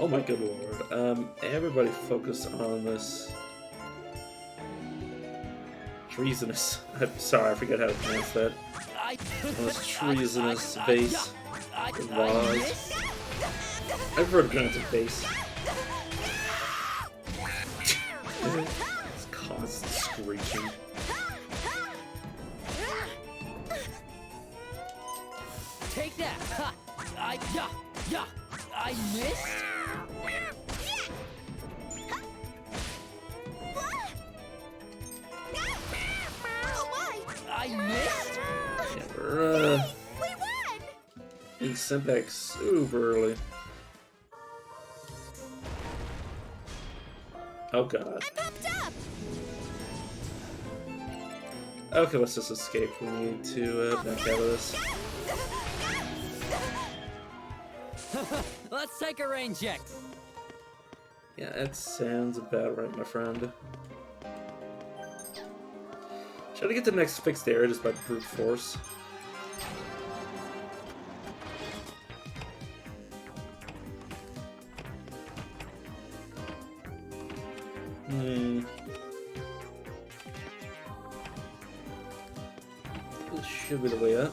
Oh my good lord. Everybody focus on this treasonous. I'm sorry, I forget how to pronounce that. On this treasonous base of laws. I've heard of a base. It's constant screeching. Take that! Ha! I missed? I missed? Yeah, we're being sent back super early. Oh god. Okay, let's just escape. We need to back out of this. Let's take a rain check. Yeah, that sounds about right, my friend. Try to get to the next fixed area just by brute force. This should be the way up.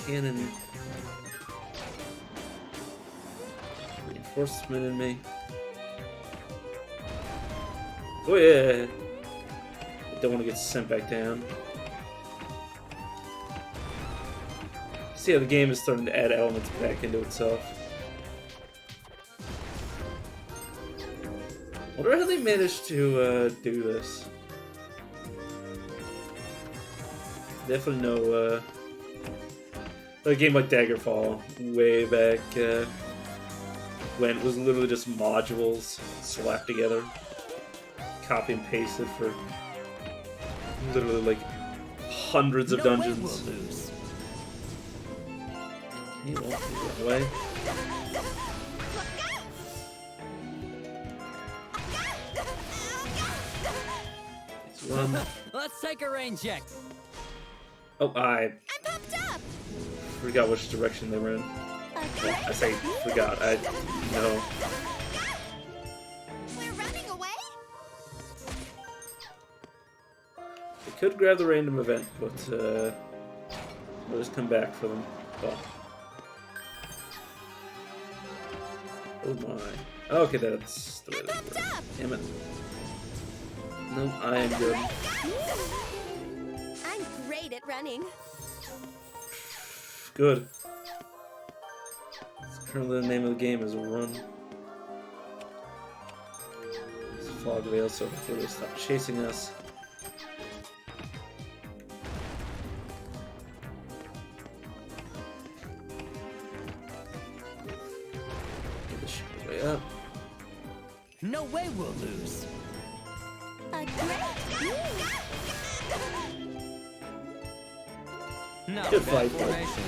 Cannon. Reinforcement in me. Oh yeah! I don't want to get sent back down. See how the game is starting to add elements back into itself. I wonder how they managed to do this. Definitely know a game like Daggerfall way back when it was literally just modules slapped together, copy and pasted for literally like hundreds of dungeons. You won't move that way. Let's run. Let's take a rain check. Oh, I pumped up. forgot which direction they were in. Well, I say forgot. I know. We're running away? They could grab the random event, but we'll just come back for them. Well. Oh my. Okay, that's the way they work. Damn it. No, I am good. I'm great at running. Good. Currently the name of the game is Run. It's Fog Veil, so before they stop chasing us. Get this shit way up. No way we'll lose. A great No, Good bad fight, bud. formation.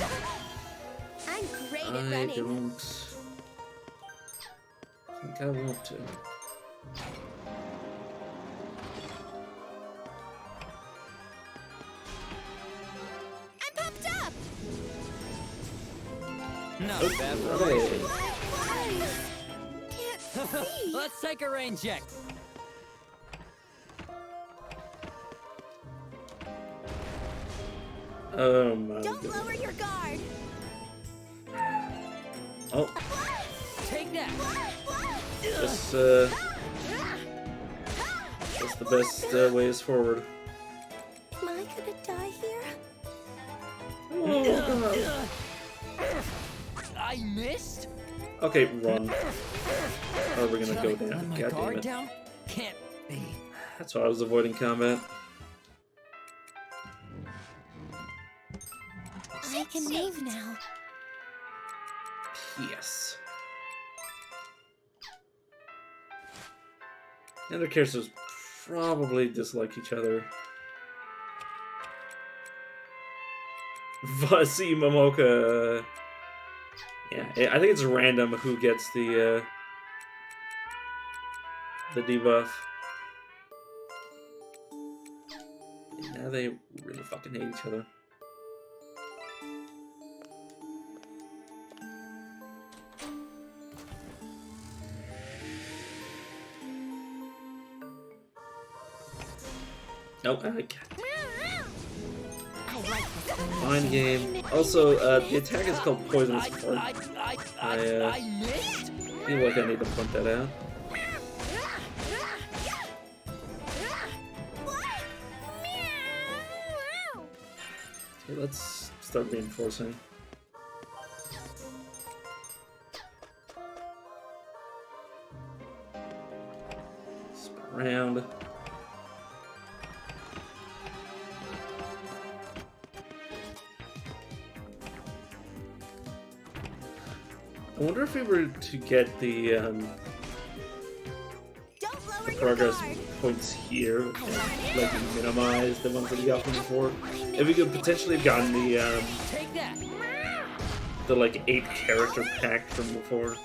I'm great at I running. don't think I want to. I'm pumped up. No, bad Okay. formation. Can't see. Let's take a rain check. Oh my Don't goodness. lower your guard. Oh, Take that. that's the best ways forward. Am I gonna die here? Oh, I missed? God. Okay, run. Or we're gonna go Let down. my God damn guard it. down? Can't be. That's why I was avoiding combat. I can move now. Yes. The other characters probably dislike each other. Vasi Momoka. Yeah, I think it's random who gets the debuff. Now they really fucking hate each other. Nope, I like I like this. Fine game. Also, the attack is called Poisonous Fart. I missed? Feel like I need to point that out. Okay, let's start reinforcing. Spin around. I wonder if we were to get the Don't lower your progress guard. points here, and, like minimize the ones that we got from before. If we could potentially have gotten Take that. the like 8 character pack from before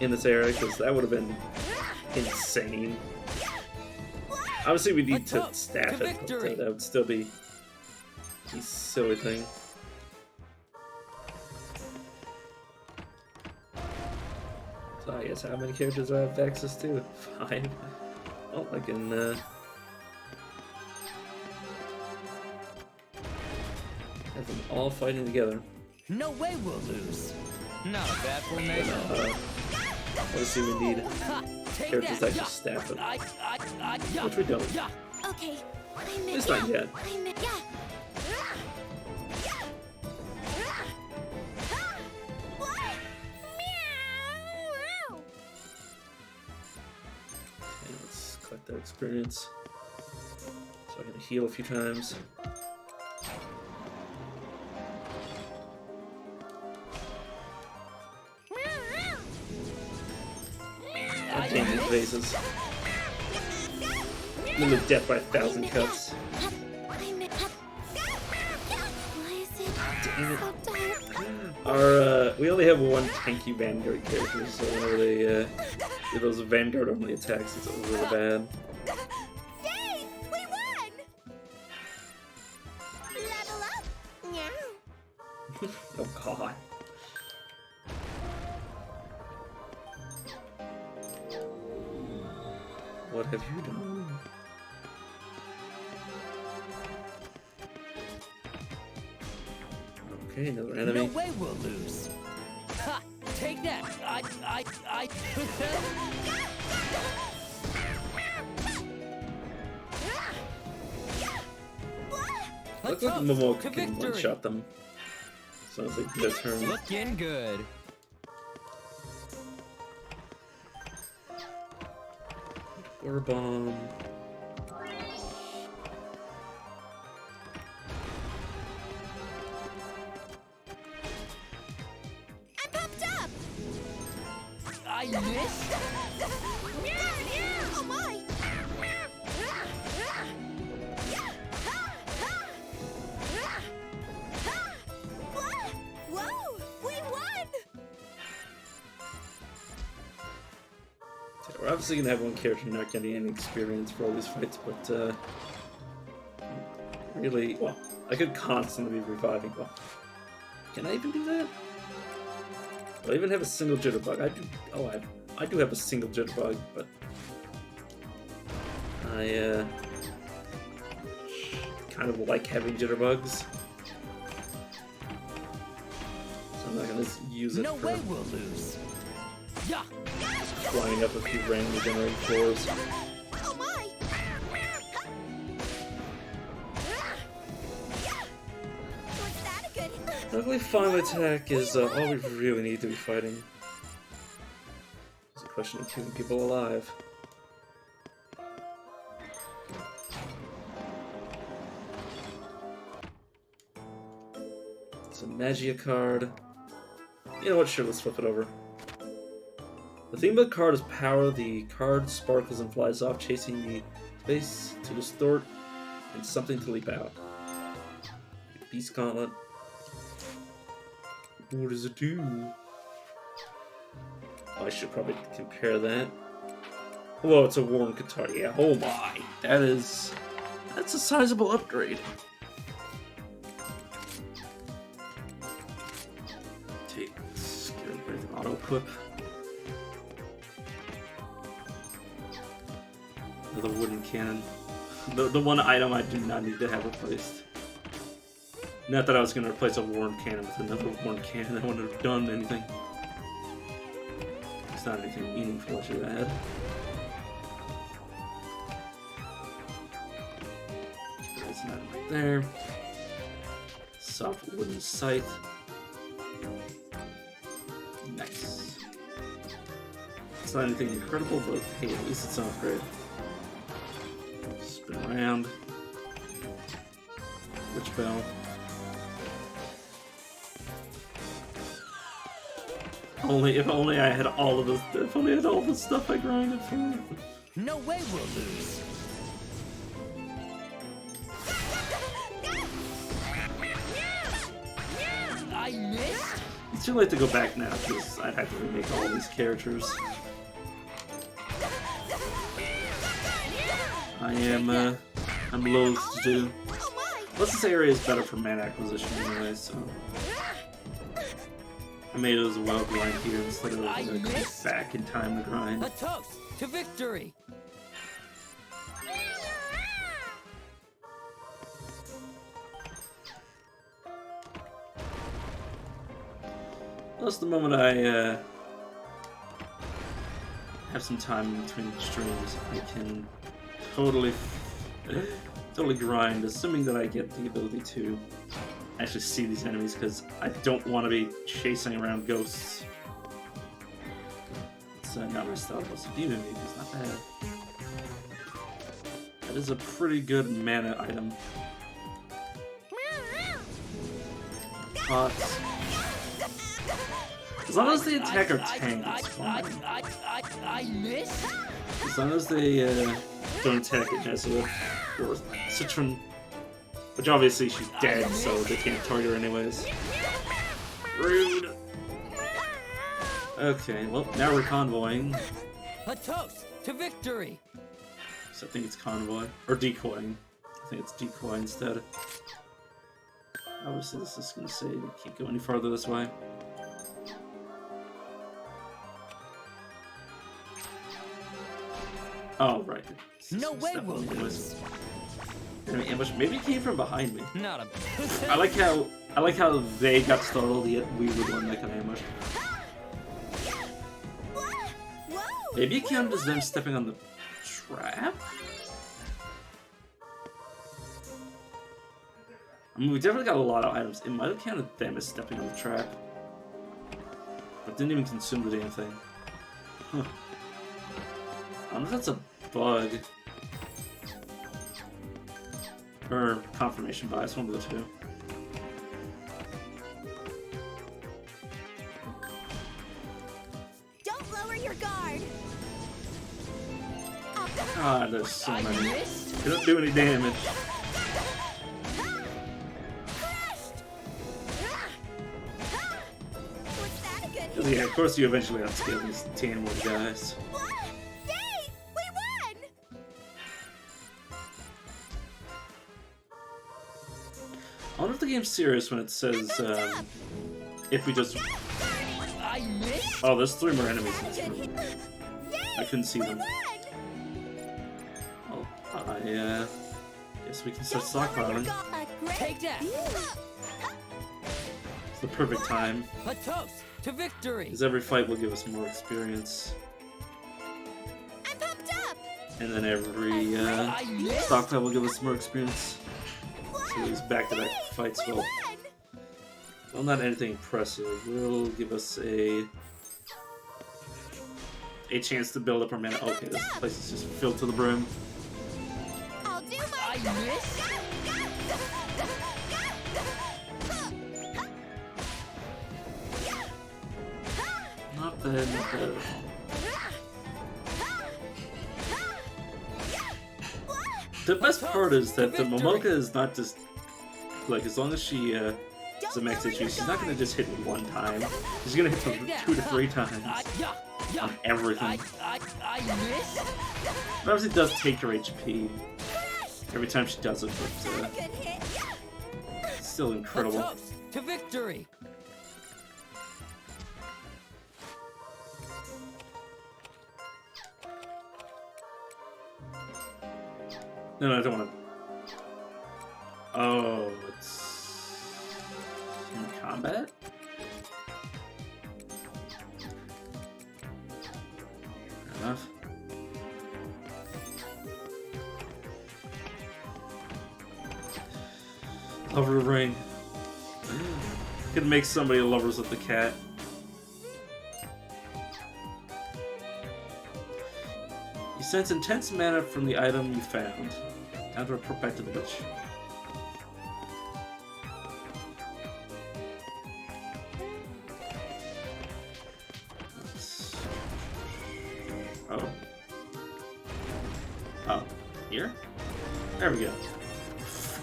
in this area, because that would have been insane. Obviously, we need A to toast staff to it, but victory. that would still be a silly thing. So I guess how many characters do I have access to? 5. Oh, I can have them all fighting together. No way we'll lose. Not a bad formation. Obviously, we need Ha! Take characters that that. just staff it, Yeah. which we don't. Yeah. Okay. It's not yet. Yeah. What? Meow. Okay, let's collect that experience. So I can heal a few times. God damn these vases. I'm gonna death by 1,000 cuts. Why is it Damn it. so dark? Our, we only have one tanky Vanguard character, so whenever they do those Vanguard only attacks, it's really bad. Yay! We won! Level up! Meow. Oh god. What have you done? Okay, another No enemy. way we'll lose. Ha! Take that. Looks like Momoka can one-shot them. Sounds like their turn. Looking good. Or bomb. I'm pumped up! I missed. Oh my! Whoa! We won! We're obviously gonna have one character not getting any experience for all these fights, but really, well, I could constantly be reviving. Well, can I even do that? Do I even have a single jitterbug? I do. Oh, I do have a single jitterbug, but I kind of like having jitterbugs, so I'm not gonna use it No for way we'll lose. Yeah. flying up a few randomly generated floors. Oh my! Was that a good? Luckily, final attack is all we really need to be fighting. It's a question of keeping people alive. It's a Magia card. You know what? Sure, let's flip it over. The theme of the card is power. The card sparkles and flies off, chasing the space to distort and something to leap out. Beast Gauntlet. What does it do? Oh, I should probably compare that. Whoa, it's a Worn Guitar. Yeah, oh my. That's a sizable upgrade. Take this, get rid of the auto equip. Another wooden cannon. The one item I do not need to have replaced. Not that I was going to replace a worn cannon with another worn cannon. I wouldn't have done anything. It's not anything meaningful I should add. There's that right there. Soft wooden scythe. Nice. It's not anything incredible, but hey, at least it's an upgrade. Spin around. Witch bell. If only I had all of this. If only I had all the stuff I grinded for. No way we'll lose. I missed. It's too late to go back now because I'd have to remake all these characters. I'm loath to do. Plus, this area is better for mana acquisition anyway, so I made it as a well grind here instead of coming back in time to grind. A toast to victory! Plus, the moment I have some time in between streams, I can totally grind, assuming that I get the ability to actually see these enemies, because I don't want to be chasing around ghosts. It's not my style, plus the demon maybe is not bad. That is a pretty good mana item. Pots. As long as they attack our tank, it's fine. I miss? As long as they don't attack it, Jesua. Or Citron. Which obviously she's dead, so they can't target her anyways. Rude! Okay, well, now we're convoying. A toast to victory! So I think it's convoy. Or decoying. I think it's decoy instead. Obviously this is gonna say we can't go any farther this way. Oh, right. No way we'll lose. Enemy ambush. Maybe it came from behind me. Not a I like how they got startled, yet we were the one that got ambushed. Maybe it counted as them stepping on the trap? I mean, we definitely got a lot of items. It might have counted them as stepping on the trap. But didn't even consume the damn thing. Huh. I don't know if that's a bug. Or confirmation bias, one of the two. Don't lower your guard. Ah, there's so many. They don't do any damage. Was that a good hit? Yeah, of course you eventually outscale these tan one guys. Yay! We won! I wonder if the game's serious when it says, if we just... I miss? Oh, there's 3 more enemies in this room. I couldn't see them. Well, I, guess we can start stockpiling. Take that! It's the perfect time, A toast to victory! because every fight will give us more experience. I'm pumped up! And then every, I miss? stockpile will give us more experience. So he's back-to-back fights will... Well, not anything impressive. Will give us a chance to build up our mana. Okay, this place is just filled to the brim. I'll do my I miss? Not bad, not bad. The best part is that the Momoka is not just like, as long as she has a max HP, she's not gonna just hit me one time. She's gonna hit them 2 to 3 times on everything. I miss? It obviously does take her HP every time she does it, but good hit. it's still A incredible. toast to victory! No, I don't want to. Oh, it's in combat? Fair enough. Lover ring. Could make somebody lovers with the cat. You sense intense mana from the item you found. Time to report back to the witch. Oh. Oh. Here? There we go.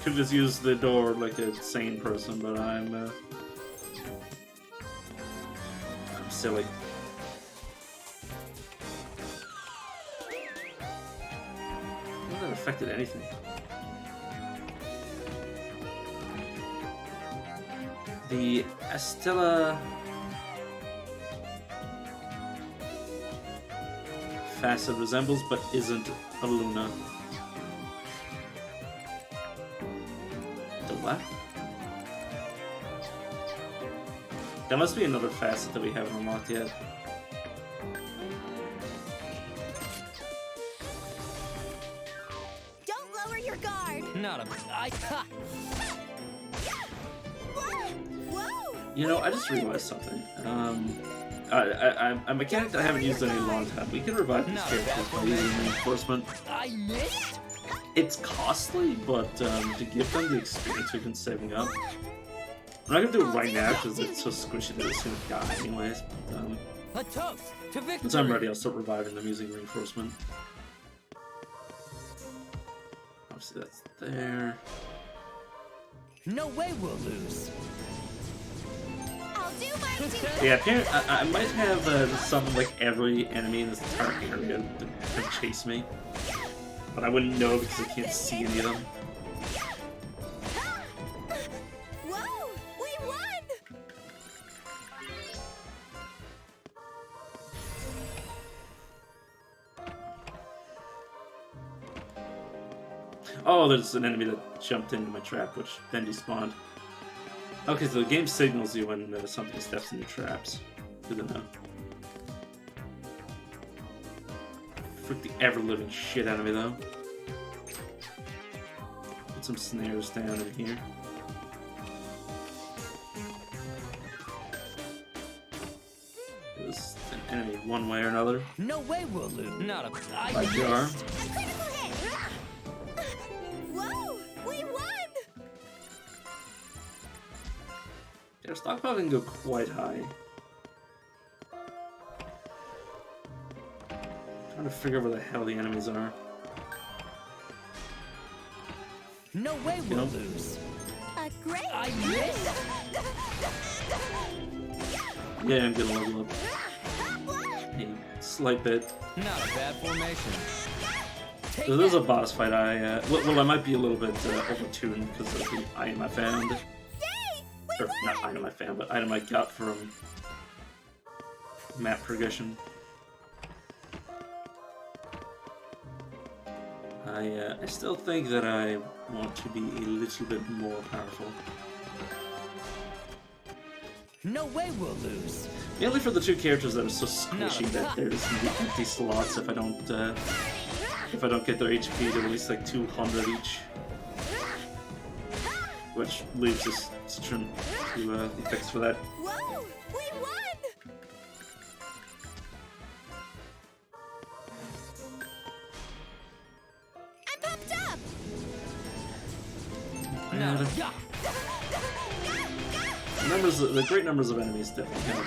Could just use the door like a sane person, but I'm silly. affected anything. The Estella facet resembles but isn't a Luna. The what? That must be another facet that we haven't unlocked yet. Don't lower your guard. Not a... Ha! Whoa! You know, I just realized something. I'm a mechanic that I haven't used in a long time. We can revive these Not characters bad by using reinforcement. I missed? It's costly, but to give them the experience we've been saving up. I'm not gonna do it right now because it's so squishy that it's gonna die anyways. A toast to victory. Once I'm ready, I'll start reviving them using reinforcement. Obviously, that's there. No way we'll lose. I'll do my duty. Yeah, apparently, I might have something like every enemy in this entire area that can chase me. But I wouldn't know because I can't see any of them. Whoa! We won! Oh, there's an enemy that jumped into my trap, which then despawned. Okay, so the game signals you when something steps in your traps. Good to know. Freak the ever-living shit out of me, though. Put some snares down in here. There's an enemy one way or another. No way we'll lose. Not a... Like you are. A critical hit! Whoa! We won! Their stockpile can go quite high. Trying to figure out where the hell the enemies are. No way we'll Nope. lose. A great I missed? Yeah, I'm gonna level up a slight bit. Not a bad formation. Take So there's a that. boss fight. Well, I might be a little bit overtuned because of the item I found. Yay! We Or not item I found, but item I got from map progression. I still think that I want to be a little bit more powerful. No way we'll lose. Mainly for the two characters that are so squishy No. that there's gonna be empty slots if I don't get their HP to at least like 200 each. Which leaves us to fix for that. Whoa! We won! I'm pumped up! No. And Yeah. the great numbers of enemies definitely help.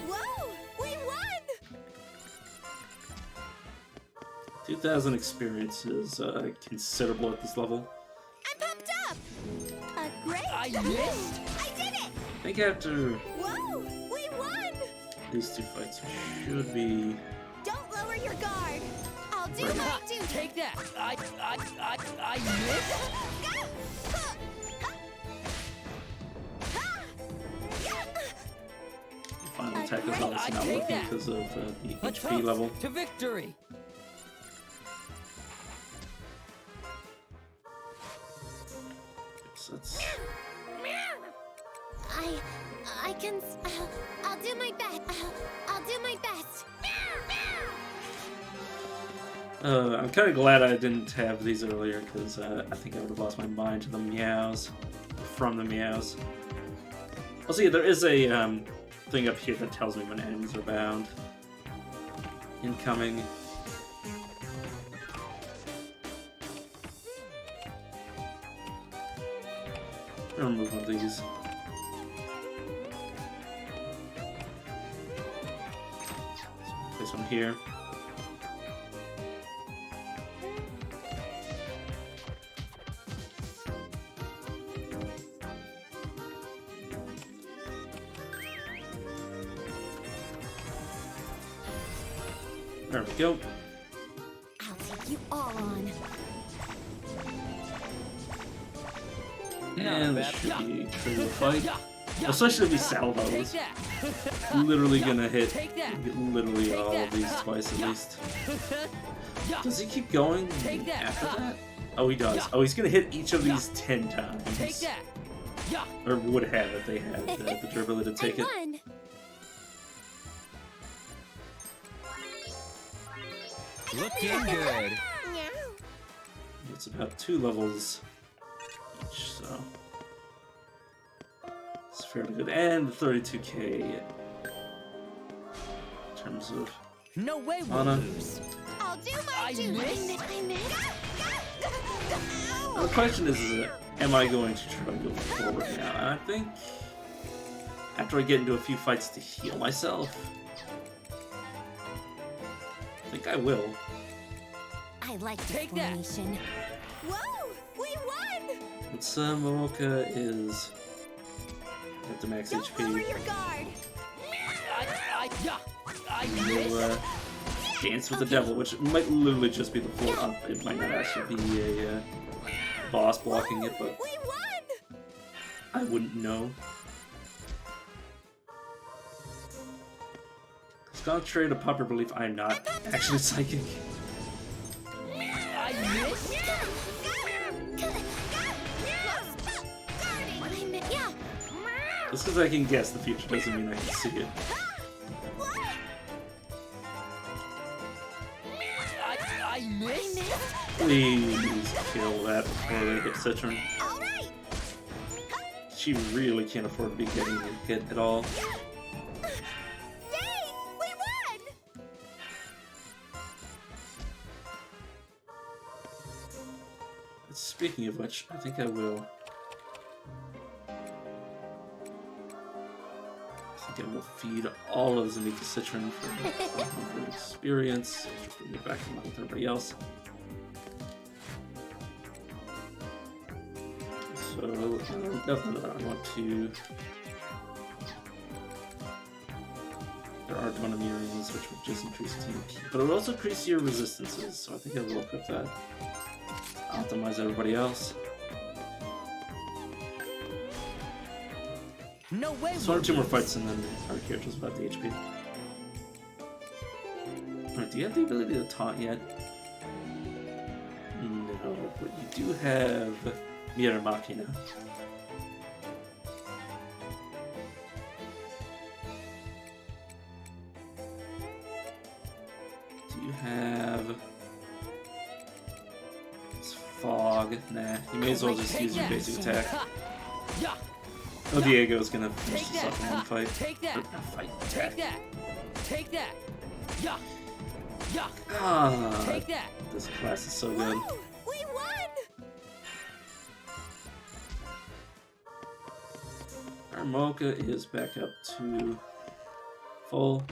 Whoa! We won! 2,000 experience is considerable at this level. I'm pumped up! A great... I missed? I did it! I think after Whoa! We won! these two fights, we should be... Don't lower your guard! I'll do Right. my duty! Take that. I missed? The final attack is obviously I not take working that. because of the A HP toast level. to victory. So that's... I can... I'll do my best. I'll do my best. I'm kind of glad I didn't have these earlier because I think I would have lost my mind to the meows. From the meows. Well, see, there is a thing up here that tells me when enemies are bound. Incoming. I'm gonna remove one of these. Place one here. There we go. I'll take you all on. And this should be a trivial fight. Especially these salvos. Literally gonna hit literally all of these twice at least. Does he keep going after that? Oh, he does. Oh, he's gonna hit each of these 10 times. Or would have if they had the durability to take it. Won. Looking good. It's about 2 levels each, so it's fairly good. And 32k in terms of No way we'll mana. lose. I'll do my I duty. missed. Now, the question is am I going to try to go forward now? And I think after I get into a few fights to heal myself, I think I will. I like this Take that. formation. Whoa! We won! It's Momoka is at the max Don't lower HP. your guard. I We'll missed. dance with the devil, which might literally just be the floor up. It might not actually be a boss blocking it, but We won! I wouldn't know. Contrary to popular belief, I'm not actually psychic. I missed. Yeah. Just because I can guess the future doesn't mean I can see it. I missed. Please kill that before they hit Citron. All right. She really can't afford to be getting hit at all. Yay! We won! Speaking of which, I think I will. I think I will feed all of Zamika Citron for 100 experience. Just bring me back in line with everybody else. So, no, I want to. There are Dwanamirans, which would just increase TMP, but it would also increase your resistances, so I think I will equip that. Optimize everybody else. No way. So 1 or 2 more fights and then our characters will have the HP. Alright, do you have the ability to taunt yet? No, but you do have Miramaki now. Do you have Fog? Nah, you may as well just use your basic attack. Oh, Diego's gonna finish this off in one fight. Take that. Or, fight, attack. Take that. Take that. Yeah. Yeah. Ah, Take that. this class is so good. Whoa! We won! Our Mocha is back up to full.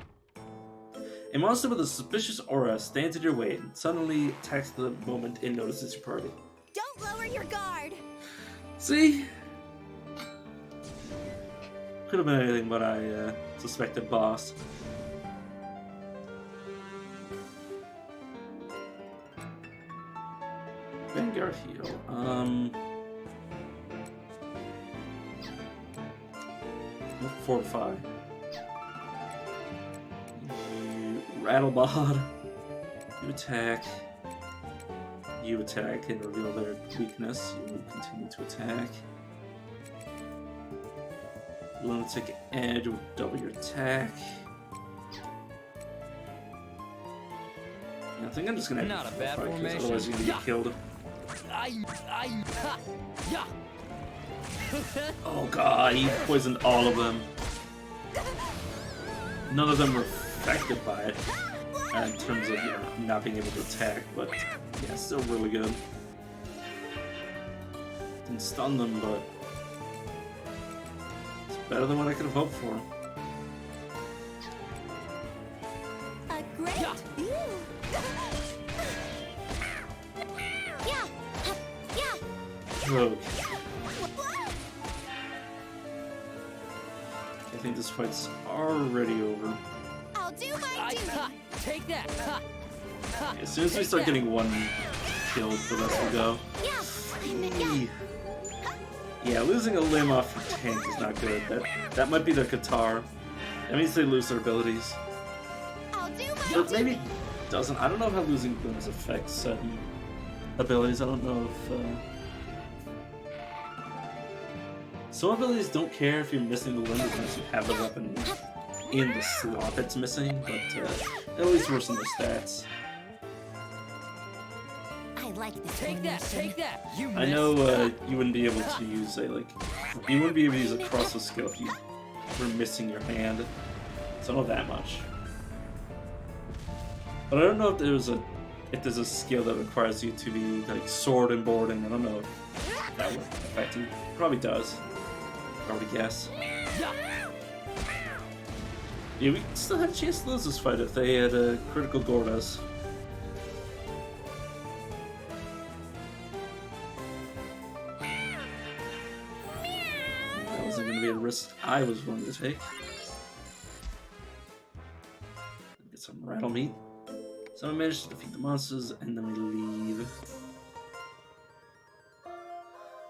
A monster with a suspicious aura stands in your way and suddenly attacks the moment it notices your party. Don't lower your guard. See? Could have been anything but I suspected boss. Vanguard heal. Fortify. You Rattlebod. You attack. You attack and reveal their weakness. You will continue to attack. Lunatic Edge will double your attack. Yeah, I think I'm just gonna have Not to a bad fight, 'cause formation. otherwise you're gonna get killed. Yeah. Oh god, he poisoned all of them. None of them were affected by it. In terms of, you know, not being able to attack, but yeah, still really good. Didn't stun them, but it's better than what I could have hoped for. A great view. Yeah. Yeah. Okay. I think this fight's already over. I'll do my duty. Take that! Ha! Ha! As soon as we Take start that. getting one killed, the rest will go. Yeah, losing a limb off your tank is not good. That might be their Qatar. That means they lose their abilities. But maybe it doesn't. I don't know how losing limbs affects certain abilities. I don't know if... Some abilities don't care if you're missing the limb as long as you have the weapon in the slot that's missing, but at least worsen the stats. I like this Take that! Take that! You I know you wouldn't be able to use a you wouldn't be able to use a crossbow skill if you were missing your hand. So not that much. But I don't know if there's a skill that requires you to be like sword and boarding. I don't know if that would affect you. Probably does. I would guess. Yeah, we still had a chance to lose this fight if they had critical gored us. That wasn't going to be a risk I was willing to take. Get some rattle meat. So I managed to defeat the monsters, and then we leave.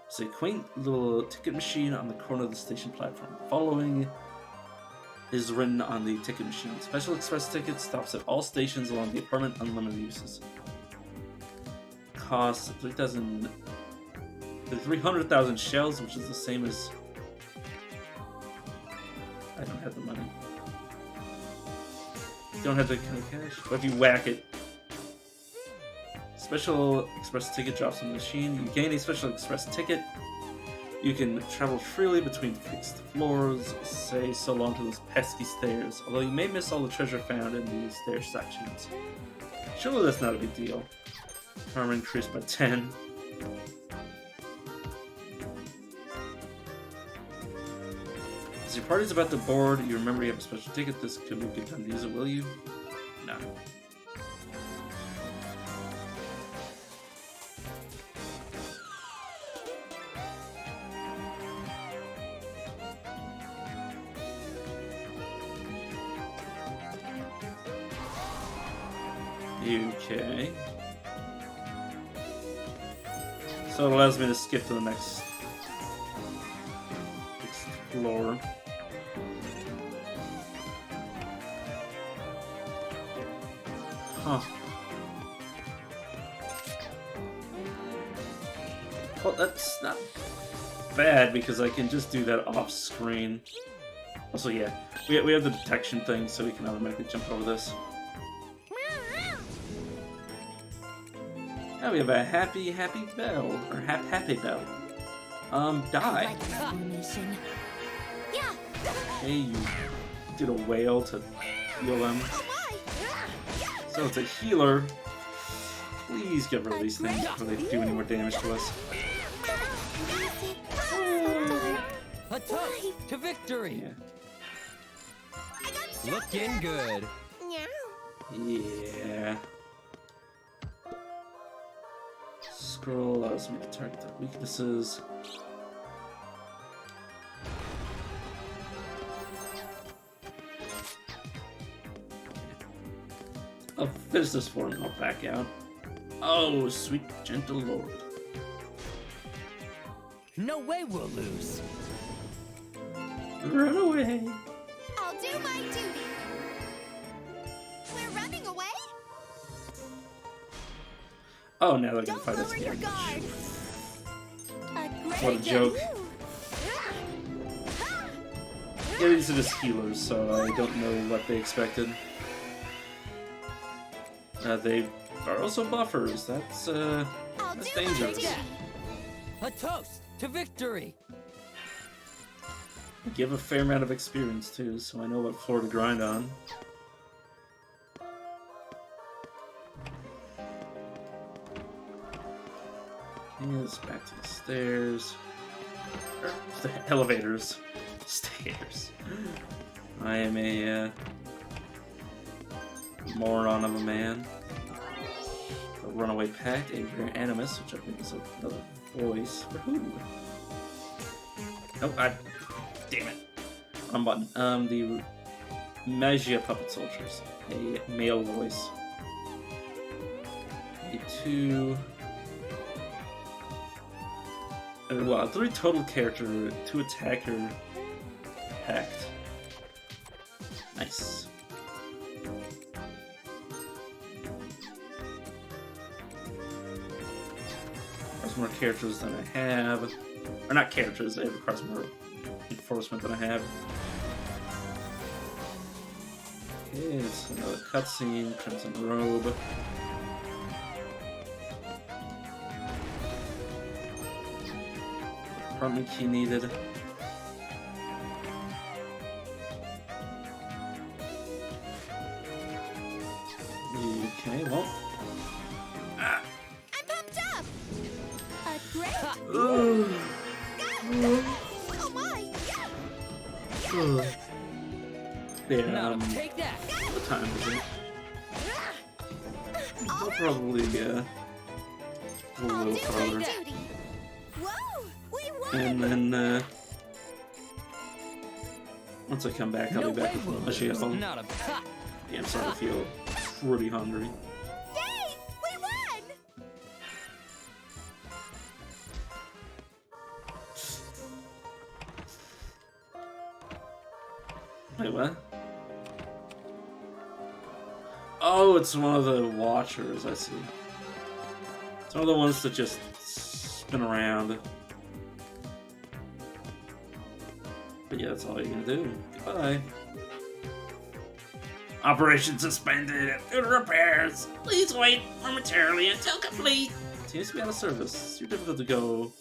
It's a quaint little ticket machine on the corner of the station platform. Following is written on the ticket machine. Special express ticket stops at all stations along the apartment, unlimited uses. Costs 300,000 shells, which is the same as... I don't have the money. You don't have the kind of cash, but if you whack it, special express ticket drops on the machine. You gain a special express ticket. You can travel freely between fixed floors, say so long to those pesky stairs, although you may miss all the treasure found in these stair sections. Surely that's not a big deal. Armor increased by 10. As your party's about to board, you remember you have a special ticket. This could be a good time to use it, will you? No. Okay. So it allows me to skip to the next floor. Huh. Well, that's not bad because I can just do that off screen. Also, yeah, we have the detection thing, so we can automatically jump over this. Now we have a happy bell, or happy bell. Die. Hey, you did a whale to heal them. So it's a healer. Please get rid of these things before they do any more damage to us. A toast to victory! Yeah. Looking good. Yeah. Scroll allows me to target their weaknesses. I'll finish this for him and I'll back out. Oh, sweet gentle lord. No way we'll lose. Run away. I'll do my duty. We're running away? Oh, now they're gonna Don't fight us lower your again. guard. What a joke. Yeah, these are just healers, so I don't know what they expected. They are also buffers. That's dangerous. A toast to victory. I give a fair amount of experience too, so I know what floor to grind on. Yes, back to the stairs. Or the elevators. Stairs. I am a moron of a man. A runaway pact, a rare animus, which I think is another voice. For who? Nope, damn it. Wrong button. The Magia Puppet Soldiers. A male voice. A 2. Well, 3 total character, 2 attacker packed. Nice. There's more characters than I have. Or not characters, it requires more enforcement than I have. Okay, it's another cutscene, Crimson Robe. Apartment key needed. Okay, well. I'm pumped up! A great... Oh my! Yeah, Now take that. what time is it? I'll probably, a little farther. Duty. Whoa! We won! And then, once I come back, I'll No be back way, with we'll my shit. lose. Not a ha. Yeah, I'm starting to feel pretty hungry. Yay! We won! Wait, what? Oh, it's one of the watchers, I see. It's one of the ones that just spin around. But yeah, that's all you're gonna do. Goodbye. Operation suspended due to repairs. Please wait momentarily until complete. Seems to be out of service. Too difficult to go.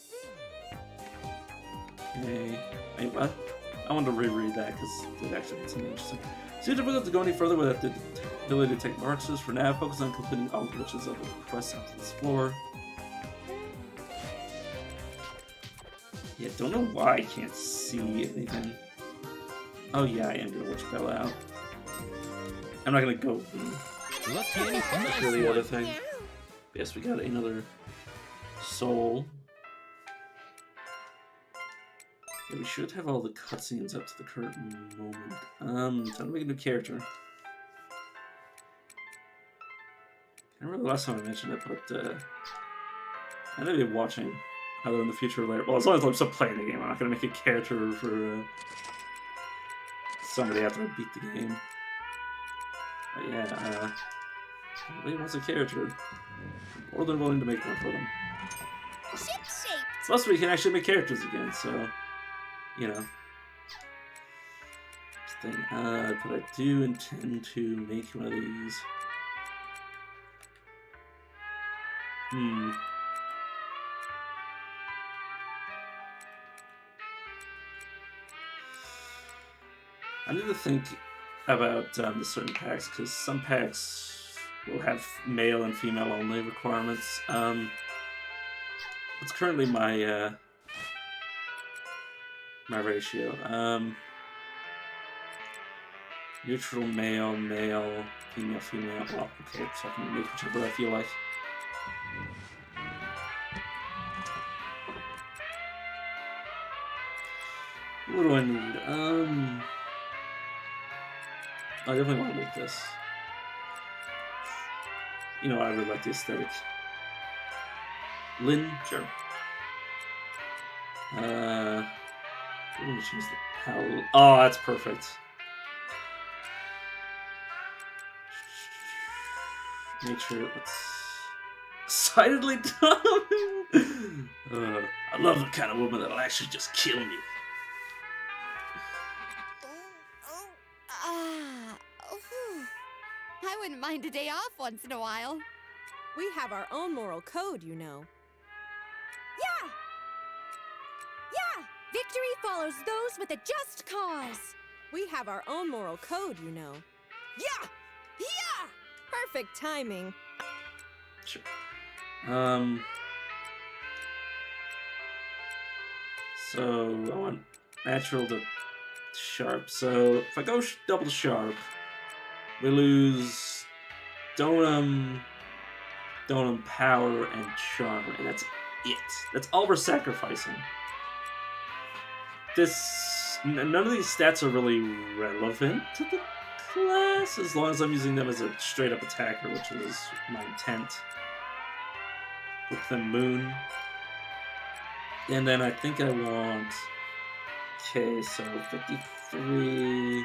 Okay. Wait, what? I wanted to reread that because it actually gets something interesting. It's too difficult to go any further without the ability to take marches. For now, focus on completing all the glitches of the quest up to this floor. Yeah, don't know why I can't see anything. Oh yeah, I am gonna witch Bella out. I'm not gonna go Look in. Nice for the other one. thing. Yes, we got another soul. Yeah, we should have all the cutscenes up to the current moment. Time to make a new character. I remember the last time I mentioned it, but I'm gonna be watching either in the future or later. Well, as long as I'm still playing the game, I'm not gonna make a character for somebody after I beat the game. But yeah, somebody wants a character. I'm more than willing to make one for them. Ship-shaped! Plus, we can actually make characters again, so, you know. Thing. But I do intend to make one of these. I need to think about the certain packs, because some packs will have male and female only requirements. What's currently my my ratio? Neutral male, male, female, female. Oh, okay, so I can make whichever I feel like. What do I need? I definitely want to make this. You know, I really like the aesthetic. Lynn, sure. I'm gonna choose the palette. Oh, that's perfect. Make sure it's decidedly dumb. I love the kind of woman that'll actually just kill me. I wouldn't mind a day off once in a while. We have our own moral code, you know. Yeah! Yeah! Victory follows those with a just cause. We have our own moral code, you know. Yeah! Yeah! Perfect timing. Sure. So I want natural to sharp. So if I go double sharp, we lose Donum, power, and charm, and that's it. That's all we're sacrificing. None of these stats are really relevant to the class as long as I'm using them as a straight up attacker, which was my intent with the moon. And then I think I want, okay, so 53,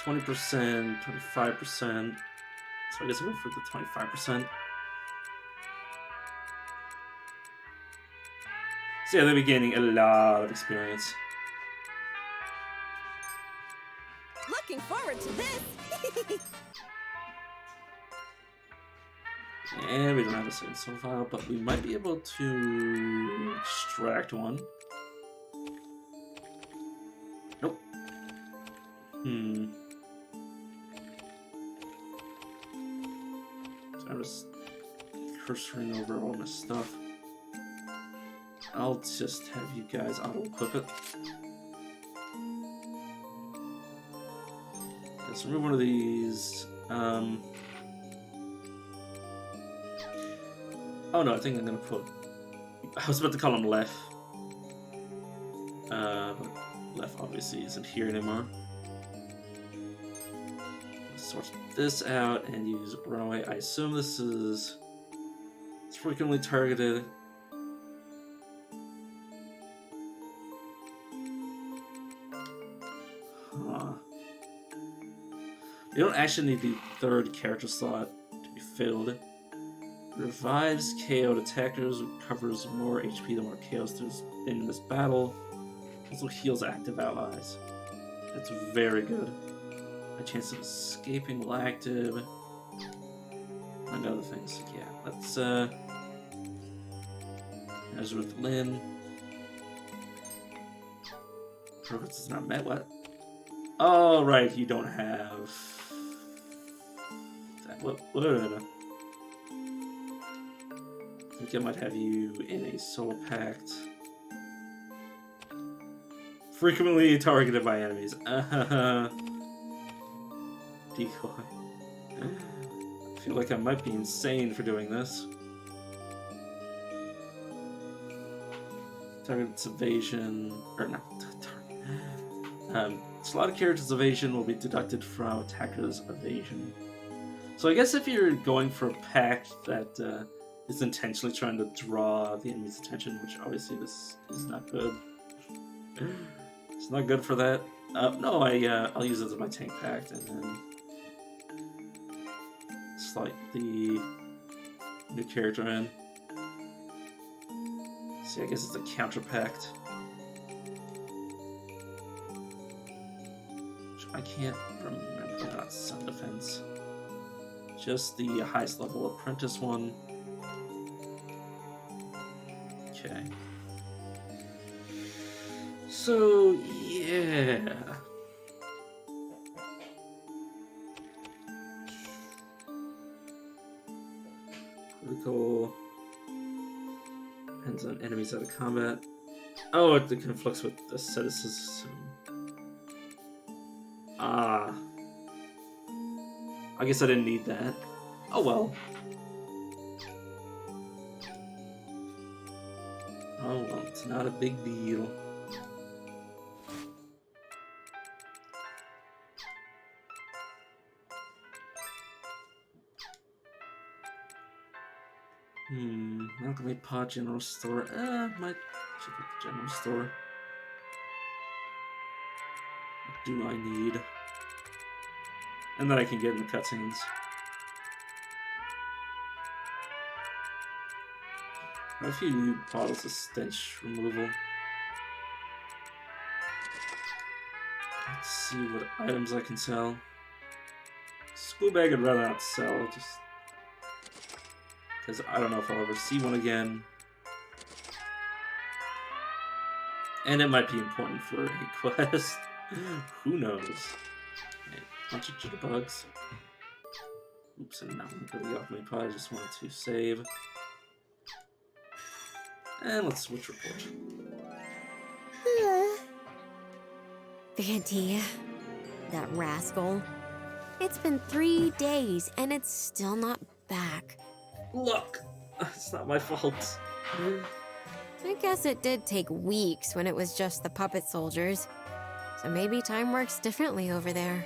20%, 25%. So I guess I'll go for the 25%. So yeah, they'll be gaining a lot of experience. Looking forward to this. And we don't have a second soul file, but we might be able to extract one. Nope. So I'm just cursoring over all my stuff. I'll just have you guys auto-equip it. Let's remove one of these. Oh no, I think I'm gonna put... I was about to call him Lef. But Lef obviously isn't here anymore. Let's sort this out and use runaway. I assume this is... It's frequently targeted. Huh. You don't actually need the third character slot to be filled. Revives KO'd attackers, recovers more HP the more KOs there's been in this battle. Also heals active allies. That's very good. My chance of escaping while active. And other things. Yeah, let's as with Lynn. Progress is not met. What? Oh right, you don't have that. What? I think I might have you in a soul pact. Frequently targeted by enemies. Decoy. I feel like I might be insane for doing this. Target's evasion, or not target. Slotted character's evasion will be deducted from attacker's evasion. So I guess if you're going for a pact that is intentionally trying to draw the enemy's attention, which obviously this is not good. It's not good for that. No, I'll use it as my tank pact and then slide the new character in. See, I guess it's a counter pact. Which I can't remember. Not sun defense. Just the highest level apprentice one. Okay. So, yeah. Critical. Depends on enemies out of combat. Oh, it conflicts with asceticism. Ah. I guess I didn't need that. Oh well. Oh well, it's not a big deal. Alchemy Pod General Store. Might check out the General Store. What do I need? And then I can get in the cutscenes. A few bottles of stench removal. Let's see what items I can sell. School bag I'd rather not sell, just because I don't know if I'll ever see one again. And it might be important for a quest. Who knows? Okay, bunch of jitterbugs. Oops, and not one for the alchemy pod. I just wanted to save. And let's switch report. Auntie, that rascal. It's been 3 days and it's still not back. Look, it's not my fault. I guess it did take weeks when it was just the puppet soldiers. So maybe time works differently over there.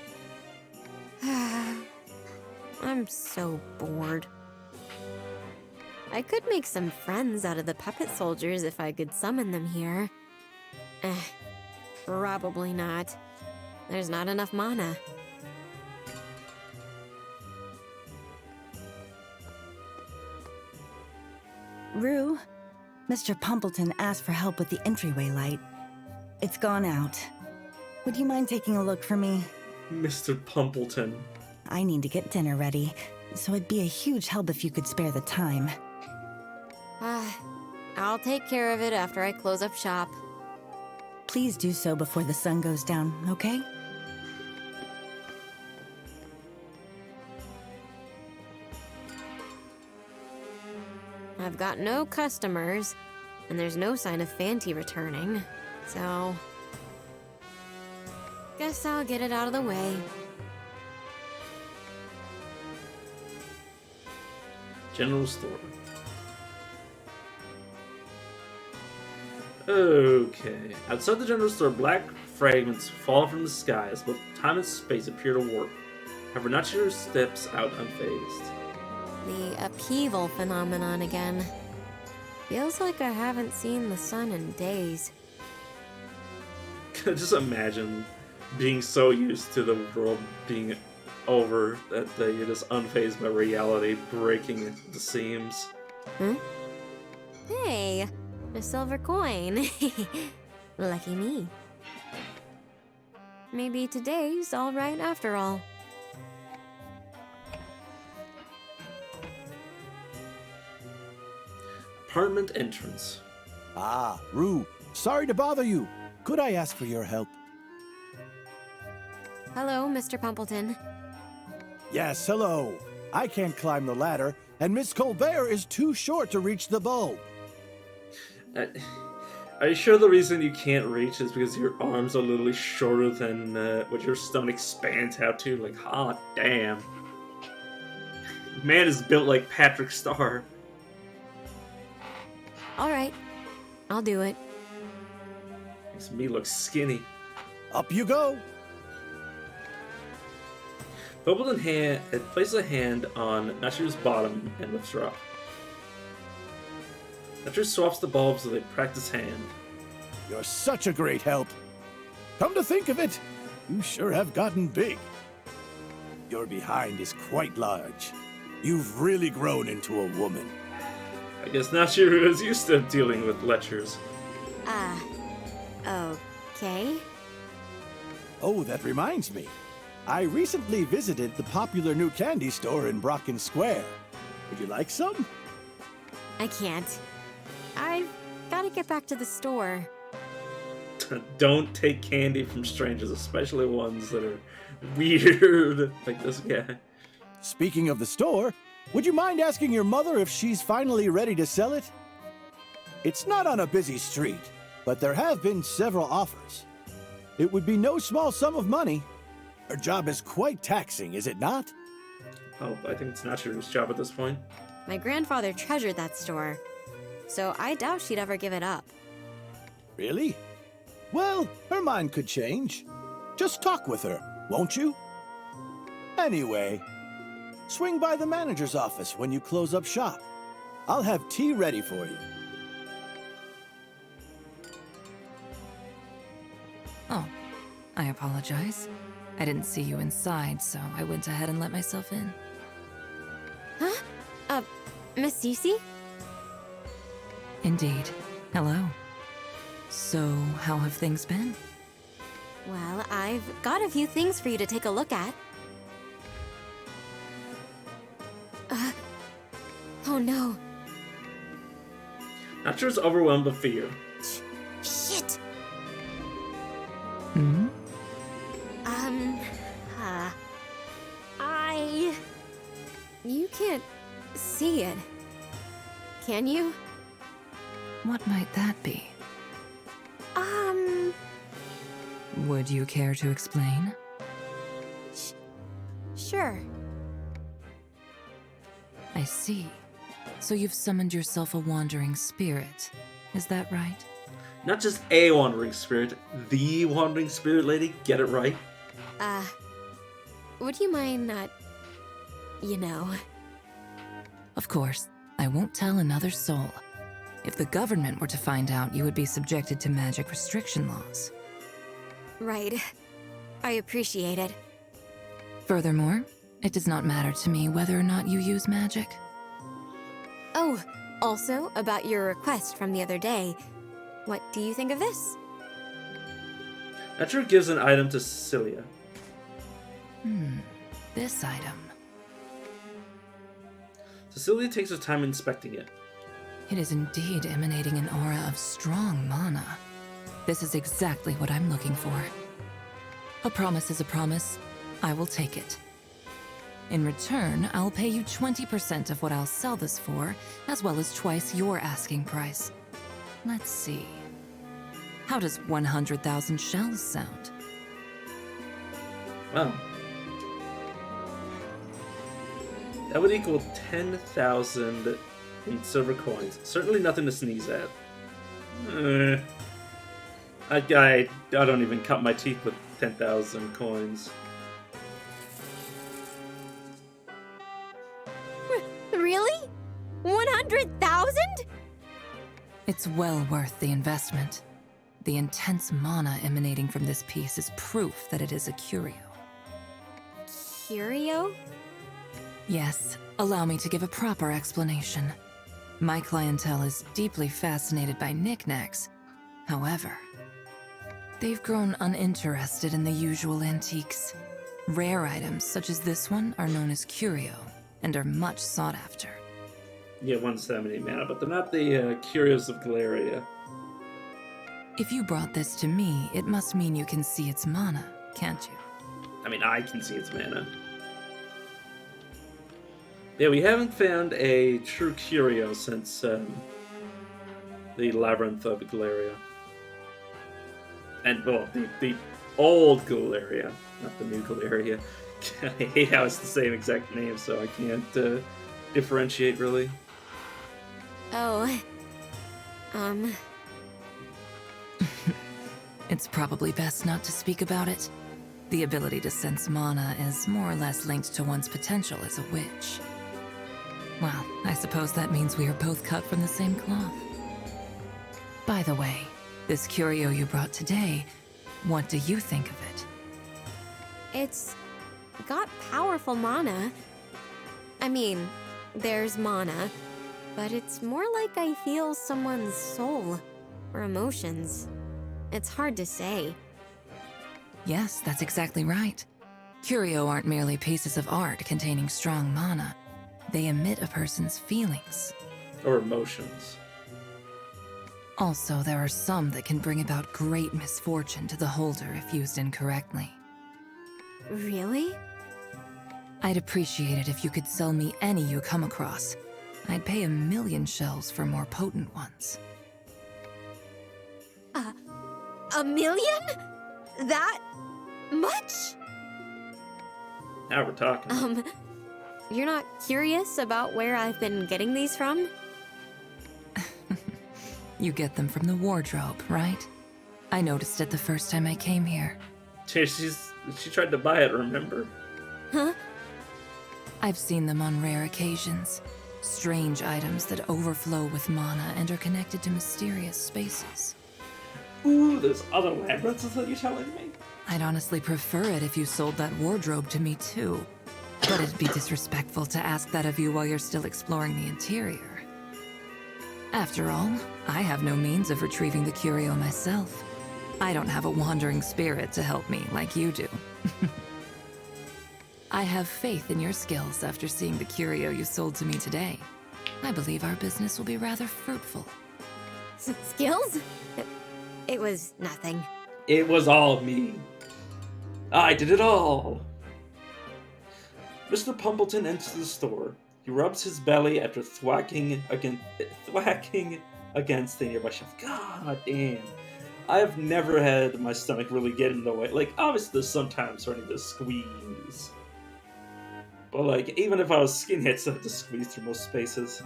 I'm so bored. I could make some friends out of the puppet soldiers if I could summon them here. Probably not. There's not enough mana. Rue, Mr. Pumpleton asked for help with the entryway light. It's gone out. Would you mind taking a look for me? Mr. Pumpleton. I need to get dinner ready, so it'd be a huge help if you could spare the time. I'll take care of it after I close up shop. Please do so before the sun goes down, okay? I've got no customers, and there's no sign of Fanty returning, so... guess I'll get it out of the way. General store. Okay. Outside the general store, black fragments fall from the sky as both time and space appear to warp. However, Nachiro steps out unfazed. The upheaval phenomenon again. Feels like I haven't seen the sun in days. Just imagine being so used to the world being over that you're just unfazed by reality breaking the seams. Hey, a silver coin. Lucky me. Maybe today's all right after all. Apartment entrance. Ah, Rue. Sorry to bother you. Could I ask for your help? Hello, Mr. Pumpleton. Yes, hello. I can't climb the ladder, and Miss Colbert is too short to reach the bulb. Are you sure the reason you can't reach is because your arms are literally shorter than what your stomach expands out to? Like, hot damn. Man is built like Patrick Star. Alright, I'll do it. Makes me look skinny. Up you go. Pumpleton places a hand on Nachiro's bottom and lifts her up. Nachiro swaps the bulbs with a practiced hand. You're such a great help. Come to think of it, you sure have gotten big. Your behind is quite large. You've really grown into a woman. I guess Nachiro is used to dealing with lechers. Okay. Oh, that reminds me. I recently visited the popular new candy store in Brocken Square. Would you like some? I can't. I've gotta get back to the store. Don't take candy from strangers, especially ones that are weird, like this guy. Speaking of the store, would you mind asking your mother if she's finally ready to sell it? It's not on a busy street, but there have been several offers. It would be no small sum of money. Her job is quite taxing, is it not? Oh, I think it's Nachiro's job at this point. My grandfather treasured that store, so I doubt she'd ever give it up. Really? Well, her mind could change. Just talk with her, won't you? Anyway, swing by the manager's office when you close up shop. I'll have tea ready for you. Oh, I apologize. I didn't see you inside, so I went ahead and let myself in. Huh? Miss Cece? Indeed. Hello. So, how have things been? Well, I've got a few things for you to take a look at. Oh no. Nachiro's overwhelmed with fear. Shit! Hmm? You can't see it. Can you? What might that be? Would you care to explain? Sure. I see. So you've summoned yourself a wandering spirit. Is that right? Not just a wandering spirit, the wandering spirit lady. Get it right. Would you mind not, you know? Of course, I won't tell another soul. If the government were to find out, you would be subjected to magic restriction laws. Right. I appreciate it. Furthermore, it does not matter to me whether or not you use magic. Oh, also, about your request from the other day. What do you think of this? Nature gives an item to Cecilia. This item. Cecilia takes her time inspecting it. It is indeed emanating an aura of strong mana. This is exactly what I'm looking for. A promise is a promise. I will take it. In return, I'll pay you 20% of what I'll sell this for, as well as twice your asking price. Let's see. How does 100,000 shells sound? Wow. That would equal 10,000 in silver coins. Certainly nothing to sneeze at. I don't even cut my teeth with 10,000 coins. Really? 100,000? It's well worth the investment. The intense mana emanating from this piece is proof that it is a curio. Curio? Yes, allow me to give a proper explanation. My clientele is deeply fascinated by knickknacks. However, they've grown uninterested in the usual antiques. Rare items such as this one are known as curio and are much sought after. Yeah, 170 mana, but they're not the curios of Galleria. If you brought this to me, it must mean you can see its mana, can't you? I mean, I can see its mana. Yeah, we haven't found a true curio since the Labyrinth of Galleria. And, well, the old Galleria, not the new Galleria. I hate how it's the same exact name, so I can't differentiate, really. Oh, It's probably best not to speak about it. The ability to sense mana is more or less linked to one's potential as a witch. Well, I suppose that means we are both cut from the same cloth. By the way, this curio you brought today, what do you think of it? it's got powerful mana. I mean, there's mana, but it's more like I feel someone's soul or emotions. It's hard to say. Yes, that's exactly right. Curio aren't merely pieces of art containing strong mana. They emit a person's feelings. Or emotions. Also, there are some that can bring about great misfortune to the holder if used incorrectly. Really? I'd appreciate it if you could sell me any you come across. I'd pay 1,000,000 shells for more potent ones. 1,000,000? That much? Now we're talking. You're not curious about where I've been getting these from? You get them from the wardrobe, right? I noticed it the first time I came here. She tried to buy it, remember? Huh? I've seen them on rare occasions. Strange items that overflow with mana and are connected to mysterious spaces. Ooh, there's other labyrinths that you're telling me? I'd honestly prefer it if you sold that wardrobe to me too. But it'd be disrespectful to ask that of you while you're still exploring the interior. After all, I have no means of retrieving the curio myself. I don't have a wandering spirit to help me like you do. I have faith in your skills after seeing the curio you sold to me today. I believe our business will be rather fruitful. Skills? It was nothing. It was all me. I did it all. Mr. Pumpleton enters the store. He rubs his belly after thwacking against the nearby shelf. God damn. I've never had my stomach really get in the way. Like, obviously there's sometimes where I need to squeeze. But like, even if I was skinny, I'd still have to squeeze through most spaces.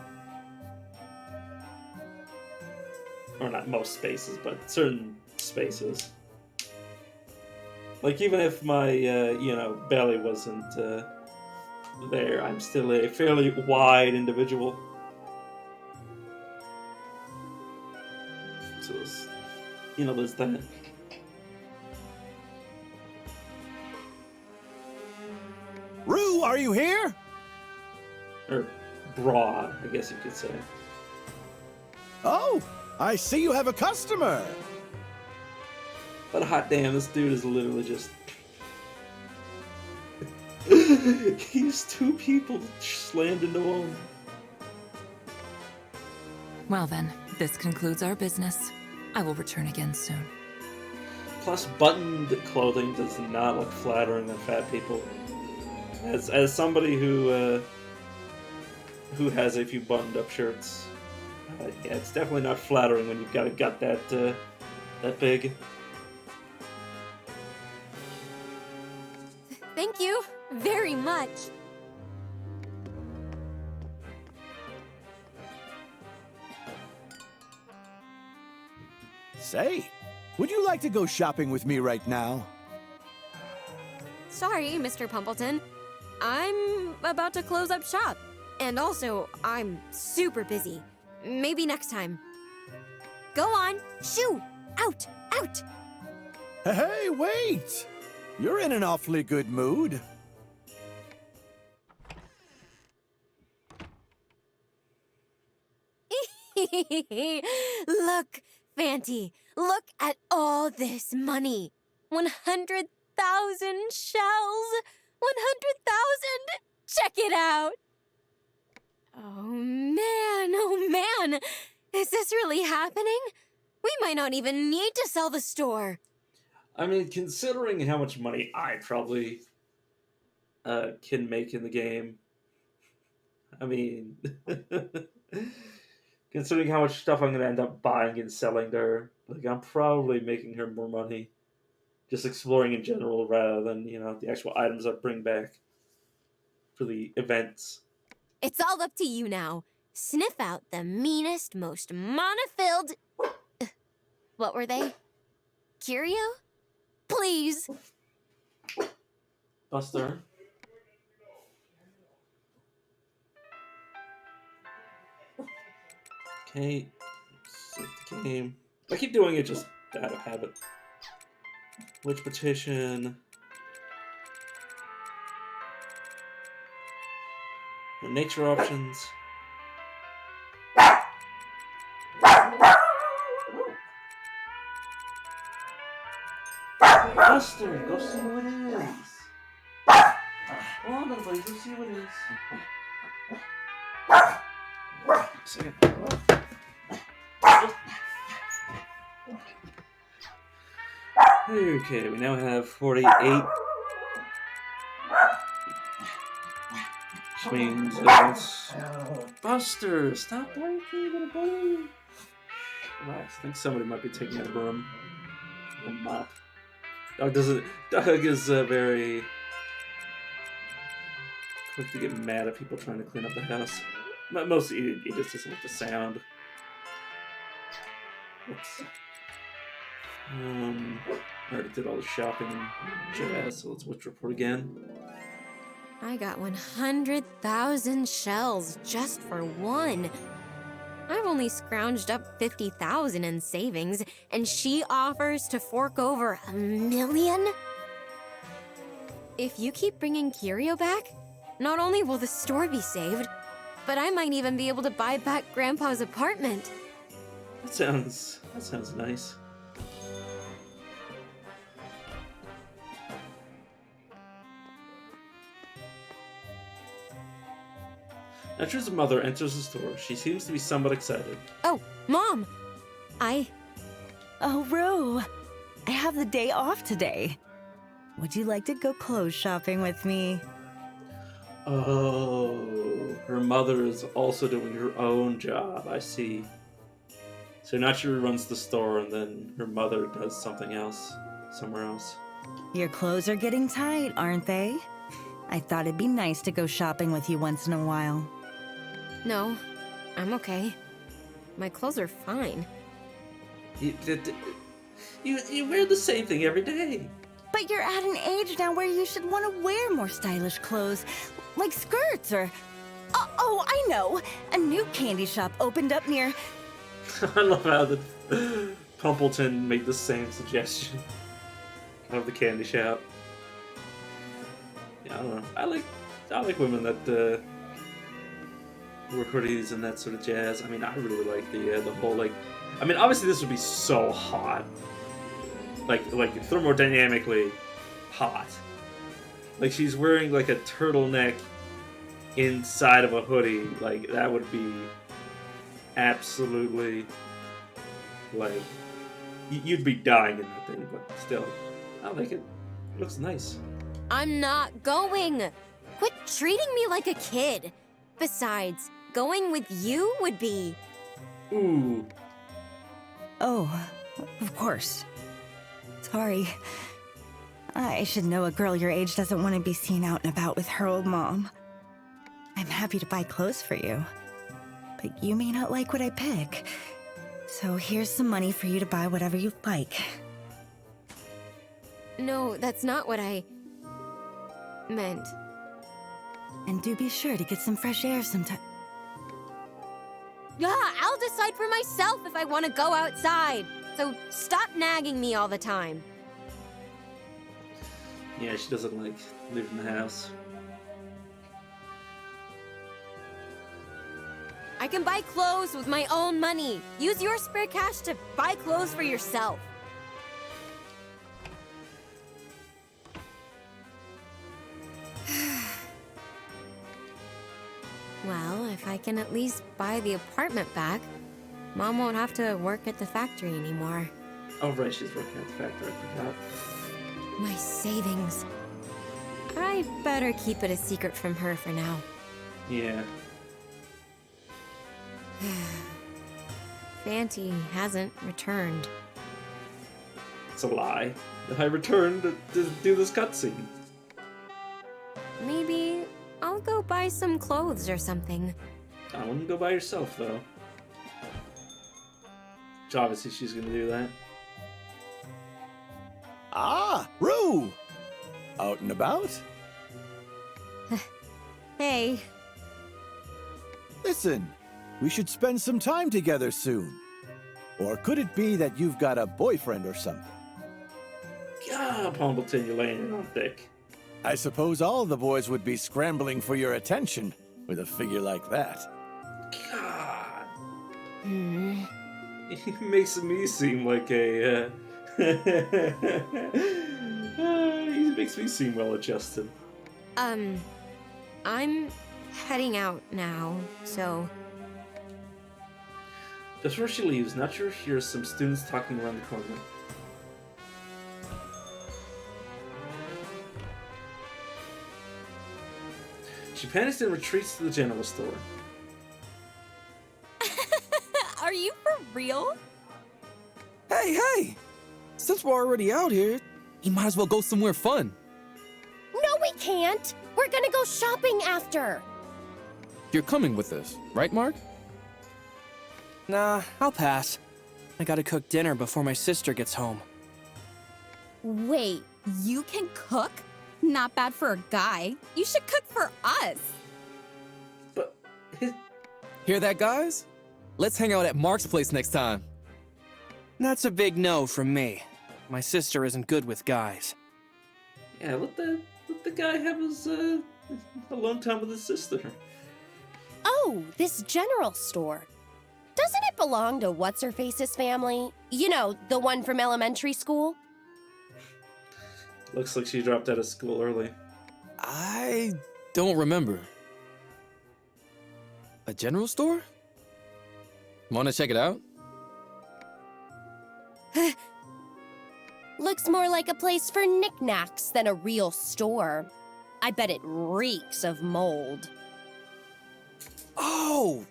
or not most spaces, but certain spaces. Like, even if my, belly wasn't there, I'm still a fairly wide individual. So, there's that. Rue, are you here? Or broad, I guess you could say. Oh, I see you have a customer. But hot damn, this dude is literally just... He's two people slammed into one. Well then, this concludes our business. I will return again soon. Plus, buttoned clothing does not look flattering on fat people. As somebody who has a few buttoned-up shirts, yeah, it's definitely not flattering when you've got a gut that big. Thank you very much. Say, would you like to go shopping with me right now? Sorry, Mr. Pumpleton. I'm about to close up shop. And also, I'm super busy. Maybe next time. Go on. Shoo! Out! Out! Hey, wait! You're in an awfully good mood. Look, Fanty. Look at all this money. 100,000 shells. 100,000! Check it out! Oh man! Is this really happening? We might not even need to sell the store. I mean, considering how much money I probably can make in the game, I mean, considering how much stuff I'm going to end up buying and selling to her, like, I'm probably making her more money just exploring in general rather than, the actual items I bring back for the events. It's all up to you now. Sniff out the meanest, most mana-filled... What were they? Curio? Please. Buster. Okay. Save the game. I keep doing it just out of habit. Which petition? Nature options. Buster, go see what it is. Come on, everybody, go see what it is. Second. Okay, we now have 48. Which means Buster, stop blinking, little buddy. Relax. I think somebody might be taking out a broom. A mop. Doug is very quick to get mad at people trying to clean up the house. Mostly, he just doesn't like the sound. Oops. I already did all the shopping and jazz, so let's watch report again. I got 100,000 shells just for one. I've only scrounged up 50,000 in savings, and she offers to fork over 1 million? If you keep bringing Curio back, not only will the store be saved, but I might even be able to buy back Grandpa's apartment. That sounds nice. Netra's mother enters the store. She seems to be somewhat excited. Oh, Mom! Oh, Rue. I have the day off today. Would you like to go clothes shopping with me? Oh, her mother is also doing her own job, I see. So Netra runs the store and then her mother does something else, somewhere else. Your clothes are getting tight, aren't they? I thought it'd be nice to go shopping with you once in a while. No, I'm okay. My clothes are fine. You wear the same thing every day. But you're at an age now where you should want to wear more stylish clothes, like skirts or... Oh, I know! A new candy shop opened up near... I love how the Pumpleton made the same suggestion of the candy shop. Yeah, I don't know. I like women that wear hoodies and that sort of jazz. I mean, I really like the whole like. I mean, obviously this would be so hot, like thermodynamically hot. Like she's wearing like a turtleneck inside of a hoodie. Like that would be absolutely like you'd be dying in that thing. But still, I like it. It looks nice. I'm not going. Quit treating me like a kid. Besides, going with you would be... Ooh. Oh, of course. Sorry. I should know a girl your age doesn't want to be seen out and about with her old mom. I'm happy to buy clothes for you. But you may not like what I pick. So here's some money for you to buy whatever you like. No, that's not what I... meant. And do be sure to get some fresh air sometime. Yeah, I'll decide for myself if I want to go outside. So stop nagging me all the time. Yeah, she doesn't like leaving the house. I can buy clothes with my own money. Use your spare cash to buy clothes for yourself. Well, if I can at least buy the apartment back, Mom won't have to work at the factory anymore. Oh, right, she's working at the factory. I forgot. My savings. I better keep it a secret from her for now. Yeah. Fanty hasn't returned. It's a lie. I returned to do this cutscene. Maybe I'll go buy some clothes or something. I wouldn't go by yourself, though. Which obviously she's gonna do that. Ah, Rue! Out and about? Hey. Listen, we should spend some time together soon. Or could it be that you've got a boyfriend or something? God, Pumbleton, you're laying it on thick. I suppose all the boys would be scrambling for your attention with a figure like that. God. He makes me seem like a... he makes me seem well-adjusted. I'm heading out now, so... Just before she leaves, Nacho hears some students talking around the corner. She panics and retreats to the general store. Are you for real? Hey! Since we're already out here, you might as well go somewhere fun. No, we can't. We're gonna go shopping after. You're coming with us, right, Mark? Nah, I'll pass. I gotta cook dinner before my sister gets home. Wait, you can cook? Not bad for a guy. You should cook for us. But... Hear that, guys? Let's hang out at Mark's place next time. That's a big no from me. My sister isn't good with guys. Yeah, let the guy have his alone time with his sister. Oh, this general store. Doesn't it belong to What's-Her-Face's family? You know, the one from elementary school? Looks like she dropped out of school early. I don't remember. A general store? Wanna check it out? Looks more like a place for knickknacks than a real store. I bet it reeks of mold. Oh!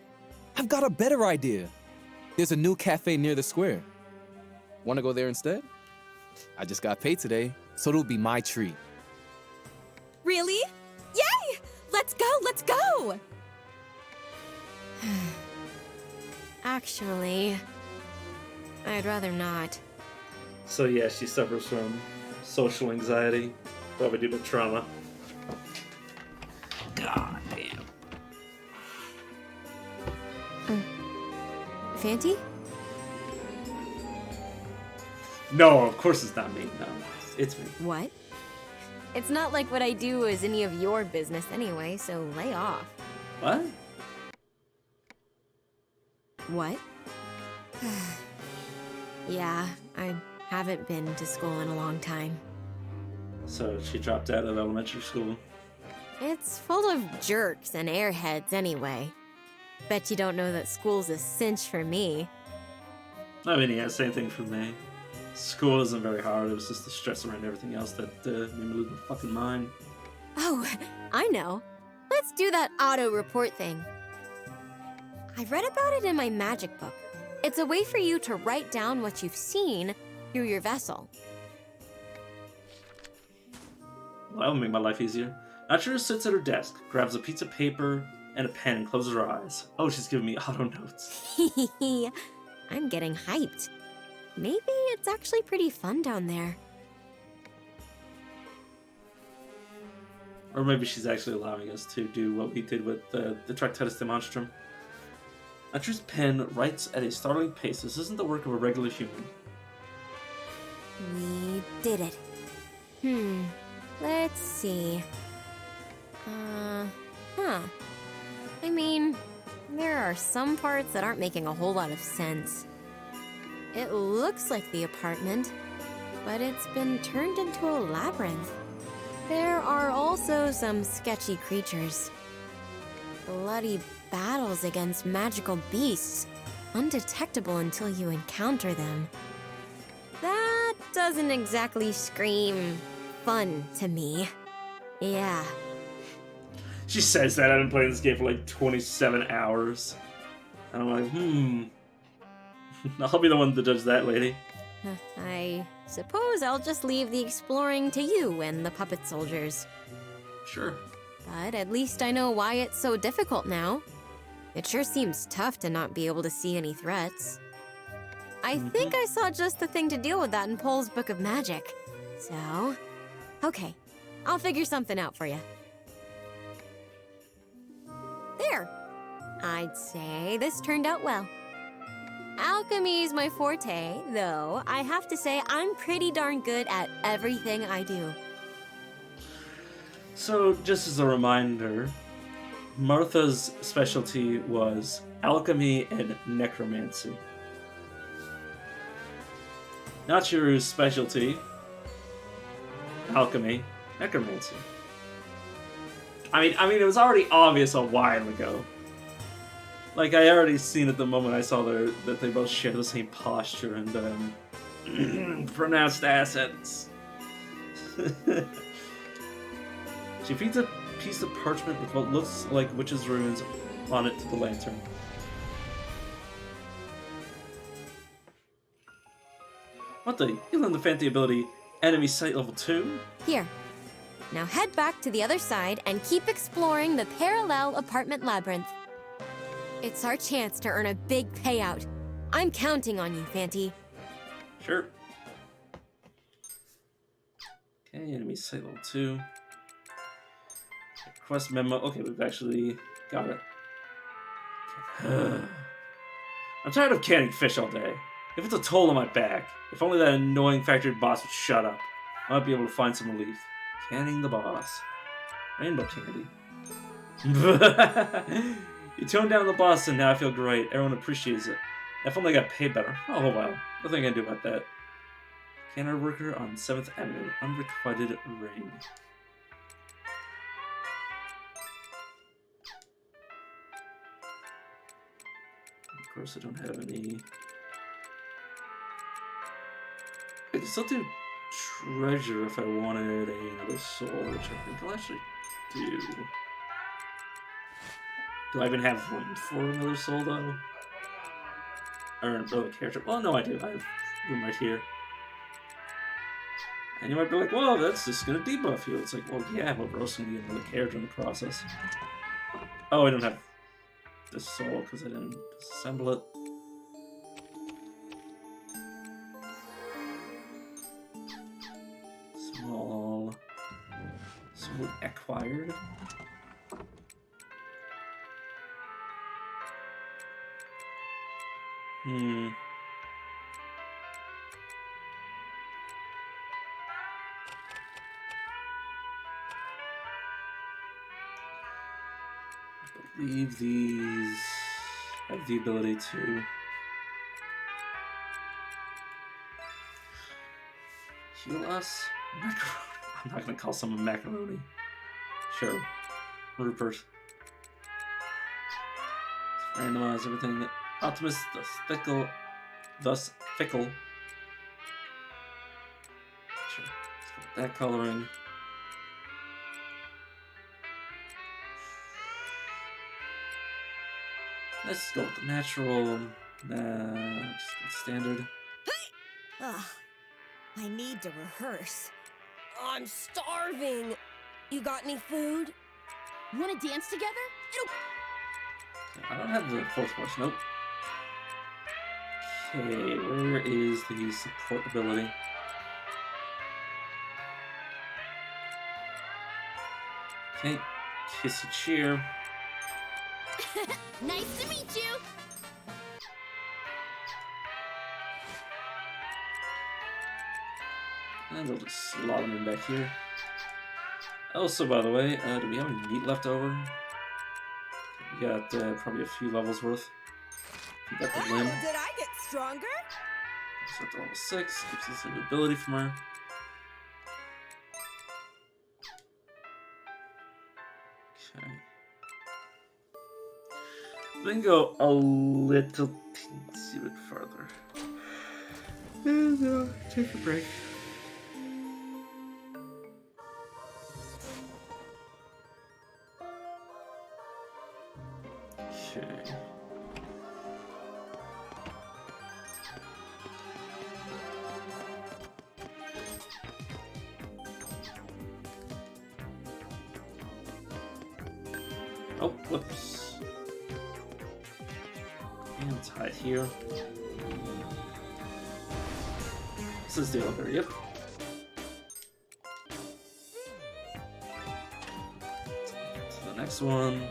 I've got a better idea. There's a new cafe near the square. Wanna go there instead? I just got paid today, so it'll be my treat. Really? Yay! Let's go, let's go! Actually, I'd rather not. So yeah, she suffers from social anxiety, probably due to trauma. God damn. Fanty? No, of course it's not me. No, it's me. What? It's not like what I do is any of your business anyway, so lay off. What? What? Yeah, I haven't been to school in a long time. So she dropped out of elementary school. It's full of jerks and airheads anyway. Bet you don't know that school's a cinch for me. I mean, yeah, same thing for me. School isn't very hard. It was just the stress around everything else that made me lose my fucking mind. Oh, I know. Let's do that auto report thing. I read about it in my magic book. It's a way for you to write down what you've seen through your vessel. Well, that would make my life easier. Natcher sits at her desk, grabs a piece of paper and a pen, and closes her eyes. Oh, she's giving me auto notes. I'm getting hyped. Maybe it's actually pretty fun down there. Or maybe she's actually allowing us to do what we did with the Tractatus Demonstrum. Natcher's pen writes at a startling pace. This isn't the work of a regular human. We did it. Let's see. I mean, there are some parts that aren't making a whole lot of sense. It looks like the apartment, but it's been turned into a labyrinth. There are also some sketchy creatures. Bloody battles against magical beasts, undetectable until you encounter them. That doesn't exactly scream fun to me. Yeah. She says that. I've been playing this game for like 27 hours. And I'm like, I'll be the one to judge that, lady. I suppose I'll just leave the exploring to you and the puppet soldiers. Sure. But at least I know why it's so difficult now. It sure seems tough to not be able to see any threats. I think I saw just the thing to deal with that in Pohl's Book of Magic. So, okay, I'll figure something out for you. There! I'd say this turned out well. Alchemy's my forte, though I have to say I'm pretty darn good at everything I do. So, just as a reminder, Martha's specialty was alchemy and necromancy. Nachiru's specialty, alchemy, necromancy. I mean, it was already obvious a while ago. Like, I already seen at the moment I saw that they both share the same posture and pronounced assets. She feeds a piece of parchment with what looks like witch's runes on it to the lantern. What the? You learned the fancy ability Enemy Sight Level 2? Here. Now head back to the other side and keep exploring the parallel apartment labyrinth. It's our chance to earn a big payout. I'm counting on you, Fanty. Sure. Okay, Enemy Sight Level 2. Quest memo. Okay, we've actually got it. Okay. I'm tired of canning fish all day. If it's a toll on my back, if only that annoying factory boss would shut up, I might be able to find some relief. Canning the boss. Rainbow candy. You toned down the boss and now I feel great. Everyone appreciates it. If only I got paid better. Oh well. Nothing I can do about that. Canner worker on 7th Avenue. Unrequited ring. Of course I don't have any... I can still do treasure if I wanted another soul, which I think I'll actually do. Do I even have room for another soul, though? Or another character? Oh, no, I do. I have room right here. And you might be like, whoa, that's just going to debuff you. It's like, well, yeah, but we're also going to get another character in the process. Oh, I don't have this soul because I didn't disassemble it. Acquired. I believe these have the ability to heal us. I'm not gonna call someone macaroni. Sure, Rupert. Let's randomize everything. Optimus, thus fickle. Sure, let's go with that coloring. Let's go with the natural. Just go standard. Ugh, I need to rehearse. I'm starving. You got any food? Want to dance together? I don't have the fourth voice. Nope. Okay, where is the support ability? Okay, kissy cheer. Nice to meet you. And we'll just slot them in back here. Also, by the way, do we have any meat left over? We got probably a few levels worth. We got the limb. Did I get stronger? So to level 6, gives us a new ability from her. Okay. Then go a little teensy bit further. And take a break. Okay. Oh, whoops. And it's hide here. This is the elevator, yep. To the next one.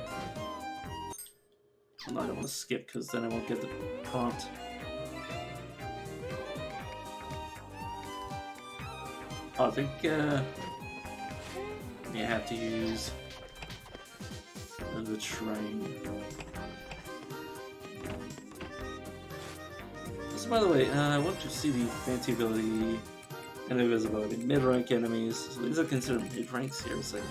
Well, no, I don't want to skip because then I won't get the prompt. Oh, I think I have to use the train. So by the way, I want to see the fancy ability and invisibility. Mid-rank enemies. So these are considered mid-rank, seriously.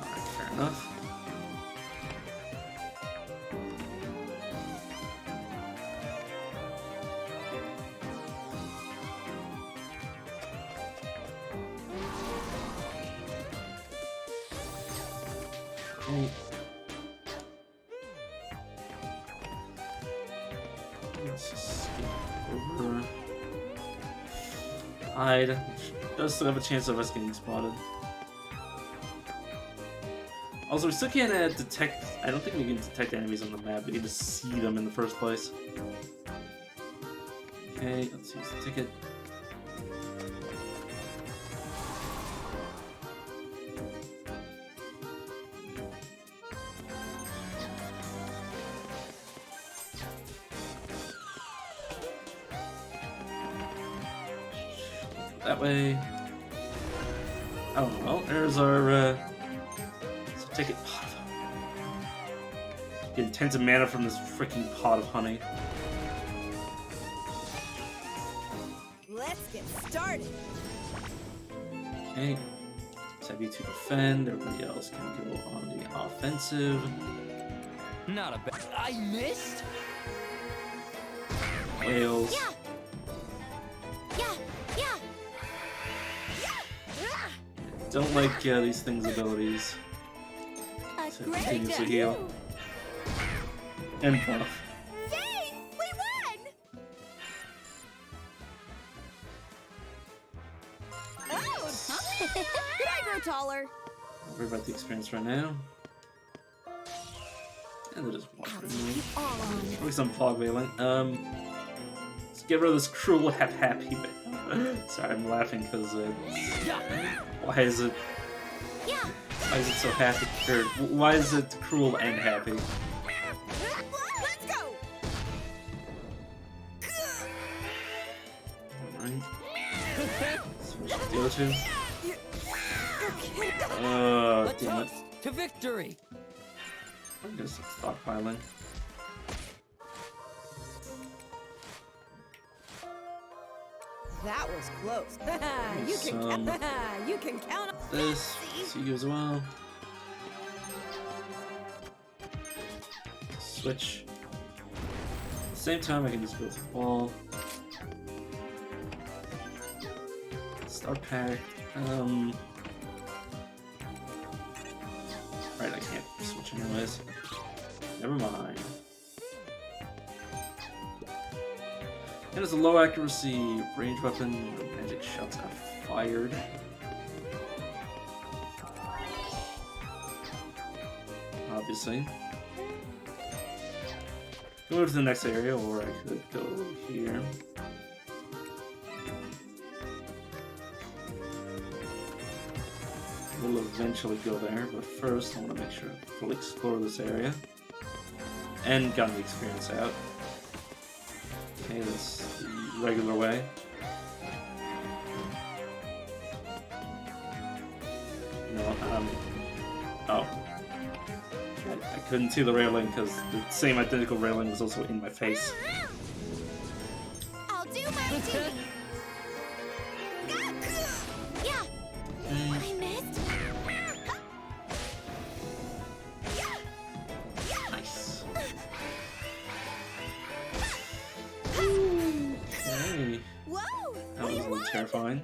Alright, fair enough. Okay. Let's just skip over. Hide, which does still have a chance of us getting spotted. Also, we still can't detect. I don't think we can detect enemies on the map. We need to see them in the first place. Okay, let's use the ticket. That way. Oh, well, there's our ticket pot. Getting tons of mana from this freaking pot of honey. Let's get started. Okay. Let's have you two defend. Everybody else can go on the offensive. Not a bad. I missed? Whales. Yeah. Don't like these things' abilities to continuously heal. And buff. Yay! We won! Could I grow taller? Don't worry about the experience right now. And there's one for me. At least I'm fog veiling. Let's get rid of this cruel happy. Sorry, I'm laughing because why is it so happy? Or why is it cruel and happy? Let's go. Alright. Switch to the other two. Let's Damn it. toast to victory. I'm just stockpiling. That was close. You can count on This, see you as well. Switch. At the same time, I can just go to the wall. Start pack. Right, I can't switch anyways. Never mind. And it's a low accuracy range weapon. Magic shots are fired. Obviously. Go to the next area, or I could go here. We'll eventually go there, but first I want to make sure I fully explore this area. And got the experience out. Okay, that's the regular way. No, oh. I couldn't see the railing because the same identical railing was also in my face. I'll do my duty. Yeah. I missed. Nice. Okay. Whoa! That was a little terrifying.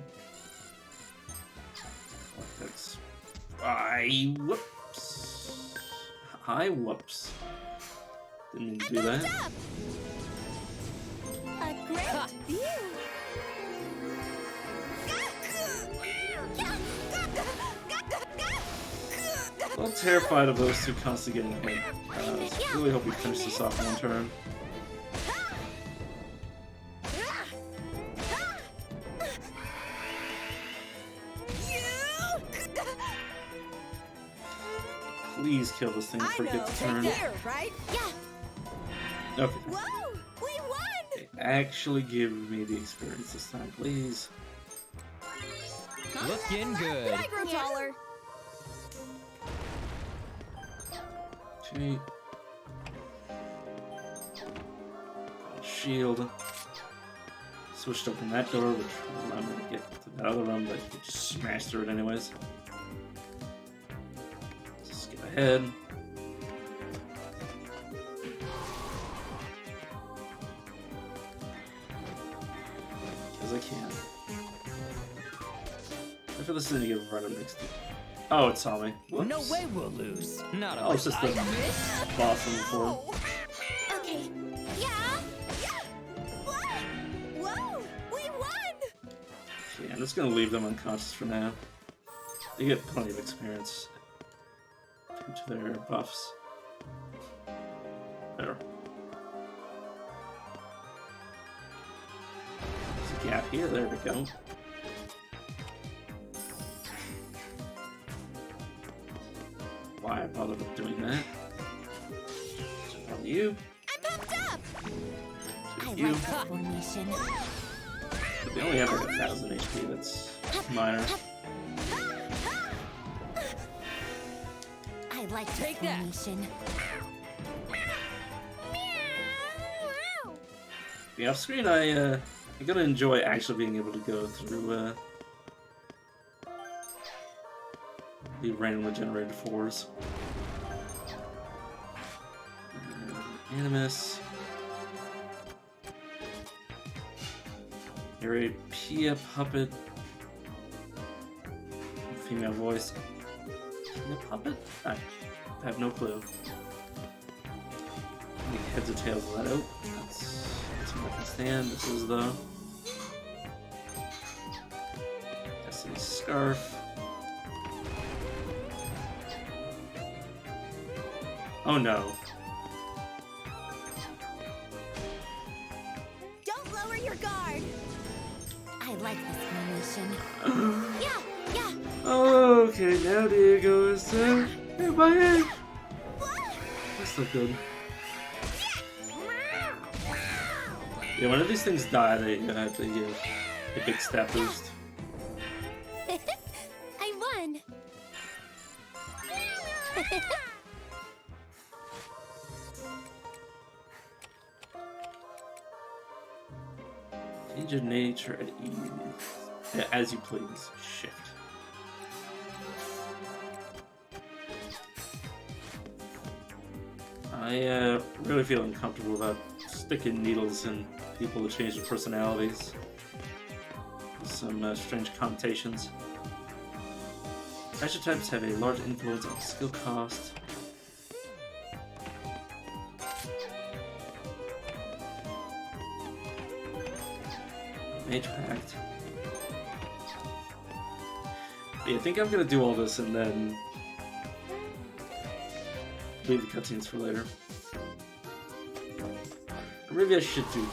That's... whoops. Whoops. Didn't mean to do that. A great view. I'm terrified of those two constantly getting hit. I really hope we finish this off in one turn. Please kill this thing before it gets turned. Here, right? Yeah. Okay. Whoa! We won! Actually give me the experience this time, please. Looking good. Could I grow taller? Okay. Shield. Switched open that door, which I'm gonna get to that other room, but you just smash through it anyways. Just skip ahead. Because I can. Wait for this thing to get right up next to you. Oh, it saw me. Whoops. No way we'll lose. Not Oh, it's just the boss from before. Okay. Yeah. What? Whoa! We won! Yeah, I'm just gonna leave them unconscious for now. They get plenty of experience due to their buffs. There. There's a gap here. There we go. Why I bothered with doing that? On you. I'm pumped up! I You. like this formation. But they only have like 1,000 HP. That's minor. I like this Take that. formation. Yeah, off screen, I'm gonna enjoy actually being able to go through the randomly generated fours. Animus. You're a Pia puppet. Female voice. Pia puppet? I have no clue. Make heads or tails of that out. That's what I can stand. This is the Destiny's Scarf. Oh no. Don't lower your guard. I like this animation. Yeah, yeah. Oh, okay, now Diego is in my head. That's not good. Yeah, when these things die, they give a big stat boost. I won. Change your nature at ease. Yeah, as you please. Shift. I really feel uncomfortable about sticking needles in people to change their personalities. Some strange connotations. Fashion types have a large influence on skill cost. Mage Pact. Yeah, I think I'm gonna do all this and then leave the cutscenes for later. Or maybe I should do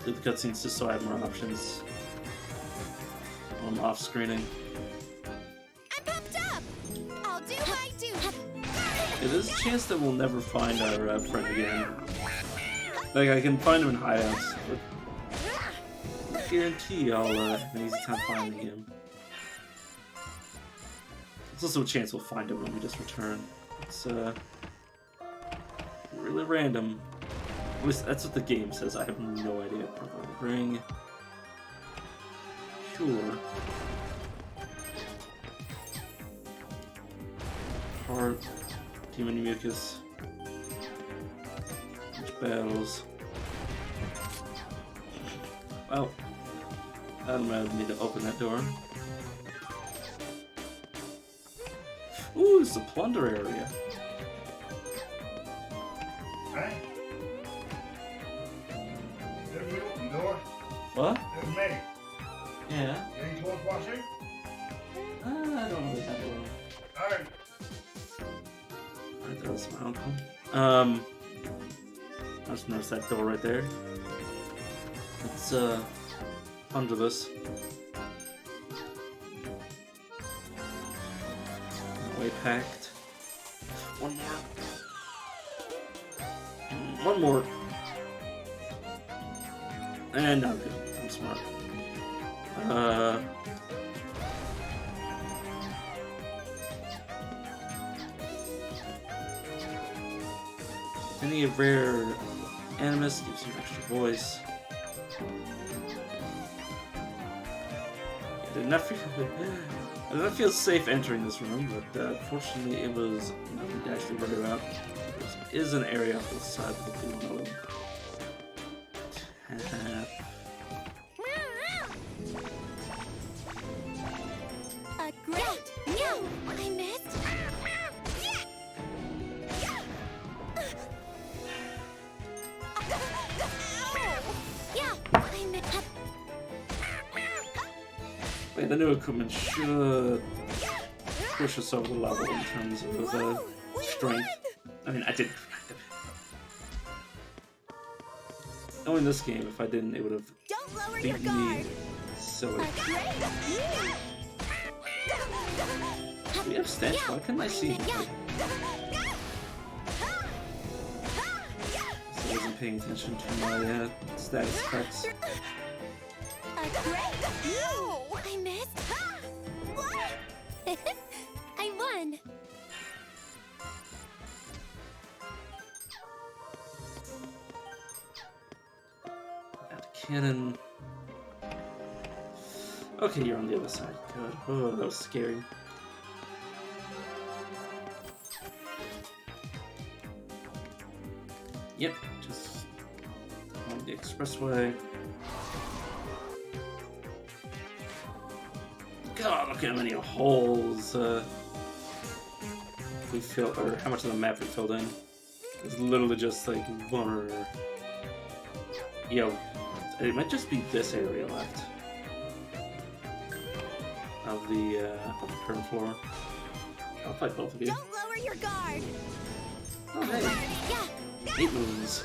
the cutscenes just so I have more options when I'm off screening. I'm pumped up. I'll do my duty. Yeah, there's a chance that we'll never find our friend again. Like, I can find him in hideouts, but I guarantee I'll have an easy time finding him. There's also a chance we'll find him when we just return. It's really random. At least that's what the game says. I have no idea. Ring. Sure. Heart. Demon mucus. Battles. Well, I'm gonna need to open that door. Ooh, it's a plunder area. Hey? Did we open the door? What? It's me. Yeah. Any clothes washing? I don't really have one. Alright. Alright, that was my uncle. I just noticed that door right there. It's under this. Way packed. One more. One more. And I'm good. I'm smart. Any rare animus gives you an extra voice. I did not feel safe entering this room, but fortunately it was nothing to actually worry about. There is an area off the side of the pool. Great. No, I missed. Yeah, I missed. Wait, the new equipment should push us over the level in terms of strength. I mean, I didn't. Knowing this game, if I didn't, it would have beaten me silly. We have stench. Why couldn't I see him? I wasn't paying attention to my status effects. No, I missed. I won. That cannon. Okay, you're on the other side. Good. Oh, that was scary. Yep, just on the expressway. God, look at how many holes we filled, or how much of the map we filled in. It's literally just like one or... it might just be this area left of the current floor. I'll fight both of you. Don't lower your guard. Oh, hey. 8 moons.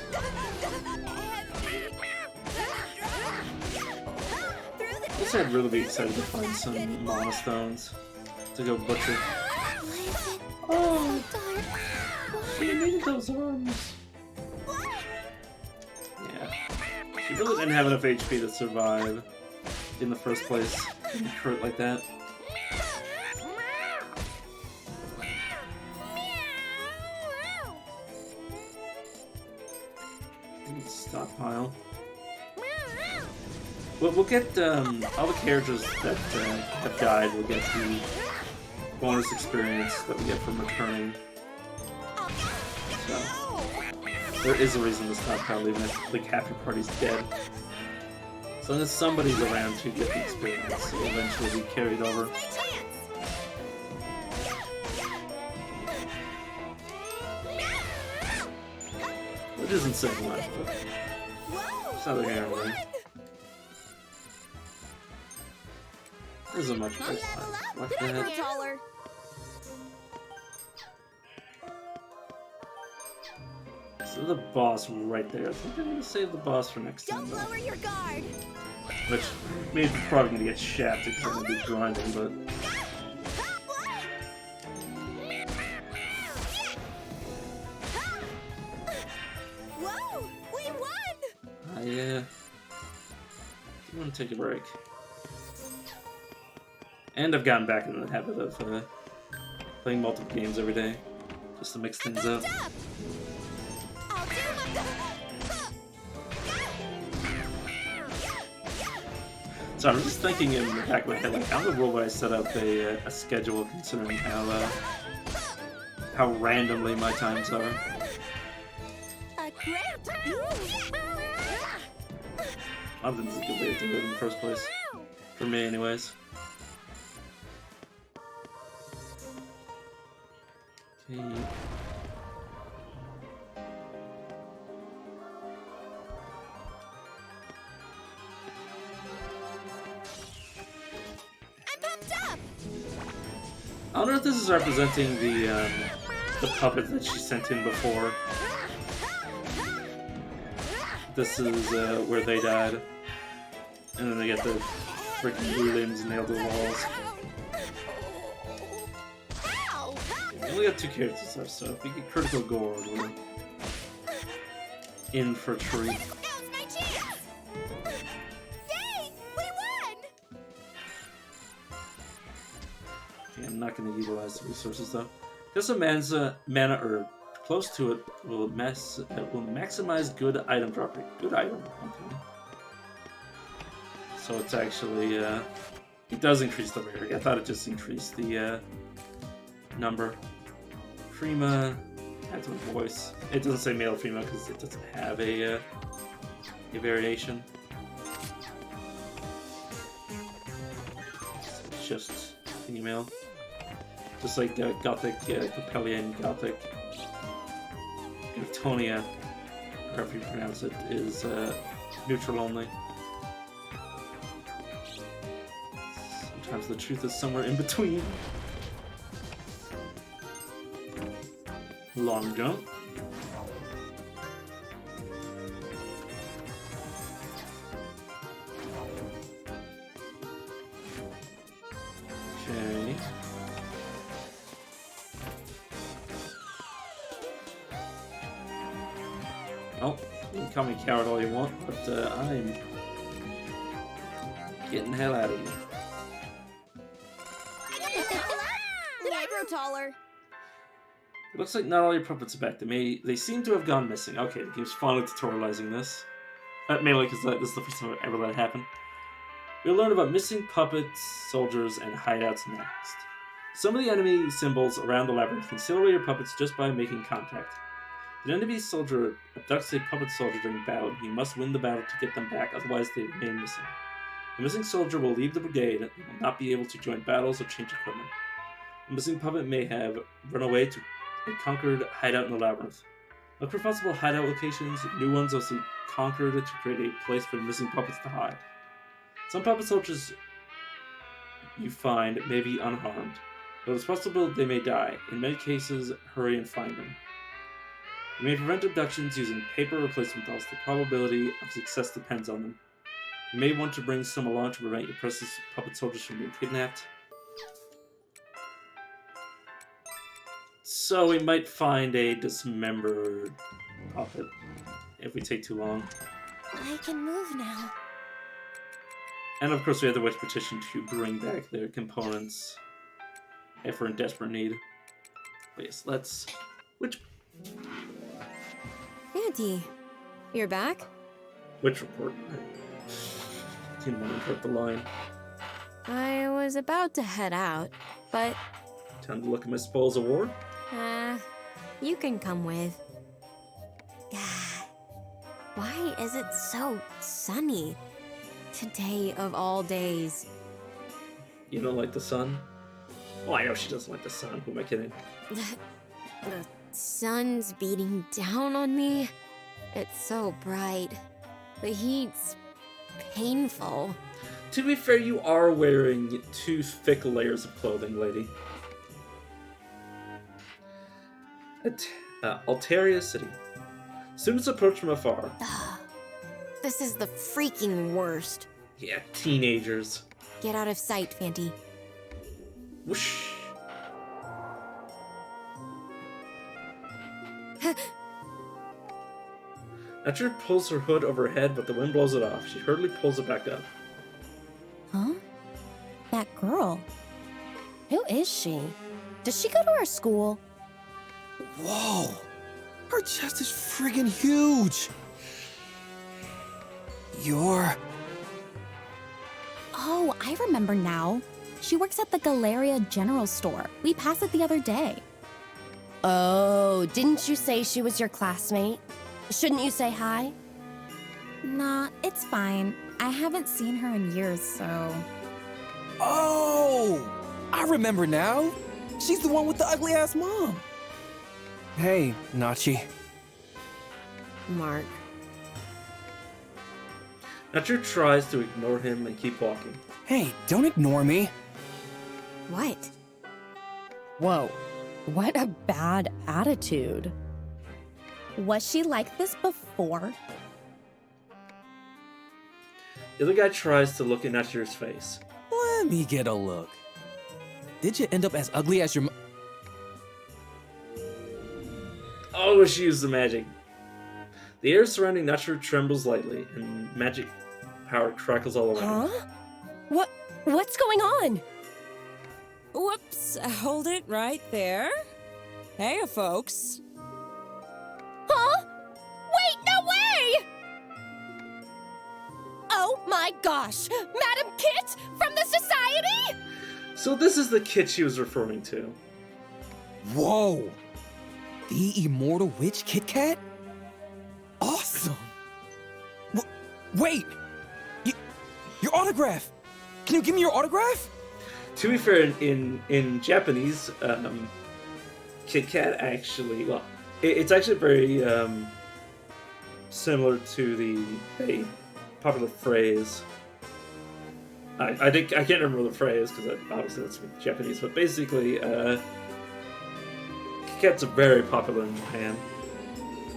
I guess I'd really be excited to find some mana stones to go butcher. Oh, she needed those arms. Yeah, she really didn't have enough HP to survive in the first place. Getting hurt like that. Stockpile. Well, we'll get all the characters that have died. We'll get the bonus experience that we get from returning. So there is a reason to stockpile, even if like half your party's dead. As long as somebody's around to get the experience, it'll eventually be carried over. Which isn't saying much, but it's not here and there. There isn't much place like that. So the boss right there. I think I'm gonna save the boss for next time. Don't lower your guard. Which means we're probably gonna get shafted because I'm gonna be grinding, but. Whoa! We won! I want to take a break. And I've gotten back in the habit of playing multiple games every day, just to mix things up. So I'm just thinking in the back of my head, like, how in the world would I set up a schedule considering how randomly my times are? I don't think this is a good way to do it in the first place. For me, anyways. Okay. I wonder if this is representing the puppet that she sent in before. This is where they died. And then they get the freaking blue limbs nailed to the walls. We only got 2 characters left, so if we get critical gore, we're in for a treat. I'm not going to utilize the resources though. Just a mana herb close to it will maximize good item drop rate. Good item. Okay. So it's actually it does increase the rarity. I thought it just increased the number. Prima adds one voice. It doesn't say male or female because it doesn't have a variation. It's just female. Just like Gothic, Capellian, Gothic, Gatonia, however you pronounce it, is neutral only. Sometimes the truth is somewhere in between. Long jump. Okay. Oh, you can call me a coward all you want, but I'm getting the hell out of here. Did I grow taller? It looks like not all your puppets are back. They seem to have gone missing. Okay, the game's finally tutorializing this. Mainly because this is the first time I've ever let it happen. We'll learn about missing puppets, soldiers, and hideouts next. Some of the enemy symbols around the labyrinth can steal away your puppets just by making contact. If an enemy soldier abducts a puppet soldier during battle, he must win the battle to get them back, otherwise they remain missing. The missing soldier will leave the brigade and will not be able to join battles or change equipment. The missing puppet may have run away to a conquered hideout in the labyrinth. Look for possible hideout locations. New ones also conquered to create a place for the missing puppets to hide. Some puppet soldiers you find may be unharmed, but it's possible they may die. In many cases, hurry and find them. You may prevent abductions using paper replacement dolls. The probability of success depends on them. You may want to bring some along to prevent your precious puppet soldiers from being kidnapped. So we might find a dismembered puppet if we take too long. I can move now. And of course we have the witch petition to bring back their components if we're in desperate need. But yes, let's... Auntie, you're back? Witch report. Didn't want to interrupt the line. I was about to head out, but... Time to look at my spoils of war? You can come with. God, why is it so sunny? Today of all days. You don't like the sun? Oh, I know she doesn't like the sun. Who am I kidding? The sun's beating down on me. It's so bright. The heat's painful. To be fair, you are wearing 2 thick layers of clothing, lady. Altaria City. Students approach from afar. This is the freaking worst. Yeah, teenagers. Get out of sight, Fanty. Whoosh. Nature pulls her hood over her head, but the wind blows it off. She hurriedly pulls it back up. Huh? That girl. Who is she? Does she go to our school? Whoa! Her chest is friggin' huge! You're... Oh, I remember now. She works at the Galleria general store. We passed it the other day. Oh, didn't you say she was your classmate? Shouldn't you say hi? Nah, it's fine. I haven't seen her in years, so... Oh! I remember now! She's the one with the ugly-ass mom! Hey, Nachi. Mark. Nature tries to ignore him and keep walking. Hey, don't ignore me. What? Whoa, what a bad attitude. Was she like this before? The other guy tries to look in Nature's face. Let me get a look. Did you end up as ugly as your Oh, she used the magic. The air surrounding Nature trembles lightly, and magic power crackles all around. Huh? What's going on? Whoops, hold it right there. Hey, folks. Huh? Wait, no way! Oh my gosh! Madam Kit from the Society? So this is the kid she was referring to. Whoa! The immortal witch Kit Kat? Awesome! Wait! Your autograph! Can you give me your autograph? To be fair, in Japanese, Kit Kat actually, well, it's actually very similar to a popular phrase. I can't remember the phrase because obviously that's Japanese, but basically, Kit Kat's very popular in Japan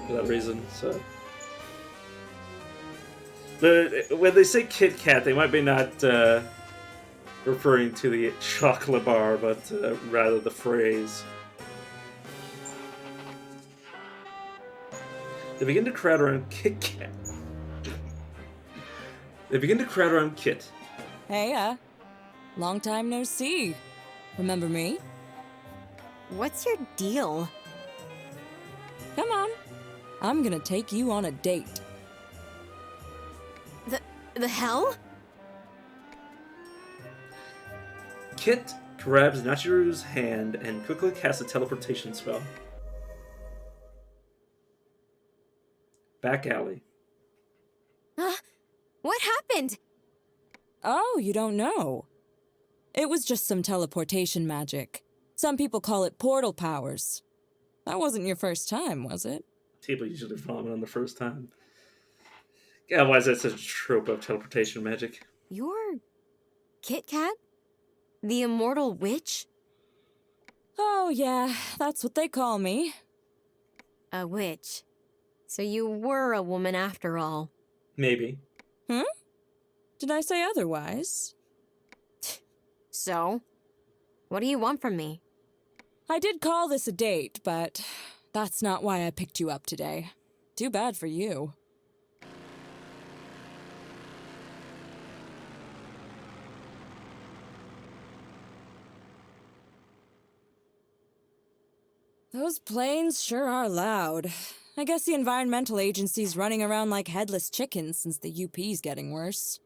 for that reason. So, when they say Kit Kat, they might be not referring to the chocolate bar, but rather the phrase. They begin to crowd around Kit Kat. They begin to crowd around Kit. Hey, long time no see. Remember me? What's your deal? Come on. I'm gonna take you on a date. The hell? Kit grabs Nachiru's hand and quickly casts a teleportation spell. Back alley. What happened? Oh, you don't know. It was just some teleportation magic. Some people call it portal powers. That wasn't your first time, was it? People usually vomit on the first time. Yeah, why is that such a trope of teleportation magic? You're Kit Kat? The immortal witch? Oh, yeah, that's what they call me. A witch. So you were a woman after all. Maybe. Hmm? Did I say otherwise? So? What do you want from me? I did call this a date, but that's not why I picked you up today. Too bad for you. Those planes sure are loud. I guess the environmental agency's running around like headless chickens since the UP's getting worse.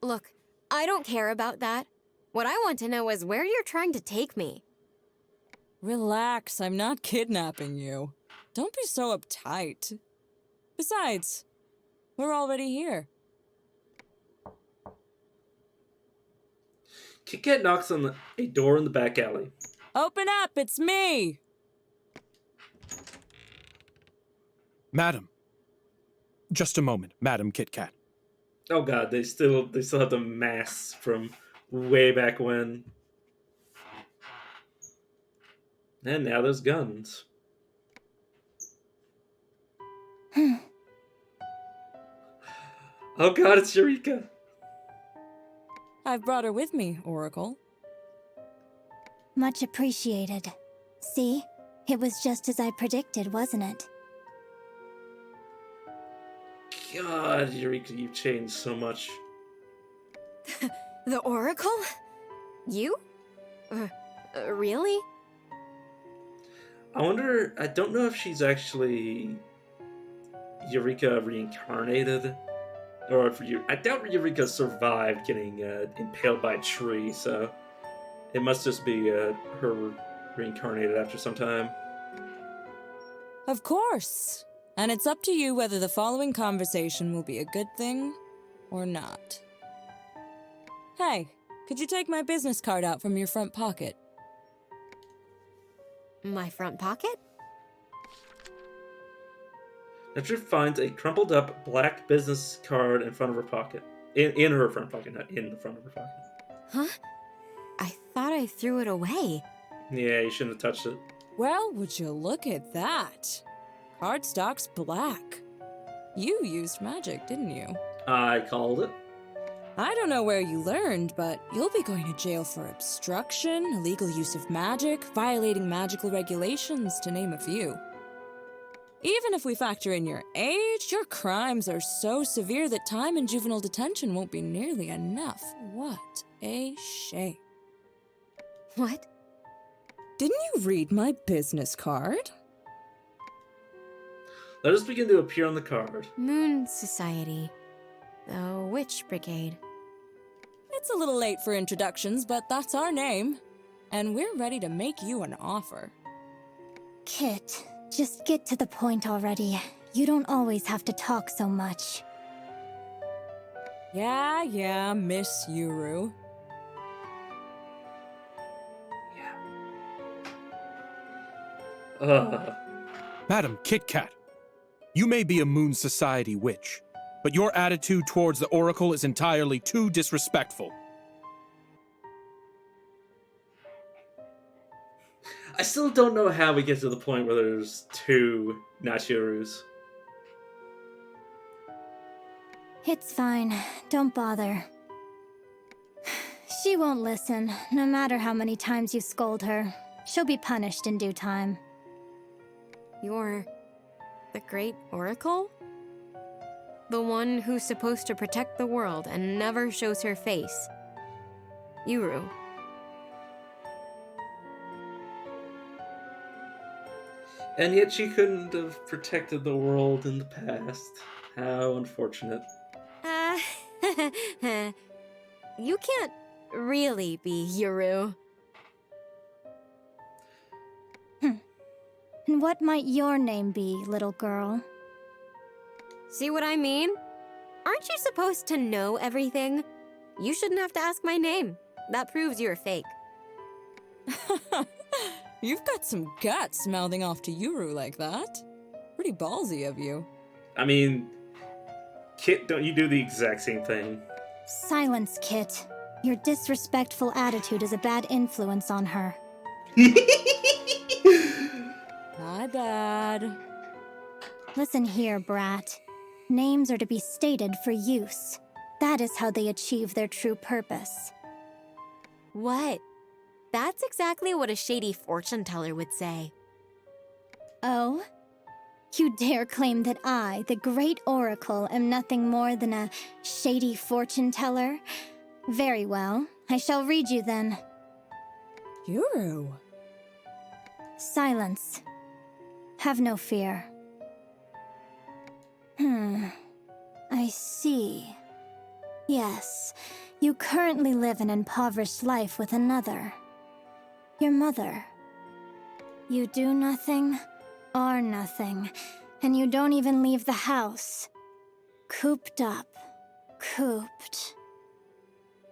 Look, I don't care about that. What I want to know is where you're trying to take me. Relax, I'm not kidnapping you. Don't be so uptight. Besides, we're already here. Kit Kat knocks on a door in the back alley. Open up, it's me! Madam. Just a moment, Madam Kit Kat. Oh god, they still have the masks from way back when. And now there's guns. Oh god, it's Eureka! I've brought her with me, Oracle. Much appreciated. See? It was just as I predicted, wasn't it? God, Eureka, you've changed so much. The Oracle? You? Really? I wonder, I don't know if she's actually Eureka reincarnated. Or if I doubt Eureka survived getting impaled by a tree, so it must just be her reincarnated after some time. Of course. And it's up to you whether the following conversation will be a good thing or not. Hey, could you take my business card out from your front pocket? My front pocket? Nedra finds a crumpled up black business card in front of her pocket. In her front pocket, not in the front of her pocket. Huh? I thought I threw it away. Yeah, you shouldn't have touched it. Well, would you look at that? Cardstock's black. You used magic, didn't you? I called it. I don't know where you learned, but you'll be going to jail for obstruction, illegal use of magic, violating magical regulations, to name a few. Even if we factor in your age, your crimes are so severe that time in juvenile detention won't be nearly enough. What a shame. What? Didn't you read my business card? Let us begin to appear on the card. Moon Society. The Witch Brigade. It's a little late for introductions, but that's our name. And we're ready to make you an offer. Kit, just get to the point already. You don't always have to talk so much. Yeah, Miss Yuru. Madam Kit Kat, you may be a Moon Society witch, but your attitude towards the Oracle is entirely too disrespectful. I still don't know how we get to the point where there's two Nachirus. It's fine. Don't bother. She won't listen, no matter how many times you scold her. She'll be punished in due time. You're the Great Oracle? The one who's supposed to protect the world and never shows her face. Yuru. And yet she couldn't have protected the world in the past. How unfortunate. You can't really be Yuru. And what might your name be, little girl? See what I mean? Aren't you supposed to know everything? You shouldn't have to ask my name. That proves you're fake. You've got some guts mouthing off to Yuru like that. Pretty ballsy of you. I mean, Kit, don't you do the exact same thing? Silence, Kit. Your disrespectful attitude is a bad influence on her. I My bad. Listen here, brat. Names are to be stated for use. That is how they achieve their true purpose. What? That's exactly what a shady fortune teller would say. Oh? You dare claim that I, the great oracle, am nothing more than a shady fortune teller? Very well. I shall read you then. Yuru. Silence. Have no fear. I see. Yes, you currently live an impoverished life with another. Your mother. You do nothing, are nothing, and you don't even leave the house. Cooped up. Cooped.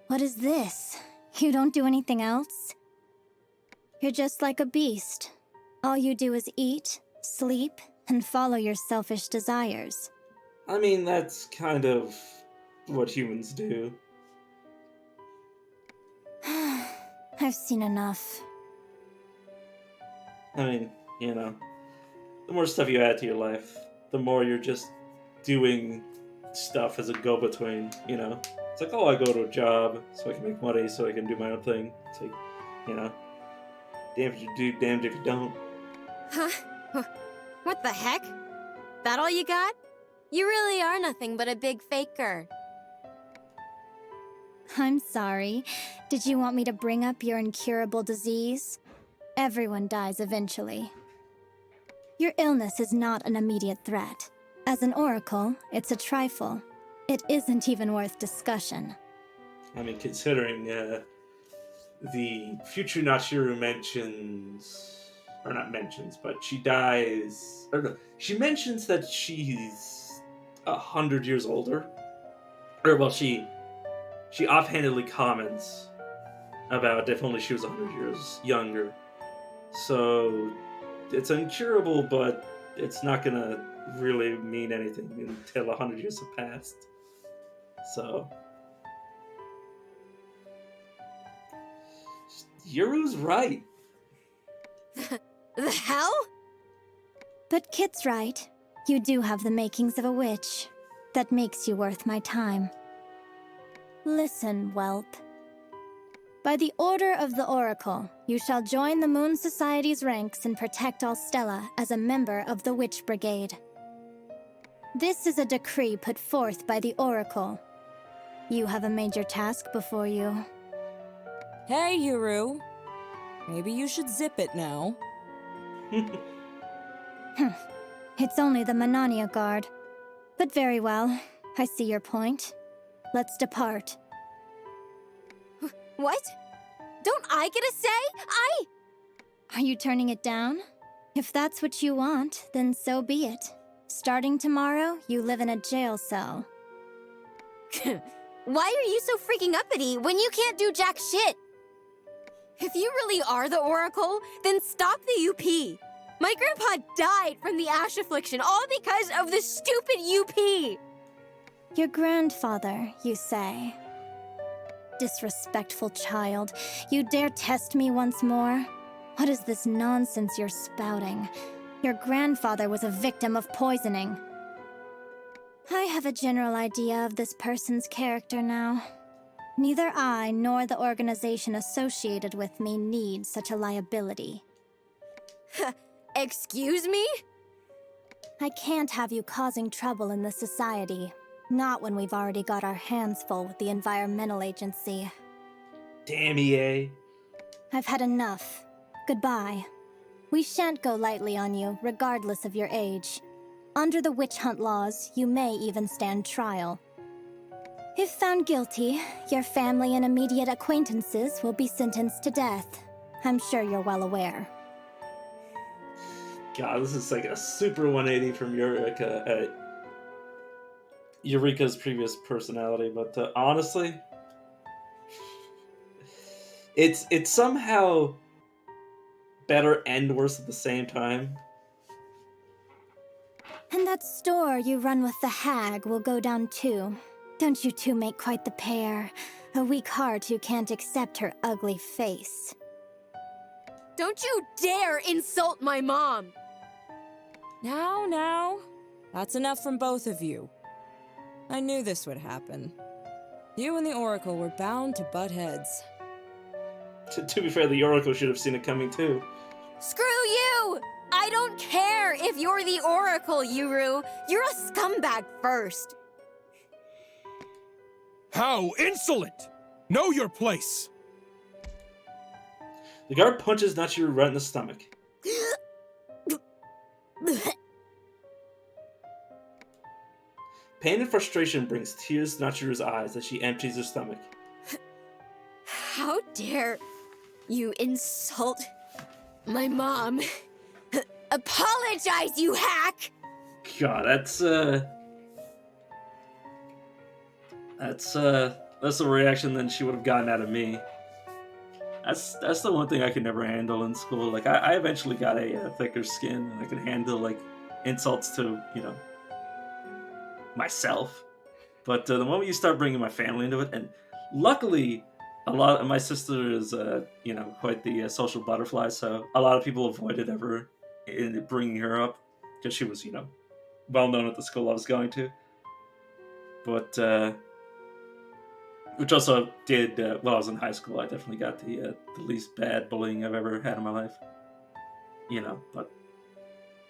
What is this? You don't do anything else? You're just like a beast. All you do is eat, sleep, and follow your selfish desires. I mean, that's kind of what humans do. I've seen enough. I mean, you know, the more stuff you add to your life, the more you're just doing stuff as a go-between, you know? It's like, oh, I go to a job so I can make money, so I can do my own thing. It's like, you know, damned if you do, damned if you don't. Huh? What the heck? That all you got? You really are nothing but a big faker. I'm sorry. Did you want me to bring up your incurable disease? Everyone dies eventually. Your illness is not an immediate threat. As an oracle, it's a trifle. It isn't even worth discussion. I mean, considering the future Nashiru mentions, or not mentions, but she dies, or no, she mentions that she's 100 years older. Or, well, she offhandedly comments about if only she was 100 years younger. So, it's incurable, but it's not gonna really mean anything until 100 years have passed. So, Yuru's right. The hell? But Kit's right. You do have the makings of a witch. That makes you worth my time. Listen, whelp. By the order of the Oracle, you shall join the Moon Society's ranks and protect Alstella as a member of the Witch Brigade. This is a decree put forth by the Oracle. You have a major task before you. Hey, Yuru. Maybe you should zip it now. It's only the Manania Guard. But very well. I see your point. Let's depart. What? Don't I get a say? Are you turning it down? If that's what you want, then so be it. Starting tomorrow, you live in a jail cell. Why are you so freaking uppity when you can't do jack shit? If you really are the Oracle, then stop the UP. My grandpa died from the ash affliction, all because of the stupid UP. Your grandfather, you say? Disrespectful child. You dare test me once more? What is this nonsense you're spouting? Your grandfather was a victim of poisoning. I have a general idea of this person's character now. Neither I nor the organization associated with me need such a liability. Excuse me? I can't have you causing trouble in the society. Not when we've already got our hands full with the Environmental Agency. Damn EA. I've had enough. Goodbye. We shan't go lightly on you, regardless of your age. Under the witch hunt laws, you may even stand trial. If found guilty, your family and immediate acquaintances will be sentenced to death. I'm sure you're well aware. God, this is like a super 180 from Eureka's previous personality, but honestly, it's somehow better and worse at the same time. And that store you run with the hag will go down too. Don't you two make quite the pair? A weak heart who can't accept her ugly face. Don't you dare insult my mom! Now. That's enough from both of you. I knew this would happen. You and the Oracle were bound to butt heads. To be fair, the Oracle should have seen it coming too. Screw you! I don't care if you're the Oracle, Yuru. You're a scumbag first. How insolent! Know your place! The guard punches Nachiru right in the stomach. Pain and frustration brings tears to Nachiru's eyes as she empties her stomach. How dare you insult my mom? Apologize, you hack! God, that's the reaction that she would have gotten out of me. That's the one thing I could never handle in school. Like, I eventually got a thicker skin, and I could handle, like, insults to, myself. But the moment you start bringing my family into it, and luckily, my sister is, quite the social butterfly, so a lot of people avoided ever bringing her up, because she was, well known at the school I was going to. But, which also did, while I was in high school, I definitely got the least bad bullying I've ever had in my life. But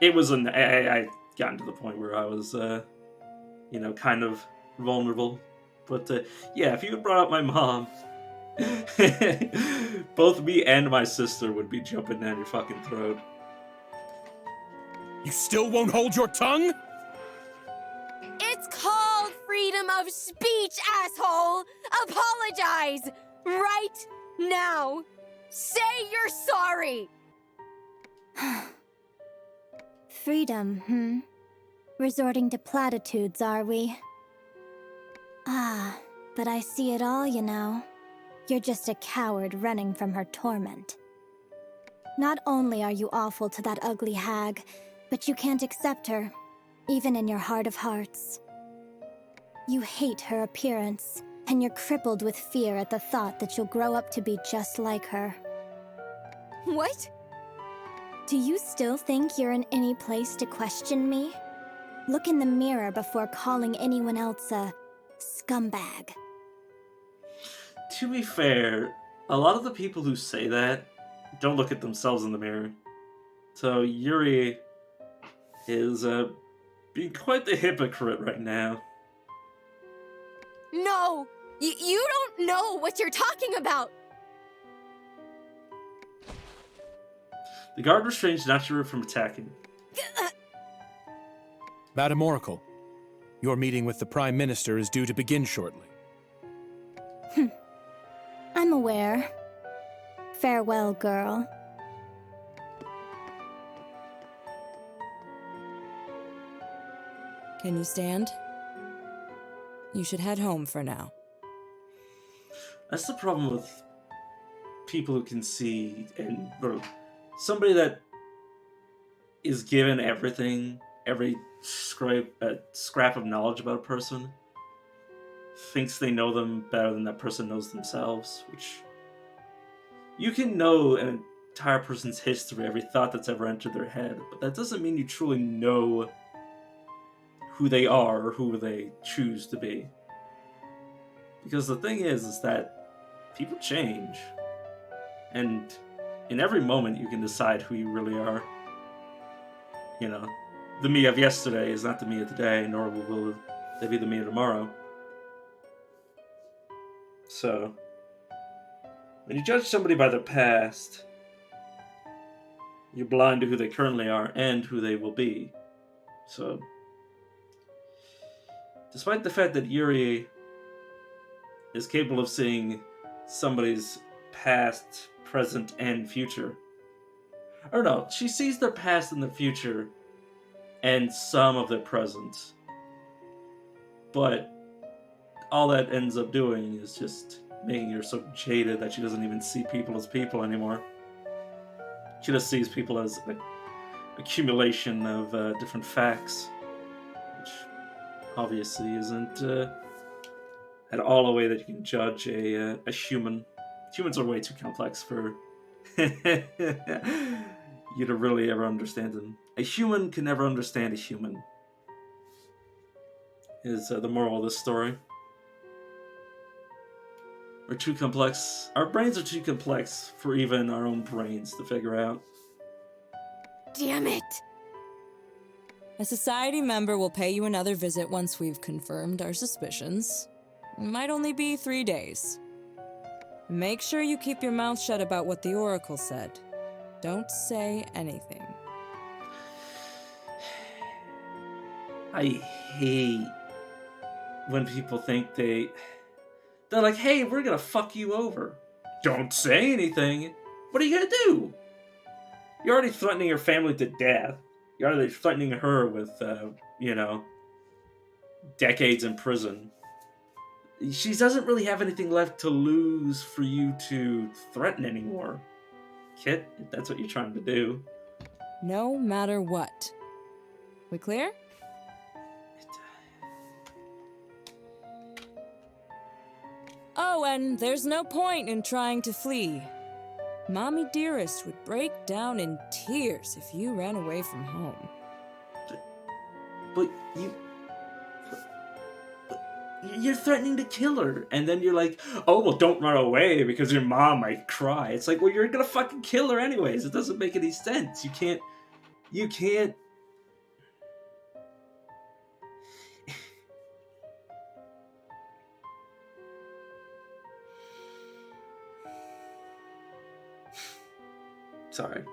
it was I gotten to the point where I was, kind of vulnerable. But, yeah, if you had brought up my mom, both me and my sister would be jumping down your fucking throat. You still won't hold your tongue? It's called freedom of speech, asshole! Apologize! Right now! Say you're sorry! Freedom, Resorting to platitudes, are we? Ah, but I see it all, you know. You're just a coward running from her torment. Not only are you awful to that ugly hag, but you can't accept her, even in your heart of hearts. You hate her appearance, and you're crippled with fear at the thought that you'll grow up to be just like her. What? Do you still think you're in any place to question me? Look in the mirror before calling anyone else a scumbag. To be fair, a lot of the people who say that don't look at themselves in the mirror. So Yuri is being quite the hypocrite right now. No! You don't know what you're talking about! The guard restrains Nachiru from attacking. Madam Oracle, your meeting with the Prime Minister is due to begin shortly. I'm aware. Farewell, girl. Can you stand? You should head home for now. That's the problem with people who can see, and somebody that is given everything, every scrap of knowledge about a person, thinks they know them better than that person knows themselves, which you can know an entire person's history, every thought that's ever entered their head, but that doesn't mean you truly know who they are or who they choose to be. Because the thing is that people change, and in every moment you can decide who you really are. The me of yesterday is not the me of today, nor will they be the me of tomorrow. So, when you judge somebody by their past, you're blind to who they currently are and who they will be. So, despite the fact that Yuri is capable of seeing somebody's past, present, and future, or no, she sees their past and their future and some of their present. But all that ends up doing is just making her so jaded that she doesn't even see people as people anymore. She just sees people as an accumulation of different facts, which obviously isn't at all a way that you can judge a human. Humans are way too complex for you to really ever understand them. A human can never understand a human. Is the moral of this story. We're too complex. Our brains are too complex for even our own brains to figure out. Damn it! A society member will pay you another visit once we've confirmed our suspicions. It might only be 3 days. Make sure you keep your mouth shut about what the Oracle said. Don't say anything. I hate when people think they're like, hey, we're gonna fuck you over. Don't say anything. What are you gonna do? You're already threatening your family to death. You're already threatening her with, decades in prison. She doesn't really have anything left to lose for you to threaten anymore. Kit, if that's what you're trying to do. No matter what. We clear? Oh, and there's no point in trying to flee. Mommy Dearest would break down in tears if you ran away from home. But you're threatening to kill her, and then you're like, oh, well, don't run away because your mom might cry. It's like, well, you're gonna fucking kill her anyways. It doesn't make any sense. You can't... Sorry.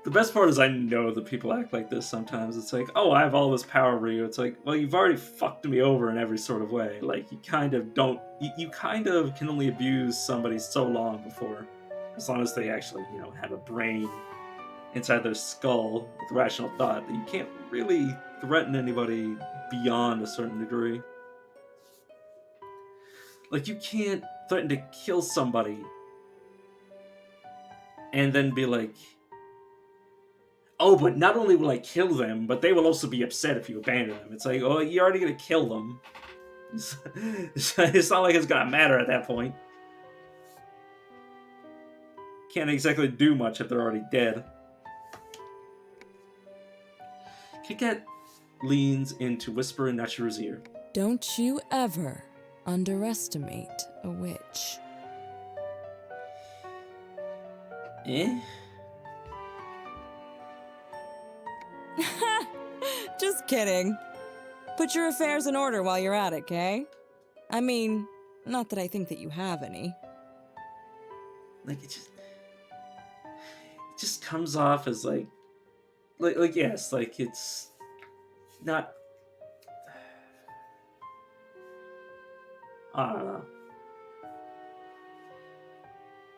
The best part is I know that people act like this sometimes. It's like, oh, I have all this power over you. It's like, well, you've already fucked me over in every sort of way. Like, you kind of don't... You kind of can only abuse somebody so long before... As long as they actually, have a brain inside their skull with rational thought, that you can't really threaten anybody beyond a certain degree. Like, you can't threaten to kill somebody and then be like, oh, but not only will I kill them, but they will also be upset if you abandon them. It's like, oh, you're already going to kill them. It's not like it's going to matter at that point. Can't exactly do much if they're already dead. Kit Kat leans in to whisper in Nachira's ear. Don't you ever underestimate a witch. Eh? Just kidding. Put your affairs in order while you're at it, Kay? I mean, not that I think that you have any. Like, it just comes off as like yes, like it's not... I don't know.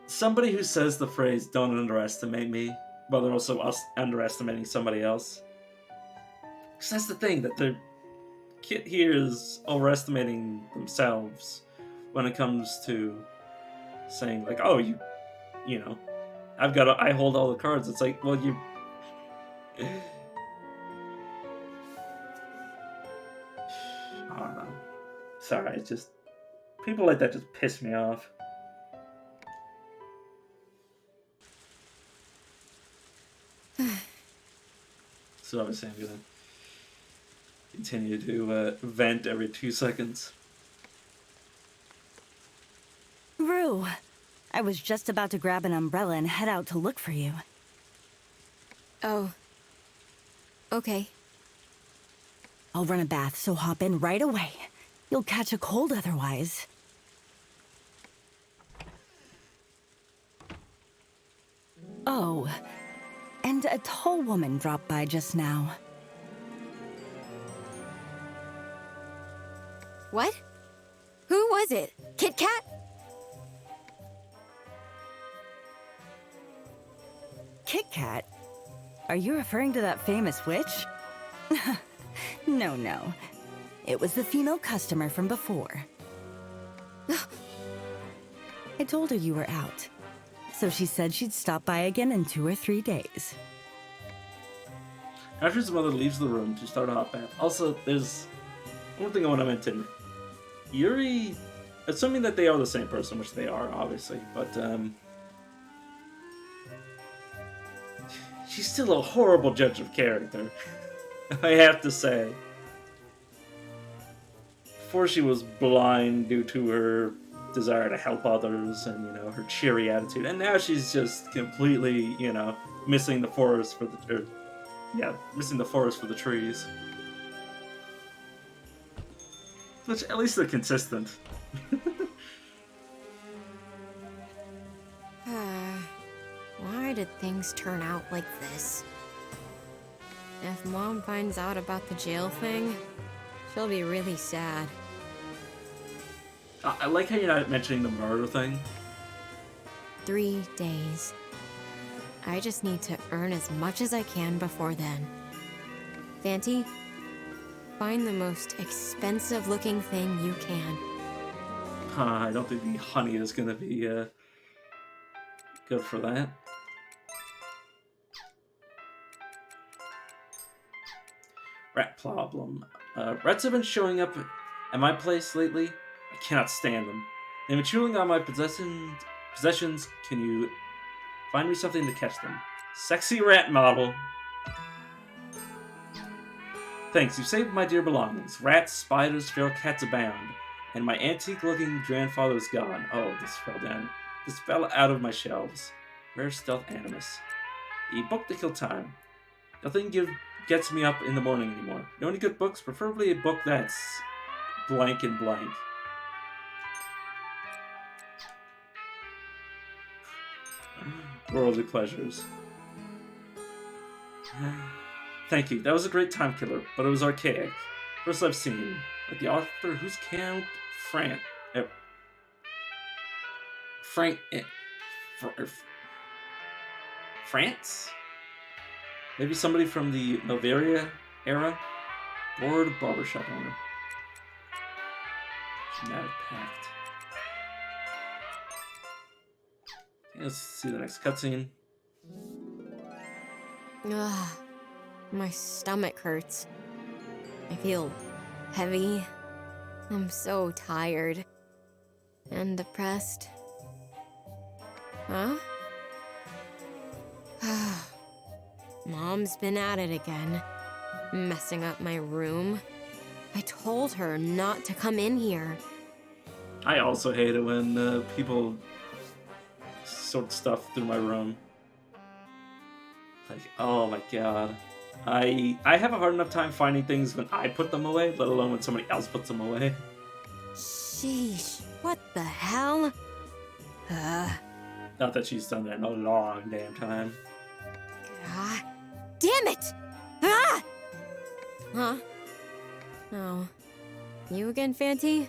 Somebody who says the phrase, don't underestimate me, while they're also underestimating somebody else. Because that's the thing, that the Kit here is overestimating themselves when it comes to saying, like, oh, you know, I hold all the cards. It's like, well, you... I don't know. Sorry, it's just... People like that just piss me off. So obviously I'm gonna continue to vent every 2 seconds. Rue, I was just about to grab an umbrella and head out to look for you. Oh. Okay. I'll run a bath, so hop in right away. You'll catch a cold otherwise. Oh, and a tall woman dropped by just now. What? Who was it? Kit Kat? Kit Kat? Are you referring to that famous witch? No. It was the female customer from before. I told her you were out, so she said she'd stop by again in 2 or 3 days. After his mother leaves the room to start a hot bath. Also, there's one thing I want to mention. Yuri, assuming that they are the same person, which they are, obviously, but she's still a horrible judge of character. I have to say. Before she was blind due to her desire to help others and, you know, her cheery attitude. And now she's just completely, you know, missing the forest for the... missing the forest for the trees. Which, at least they're consistent. Why did things turn out like this? If Mom finds out about the jail thing, she'll be really sad. I like how you're not mentioning the murder thing. 3 days. I just need to earn as much as I can before then. Fanty, find the most expensive looking thing you can. I don't think the honey is gonna be good for that. Rat problem. Rats have been showing up at my place lately. I cannot stand them. They've been chewing on my possessions. Can you find me something to catch them? Sexy rat model. Thanks, you saved my dear belongings. Rats, spiders, feral cats abound. And my antique-looking grandfather is gone. Oh, this fell down. This fell out of my shelves. Rare stealth animus. A book to kill time. Nothing gets me up in the morning anymore. Know any good books? Preferably a book that's blank and blank. Worldly pleasures. Thank you. That was a great time killer, but it was archaic. First I've seen. Like the author, who's Count France? France? Maybe somebody from the Galleria era? Bored barbershop owner. Genetic pact. Okay, let's see the next cutscene. Ugh, my stomach hurts. I feel heavy. I'm so tired. And depressed. Huh? Mom's been at it again. Messing up my room. I told her not to come in here. I also hate it when people sort stuff through my room. Like, oh my god. I have a hard enough time finding things when I put them away, let alone when somebody else puts them away. Sheesh, what the hell? Not that she's done that in a long damn time. Ah, damn it! Ah! Huh? Oh. You again, Fanty?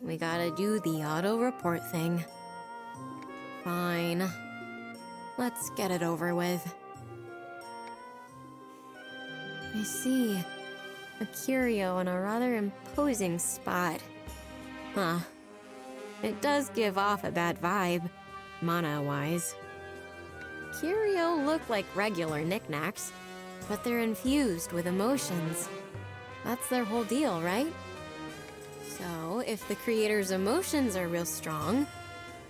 We gotta do the auto-report thing. Fine. Let's get it over with. I see. A curio in a rather imposing spot. Huh. It does give off a bad vibe, mana-wise. Curio look like regular knickknacks, but they're infused with emotions. That's their whole deal, right? So, if the creator's emotions are real strong,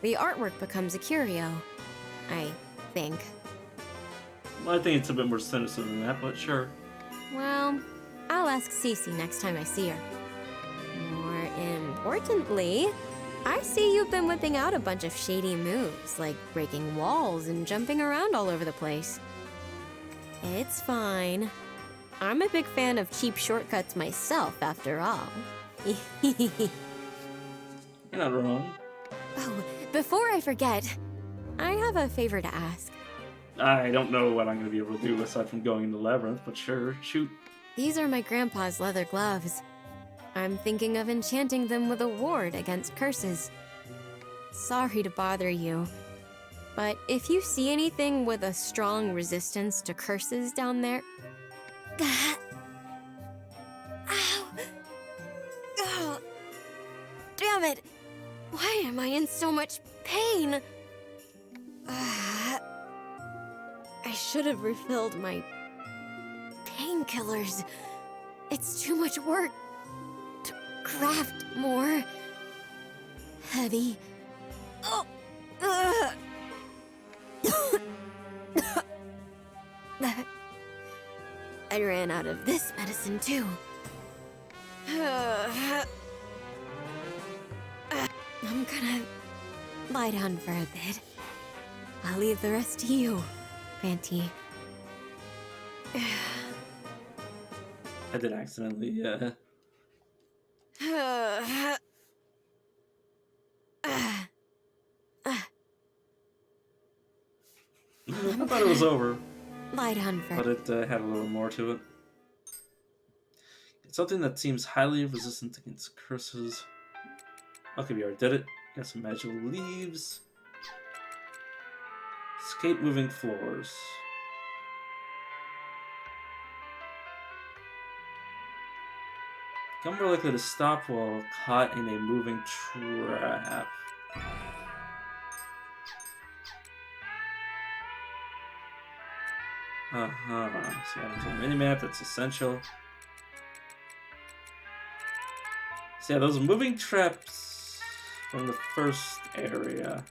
the artwork becomes a curio. I think. Well, I think it's a bit more sinister than that, but sure. Well, I'll ask Cece next time I see her. More importantly, I see you've been whipping out a bunch of shady moves, like breaking walls and jumping around all over the place. It's fine. I'm a big fan of cheap shortcuts myself, after all. You're not wrong. Oh, before I forget, I have a favor to ask. I don't know what I'm going to be able to do aside from going into Labyrinth, but sure, shoot. These are my grandpa's leather gloves. I'm thinking of enchanting them with a ward against curses. Sorry to bother you, but if you see anything with a strong resistance to curses down there... Ow! Oh, damn it! Why am I in so much pain? I should have refilled my painkillers. It's too much work to craft more. Heavy. Oh. I ran out of this medicine too. I'm gonna lie down for a bit. I'll leave the rest to you, Fanty. I did accidentally, I thought it was over. Lie down for But it had a little more to it. It's something that seems highly resistant against curses. Okay, we already did it. Got some magical leaves. Escape moving floors. Become more likely to stop while caught in a moving trap. So there's a mini-map that's essential. So yeah, those moving traps from the first area.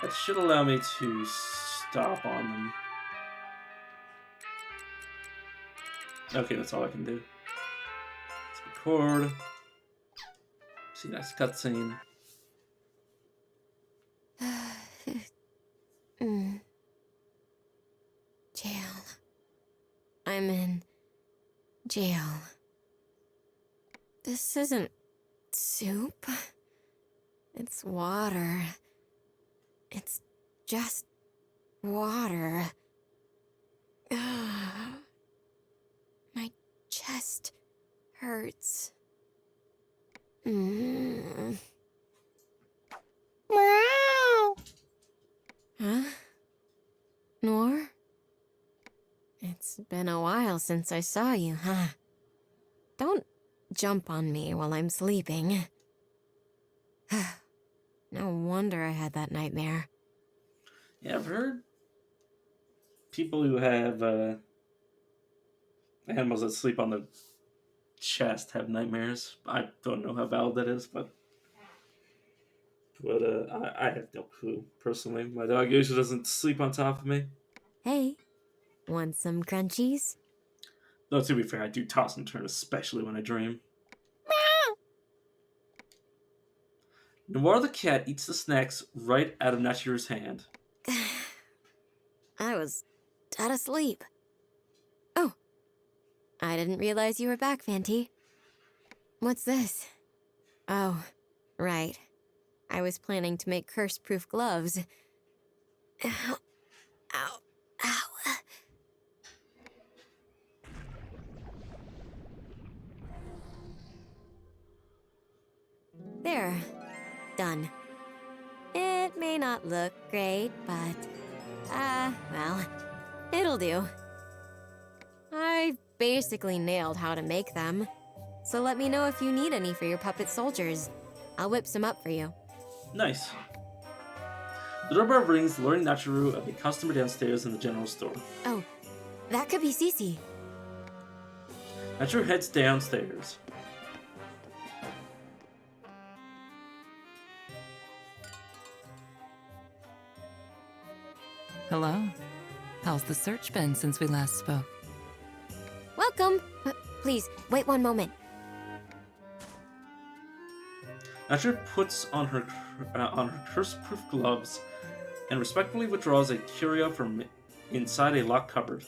That should allow me to stop on them. Okay, that's all I can do. Let's record. See, next cutscene. Jail. I'm in jail. This isn't soup. It's water. It's just water. My chest hurts. Meow. Huh? Nor? It's been a while since I saw you, huh? Don't jump on me while I'm sleeping. No wonder I had that nightmare. Yeah, I've heard people who have animals that sleep on the chest have nightmares. I don't know how valid that is, but I have no clue, personally. My dog usually doesn't sleep on top of me. Hey, want some crunchies? Though, to be fair, I do toss and turn, especially when I dream. Noir the cat eats the snacks right out of Naturu's hand. I was dead asleep. Oh, I didn't realize you were back, Fanty. What's this? Oh, right. I was planning to make curse-proof gloves. Ow. Ow. Ow. There. Done. It may not look great, but... well, it'll do. I basically nailed how to make them. So let me know if you need any for your puppet soldiers. I'll whip some up for you. Nice. The doorbell rings, luring Naturu of a customer downstairs in the general store. Oh, that could be Cece. Naturu heads downstairs. Hello. How's the search been since we last spoke? Welcome. Please, wait one moment. Naturu puts on her curse-proof gloves and respectfully withdraws a curio from inside a locked cupboard.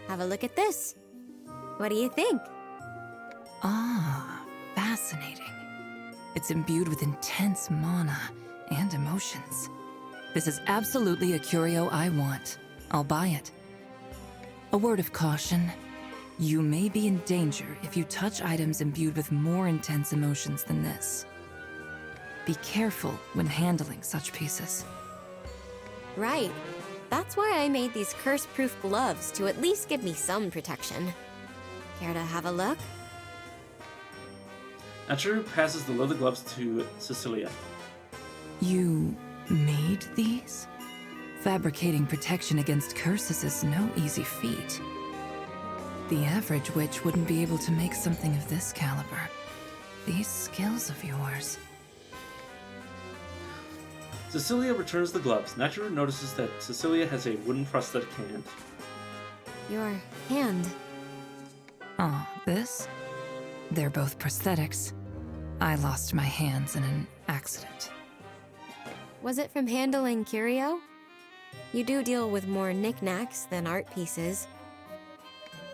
Have a look at this. What do you think? Ah, fascinating. It's imbued with intense mana and emotions. This is absolutely a curio I want. I'll buy it. A word of caution. You may be in danger if you touch items imbued with more intense emotions than this. Be careful when handling such pieces. Right. That's why I made these curse-proof gloves, to at least give me some protection. Care to have a look? Naturu passes the leather gloves to Cecilia. You made these? Fabricating protection against curses is no easy feat. The average witch wouldn't be able to make something of this caliber. These skills of yours. Cecilia returns the gloves. Naturu notices that Cecilia has a wooden prosthetic hand. Your hand. Oh, this? They're both prosthetics. I lost my hands in an accident. Was it from handling curio? You do deal with more knickknacks than art pieces.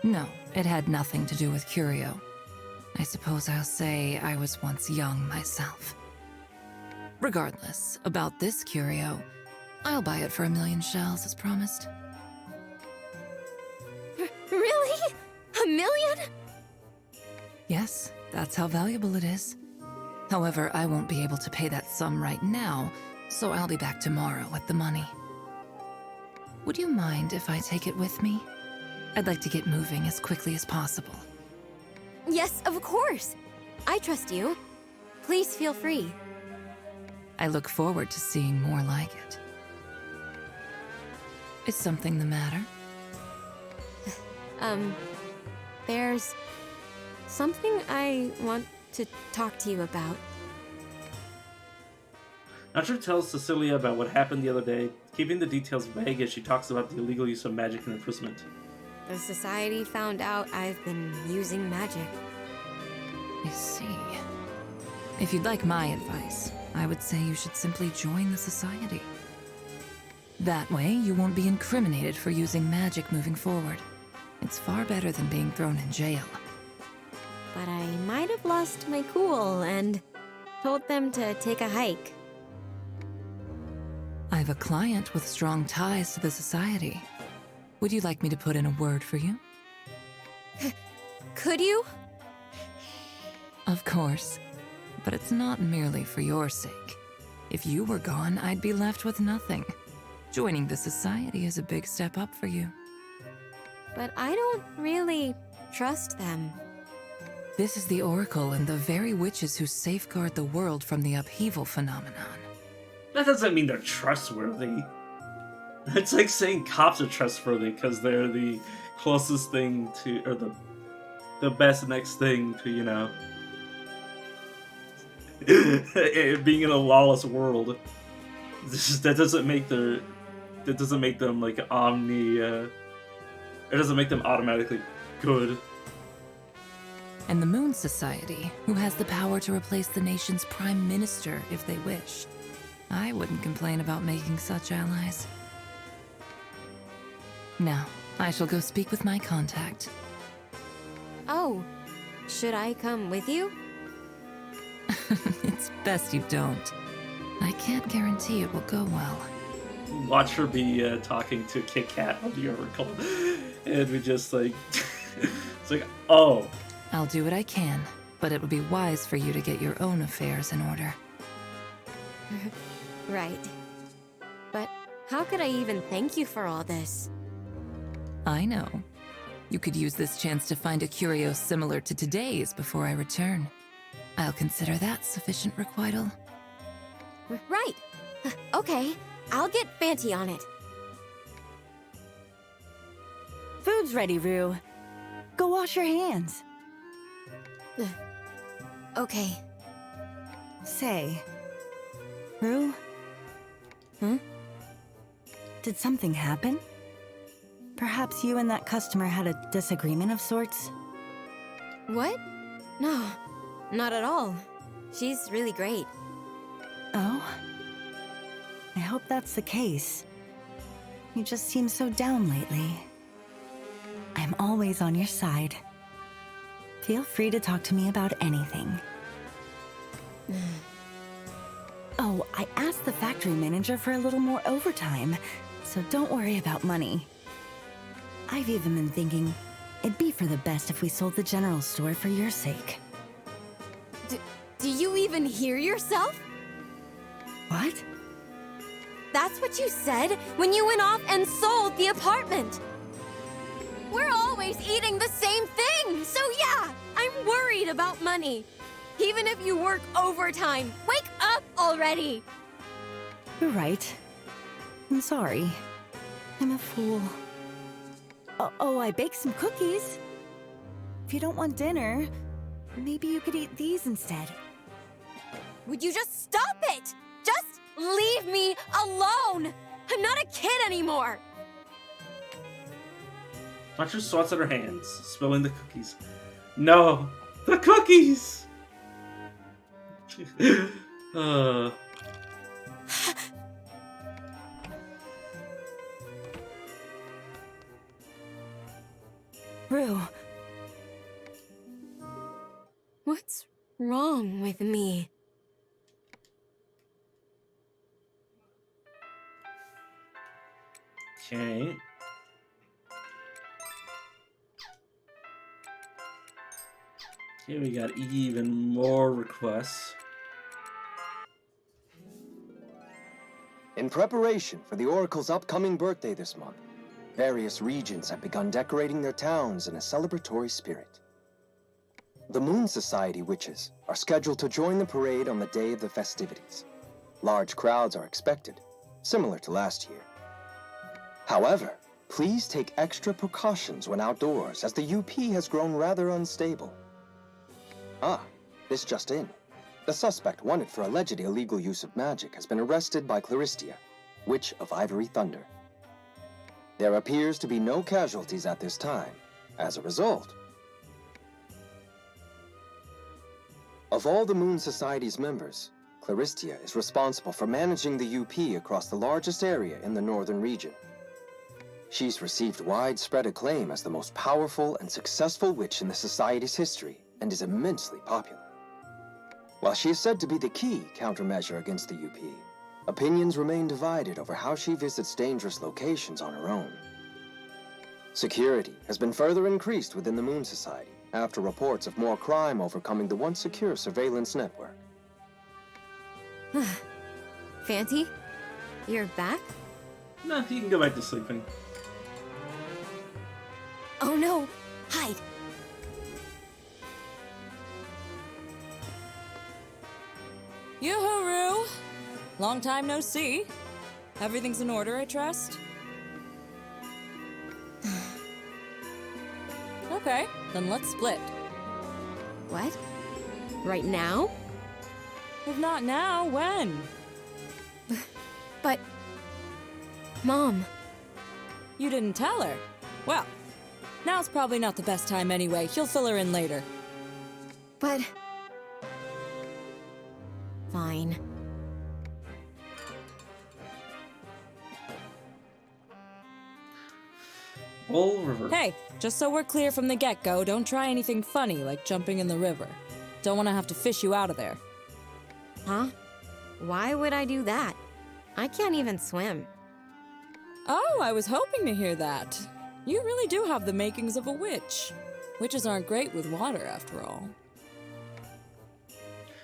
No, it had nothing to do with curio. I suppose I'll say I was once young myself. Regardless, about this curio, I'll buy it for 1,000,000 shells as promised. Really? 1,000,000? Yes, that's how valuable it is. However, I won't be able to pay that sum right now, so I'll be back tomorrow with the money. Would you mind if I take it with me? I'd like to get moving as quickly as possible. Yes, of course. I trust you. Please feel free. I look forward to seeing more like it. Is something the matter? There's something I want to talk to you about. Nacho tells Cecilia about what happened the other day, keeping the details vague as she talks about the illegal use of magic in imprisonment. The society found out I've been using magic. I see. If you'd like my advice, I would say you should simply join the society. That way, you won't be incriminated for using magic moving forward. It's far better than being thrown in jail. But I might have lost my cool and told them to take a hike. I have a client with strong ties to the society. Would you like me to put in a word for you? Could you? Of course. But it's not merely for your sake. If you were gone, I'd be left with nothing. Joining the society is a big step up for you. But I don't really trust them. This is the Oracle and the very witches who safeguard the world from the upheaval phenomenon. That doesn't mean they're trustworthy. It's like saying cops are trustworthy because they're the closest thing to, or the best next thing to, you know, being in a lawless world. That doesn't make them like it doesn't make them automatically good. And the Moon Society, who has the power to replace the nation's prime minister if they wish. I wouldn't complain about making such allies. Now, I shall go speak with my contact. Oh, should I come with you? It's best you don't. I can't guarantee it will go well. Watch her be talking to Kit Kat on the Oracle, and we just like, it's like, oh. I'll do what I can, but it would be wise for you to get your own affairs in order. Right. But how could I even thank you for all this? I know. You could use this chance to find a curio similar to today's before I return. I'll consider that sufficient requital. Right. Okay, I'll get fancy on it. Food's ready, Rue. Go wash your hands. Okay. Say, Rue? Did something happen? Perhaps you and that customer had a disagreement of sorts? What? No, not at all. She's really great. Oh? I hope that's the case. You just seem so down lately. I'm always on your side. Feel free to talk to me about anything. Oh, I asked the factory manager for a little more overtime, so don't worry about money. I've even been thinking it'd be for the best if we sold the general store for your sake. Do you even hear yourself? What? That's what you said when you went off and sold the apartment. We're always eating the same thing, so yeah, I'm worried about money. Even if you work overtime, wake up already! You're right. I'm sorry. I'm a fool. Oh, I baked some cookies. If you don't want dinner, maybe you could eat these instead. Would you just stop it? Just leave me alone! I'm not a kid anymore! Puncher swats at her hands, spilling the cookies. No! The cookies! Rue. What's wrong with me? Okay. Here we got even more requests. In preparation for the Oracle's upcoming birthday this month, various regions have begun decorating their towns in a celebratory spirit. The Moon Society witches are scheduled to join the parade on the day of the festivities. Large crowds are expected, similar to last year. However, please take extra precautions when outdoors, as the UP has grown rather unstable. Ah, this just in. The suspect wanted for alleged illegal use of magic has been arrested by Claristia, Witch of Ivory Thunder. There appears to be no casualties at this time. As a result, of all the Moon Society's members, Claristia is responsible for managing the UP across the largest area in the northern region. She's received widespread acclaim as the most powerful and successful witch in the Society's history and is immensely popular. While she is said to be the key countermeasure against the UP, opinions remain divided over how she visits dangerous locations on her own. Security has been further increased within the Moon Society after reports of more crime overcoming the once secure surveillance network. Fanty? You're back? No, you can go back to sleeping. Oh no! Hide! Yoo-hoo, Rue! Long time no see. Everything's in order, I trust? Okay, then let's split. What? Right now? If not now, when? But... Mom... You didn't tell her? Well, now's probably not the best time anyway. You'll fill her in later. But... Fine. Bull River. Hey, just so we're clear from the get-go, don't try anything funny like jumping in the river. Don't want to have to fish you out of there. Huh? Why would I do that? I can't even swim. Oh, I was hoping to hear that. You really do have the makings of a witch. Witches aren't great with water, after all.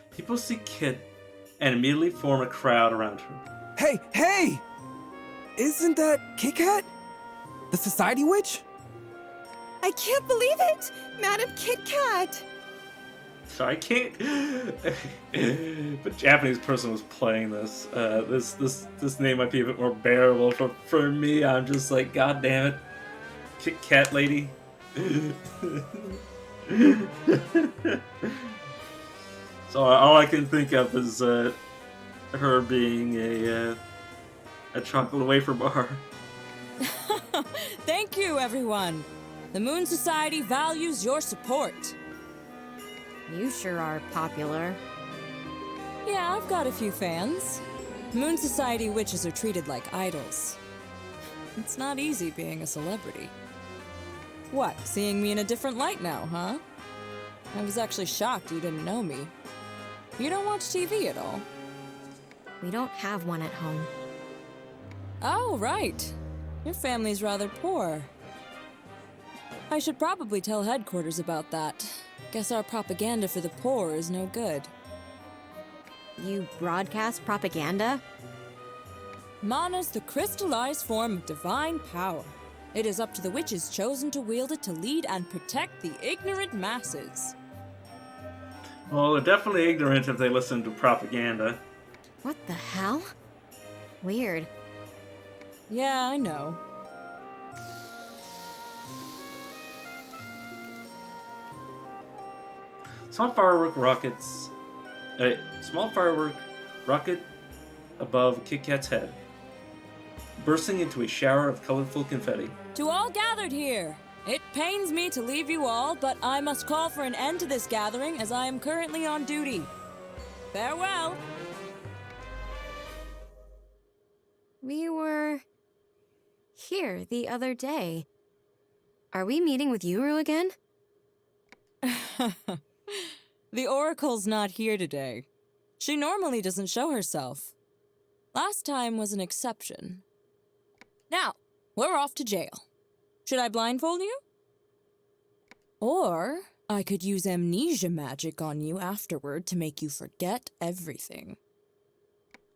People see Kit and immediately form a crowd around her. Hey, hey! Isn't that Kit Kat? The Society Witch? I can't believe it! Madam Kit Kat! So I can't. But Japanese person was playing this. This name might be a bit more bearable for me. I'm just like, God damn it, Kit Kat lady. So all I can think of is her being a chocolate wafer bar. Thank you, everyone. The Moon Society values your support. You sure are popular. Yeah, I've got a few fans. Moon Society witches are treated like idols. It's not easy being a celebrity. What, seeing me in a different light now, huh? I was actually shocked you didn't know me. You don't watch TV at all? We don't have one at home. Oh, right. Your family's rather poor. I should probably tell headquarters about that. Guess our propaganda for the poor is no good. You broadcast propaganda? Mana's the crystallized form of divine power. It is up to the witches chosen to wield it to lead and protect the ignorant masses. Well, they're definitely ignorant if they listen to propaganda. What the hell? Weird. Yeah, I know. Small firework rockets. Small firework rocket above Kit Kat's head, bursting into a shower of colorful confetti. To all gathered here, It pains me to leave you all, but I must call for an end to this gathering as I am currently on duty. Farewell! We were here the other day. Are we meeting with Yuru again? The Oracle's not here today. She normally doesn't show herself. Last time was an exception. Now, we're off to jail. Should I blindfold you? Or I could use amnesia magic on you afterward to make you forget everything.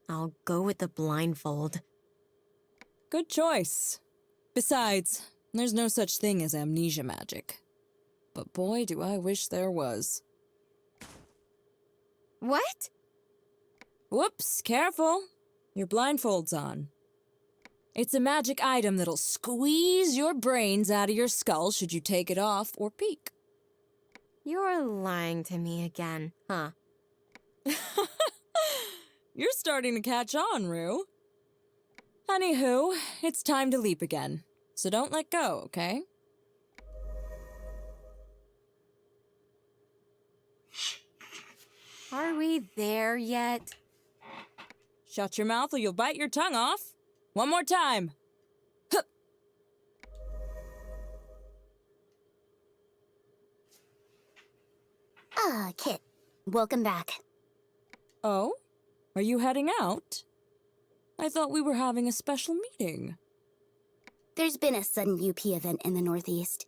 I'll go with the blindfold. Good choice. Besides, there's no such thing as amnesia magic. But boy, do I wish there was. What? Whoops, careful. Your blindfold's on. It's a magic item that'll squeeze your brains out of your skull should you take it off or peek. You're lying to me again, huh? You're starting to catch on, Rue. Anywho, it's time to leap again. So don't let go, okay? Are we there yet? Shut your mouth or you'll bite your tongue off. One more time. Hup. Ah, Kit. Welcome back. Oh? Are you heading out? I thought we were having a special meeting. There's been a sudden UP event in the Northeast.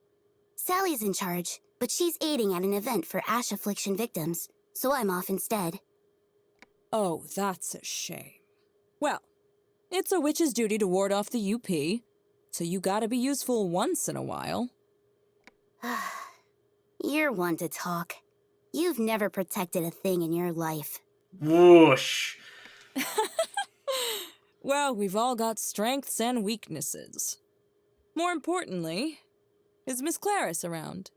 Sally's in charge, but she's aiding at an event for ash affliction victims, so I'm off instead. Oh, that's a shame. Well, it's a witch's duty to ward off the UP, so you gotta be useful once in a while. You're one to talk. You've never protected a thing in your life. Whoosh. Well, we've all got strengths and weaknesses. More importantly, is Miss Claris around?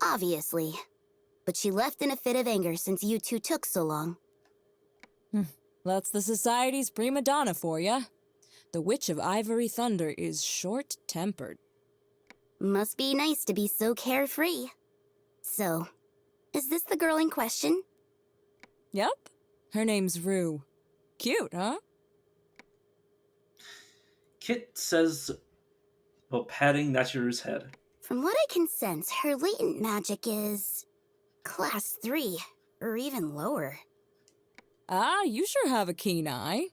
Obviously. But she left in a fit of anger since you two took so long. That's the Society's prima donna for ya. The Witch of Ivory Thunder is short-tempered. Must be nice to be so carefree. So, is this the girl in question? Yep. Her name's Rue. Cute, huh? Kit says while patting Nachiru's head. From what I can sense, her latent magic is Class 3, or even lower. Ah, you sure have a keen eye.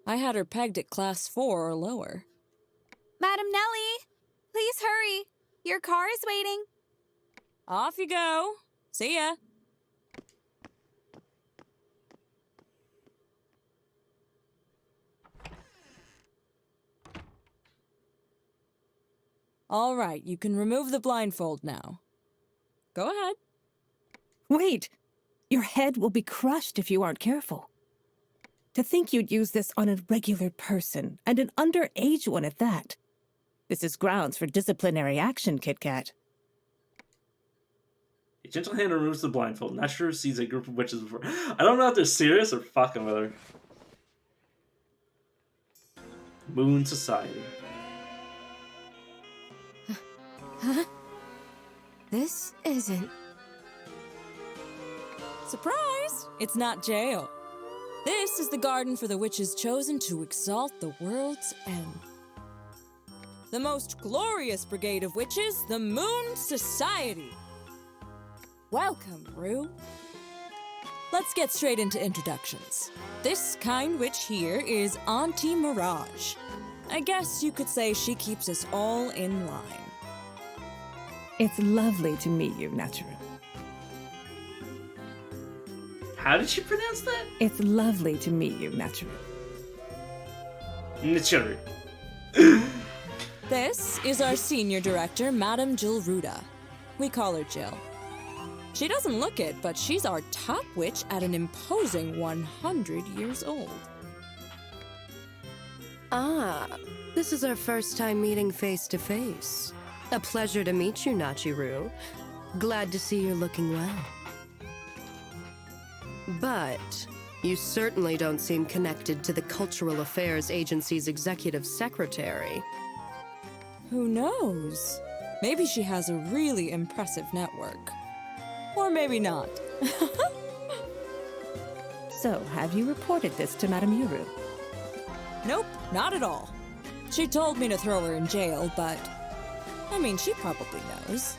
I had her pegged at Class 4 or lower. Madam Nellie, please hurry. Your car is waiting. Off you go. See ya. All right, you can remove the blindfold now. Go ahead. Wait! Your head will be crushed if you aren't careful. To think you'd use this on a regular person, and an underage one at that. This is grounds for disciplinary action, Kit Kat. A gentle hand removes the blindfold. Nachiru sees a group of witches before. I don't know if they're serious or fucking with her. Moon Society. Huh? This isn't... Surprise! It's not jail. This is the garden for the witches chosen to exalt the world's end. The most glorious brigade of witches, the Moon Society. Welcome, Rue. Let's get straight into introductions. This kind witch here is Auntie Mirage. I guess you could say she keeps us all in line. It's lovely to meet you, Nachiru. How did she pronounce that? It's lovely to meet you, Nachiru. Nachiru. This is our senior director, Madame Jill Ruda. We call her Jill. She doesn't look it, but she's our top witch at an imposing 100 years old. Ah, this is our first time meeting face to face. A pleasure to meet you, Nachiru. Glad to see you're looking well. But you certainly don't seem connected to the Cultural Affairs Agency's executive secretary. Who knows? Maybe she has a really impressive network. Or maybe not. So, have you reported this to Madame Yuru? Nope, not at all. She told me to throw her in jail, but... I mean, she probably knows.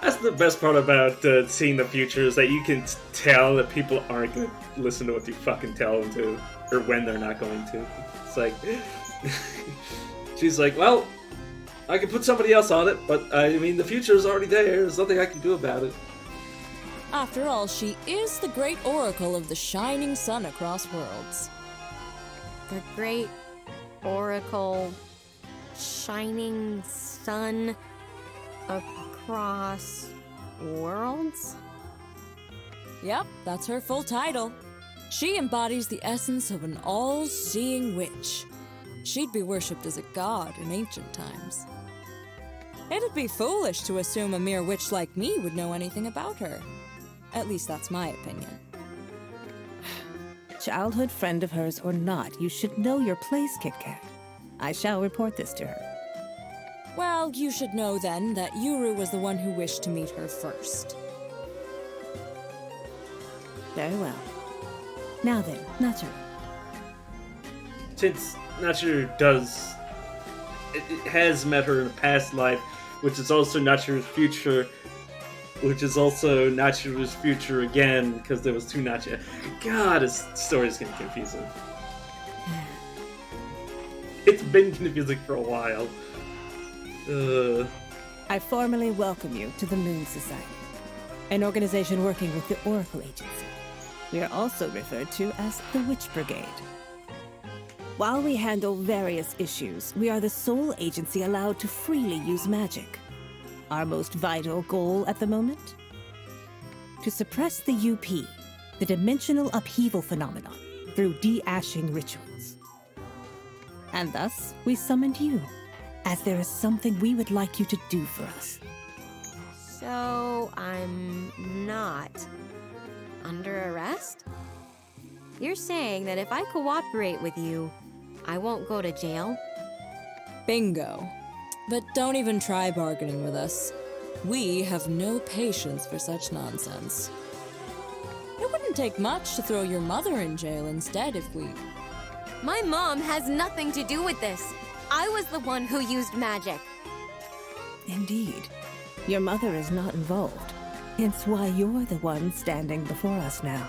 That's the best part about seeing the future, is that you can tell that people aren't going to listen to what you fucking tell them to, or when they're not going to. It's like... She's like, well, I can put somebody else on it, but I mean, the future is already there. There's nothing I can do about it. After all, she is the great oracle of the shining sun across worlds. The great oracle, shining sun across worlds? Yep, that's her full title. She embodies the essence of an all-seeing witch. She'd be worshipped as a god in ancient times. It'd be foolish to assume a mere witch like me would know anything about her. At least that's my opinion. Childhood friend of hers or not, you should know your place, Kit Kat. I shall report this to her. Well, you should know then that Yuru was the one who wished to meet her first. Very well. Now then, Natsuru. Since Natsuru has met her in a past life, which is also Natsuru's future, which is also Natsuru's future again, because there was two Natsuru. God, this story's getting confusing. It's been confusing for a while. I formally welcome you to the Moon Society, an organization working with the Oracle Agency. We are also referred to as the Witch Brigade. While we handle various issues, we are the sole agency allowed to freely use magic. Our most vital goal at the moment? To suppress the UP, the dimensional upheaval phenomenon, through de-ashing rituals. And thus, we summoned you, as there is something we would like you to do for us. So, I'm not under arrest? You're saying that if I cooperate with you, I won't go to jail? Bingo. But don't even try bargaining with us. We have no patience for such nonsense. It wouldn't take much to throw your mother in jail instead if we... My mom has nothing to do with this. I was the one who used magic. Indeed. Your mother is not involved. Hence why you're the one standing before us now.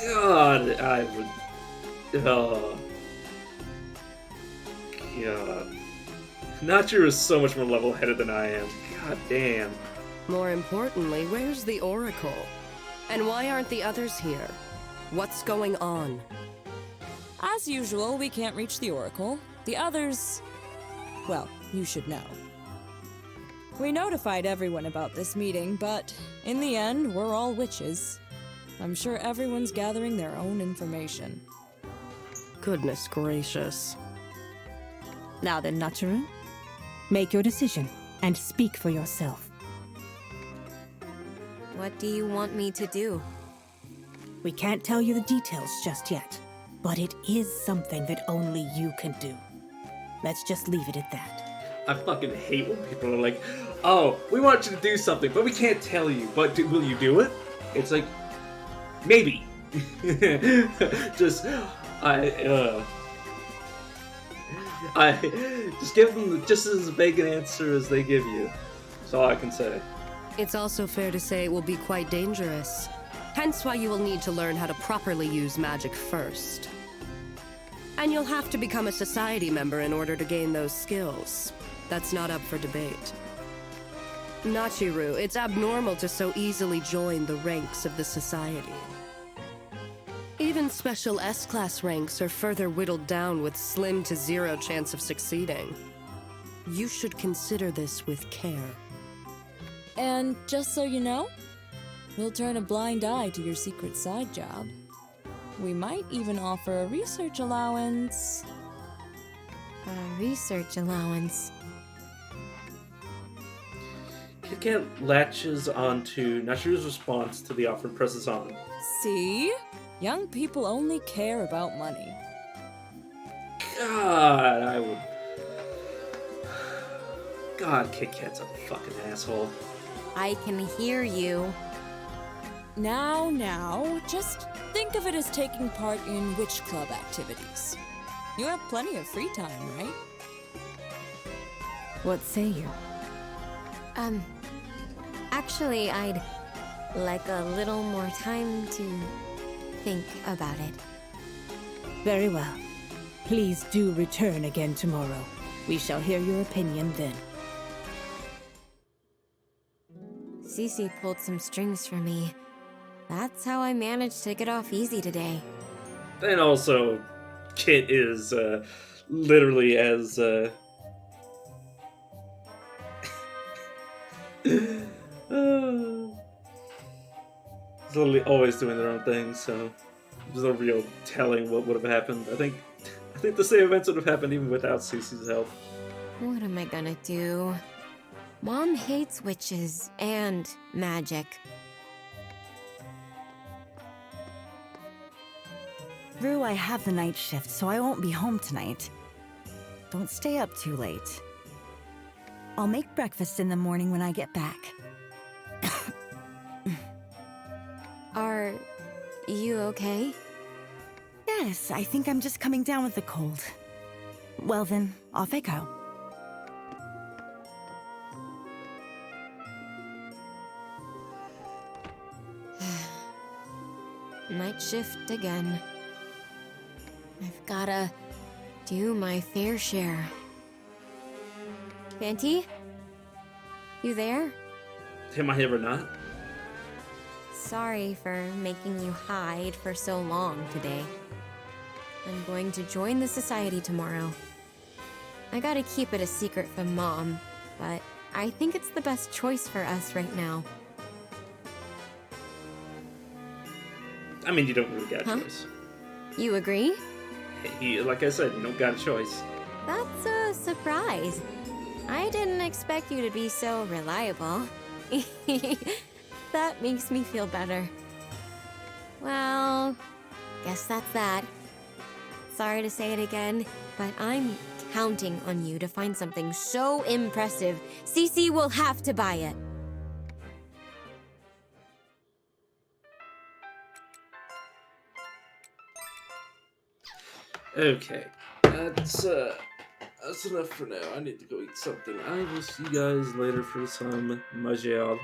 God, I would... God. Natsuru is so much more level-headed than I am. God damn. More importantly, where's the Oracle? And why aren't the others here? What's going on? As usual, we can't reach the Oracle. The others... well, you should know. We notified everyone about this meeting, but in the end, we're all witches. I'm sure everyone's gathering their own information. Goodness gracious. Now then, Natsuru, make your decision and speak for yourself. What do you want me to do? We can't tell you the details just yet, but it is something that only you can do. Let's just leave it at that. I fucking hate when people are like, oh, we want you to do something, but we can't tell you. But will you do it? It's like, maybe. I just give them just as vague an answer as they give you. That's all I can say. It's also fair to say it will be quite dangerous. Hence why you will need to learn how to properly use magic first. And you'll have to become a society member in order to gain those skills. That's not up for debate. Nachiru, it's abnormal to so easily join the ranks of the society. Even special S-class ranks are further whittled down with slim to zero chance of succeeding. You should consider this with care. And just so you know, we'll turn a blind eye to your secret side job. We might even offer a research allowance. A research allowance? Kit Kat latches onto Natsuru's response to the offer and presses on. See? Young people only care about money. God, I would... God, Kit Kat's a fucking asshole. I can hear you. Now, just think of it as taking part in witch club activities. You have plenty of free time, right? What say you? Actually, I'd like a little more time to think about it. Very well. Please do return again tomorrow. We shall hear your opinion then. Cece pulled some strings for me. That's how I managed to get off easy today. And also, Kit is literally as he's literally always doing their own thing, so there's no real telling what would have happened. I think the same events would have happened even without Cece's help. What am I gonna do? Mom hates witches and magic. Rue, I have the night shift, so I won't be home tonight. Don't stay up too late. I'll make breakfast in the morning when I get back. Are you okay? Yes, I think I'm just coming down with the cold. Well then, off I go. Night shift again. I've gotta do my fair share. Auntie? You there? Am I ever not? Sorry for making you hide for so long today. I'm going to join the society tomorrow. I gotta keep it a secret from Mom, but I think it's the best choice for us right now. I mean, you don't really got a choice. You agree? Like I said, you don't got a choice. That's a surprise. I didn't expect you to be so reliable. That makes me feel better. Well, guess that's that. Sorry to say it again, but I'm counting on you to find something so impressive, Cece will have to buy it. Okay, that's enough for now. I need to go eat something. I will see you guys later for some Majel.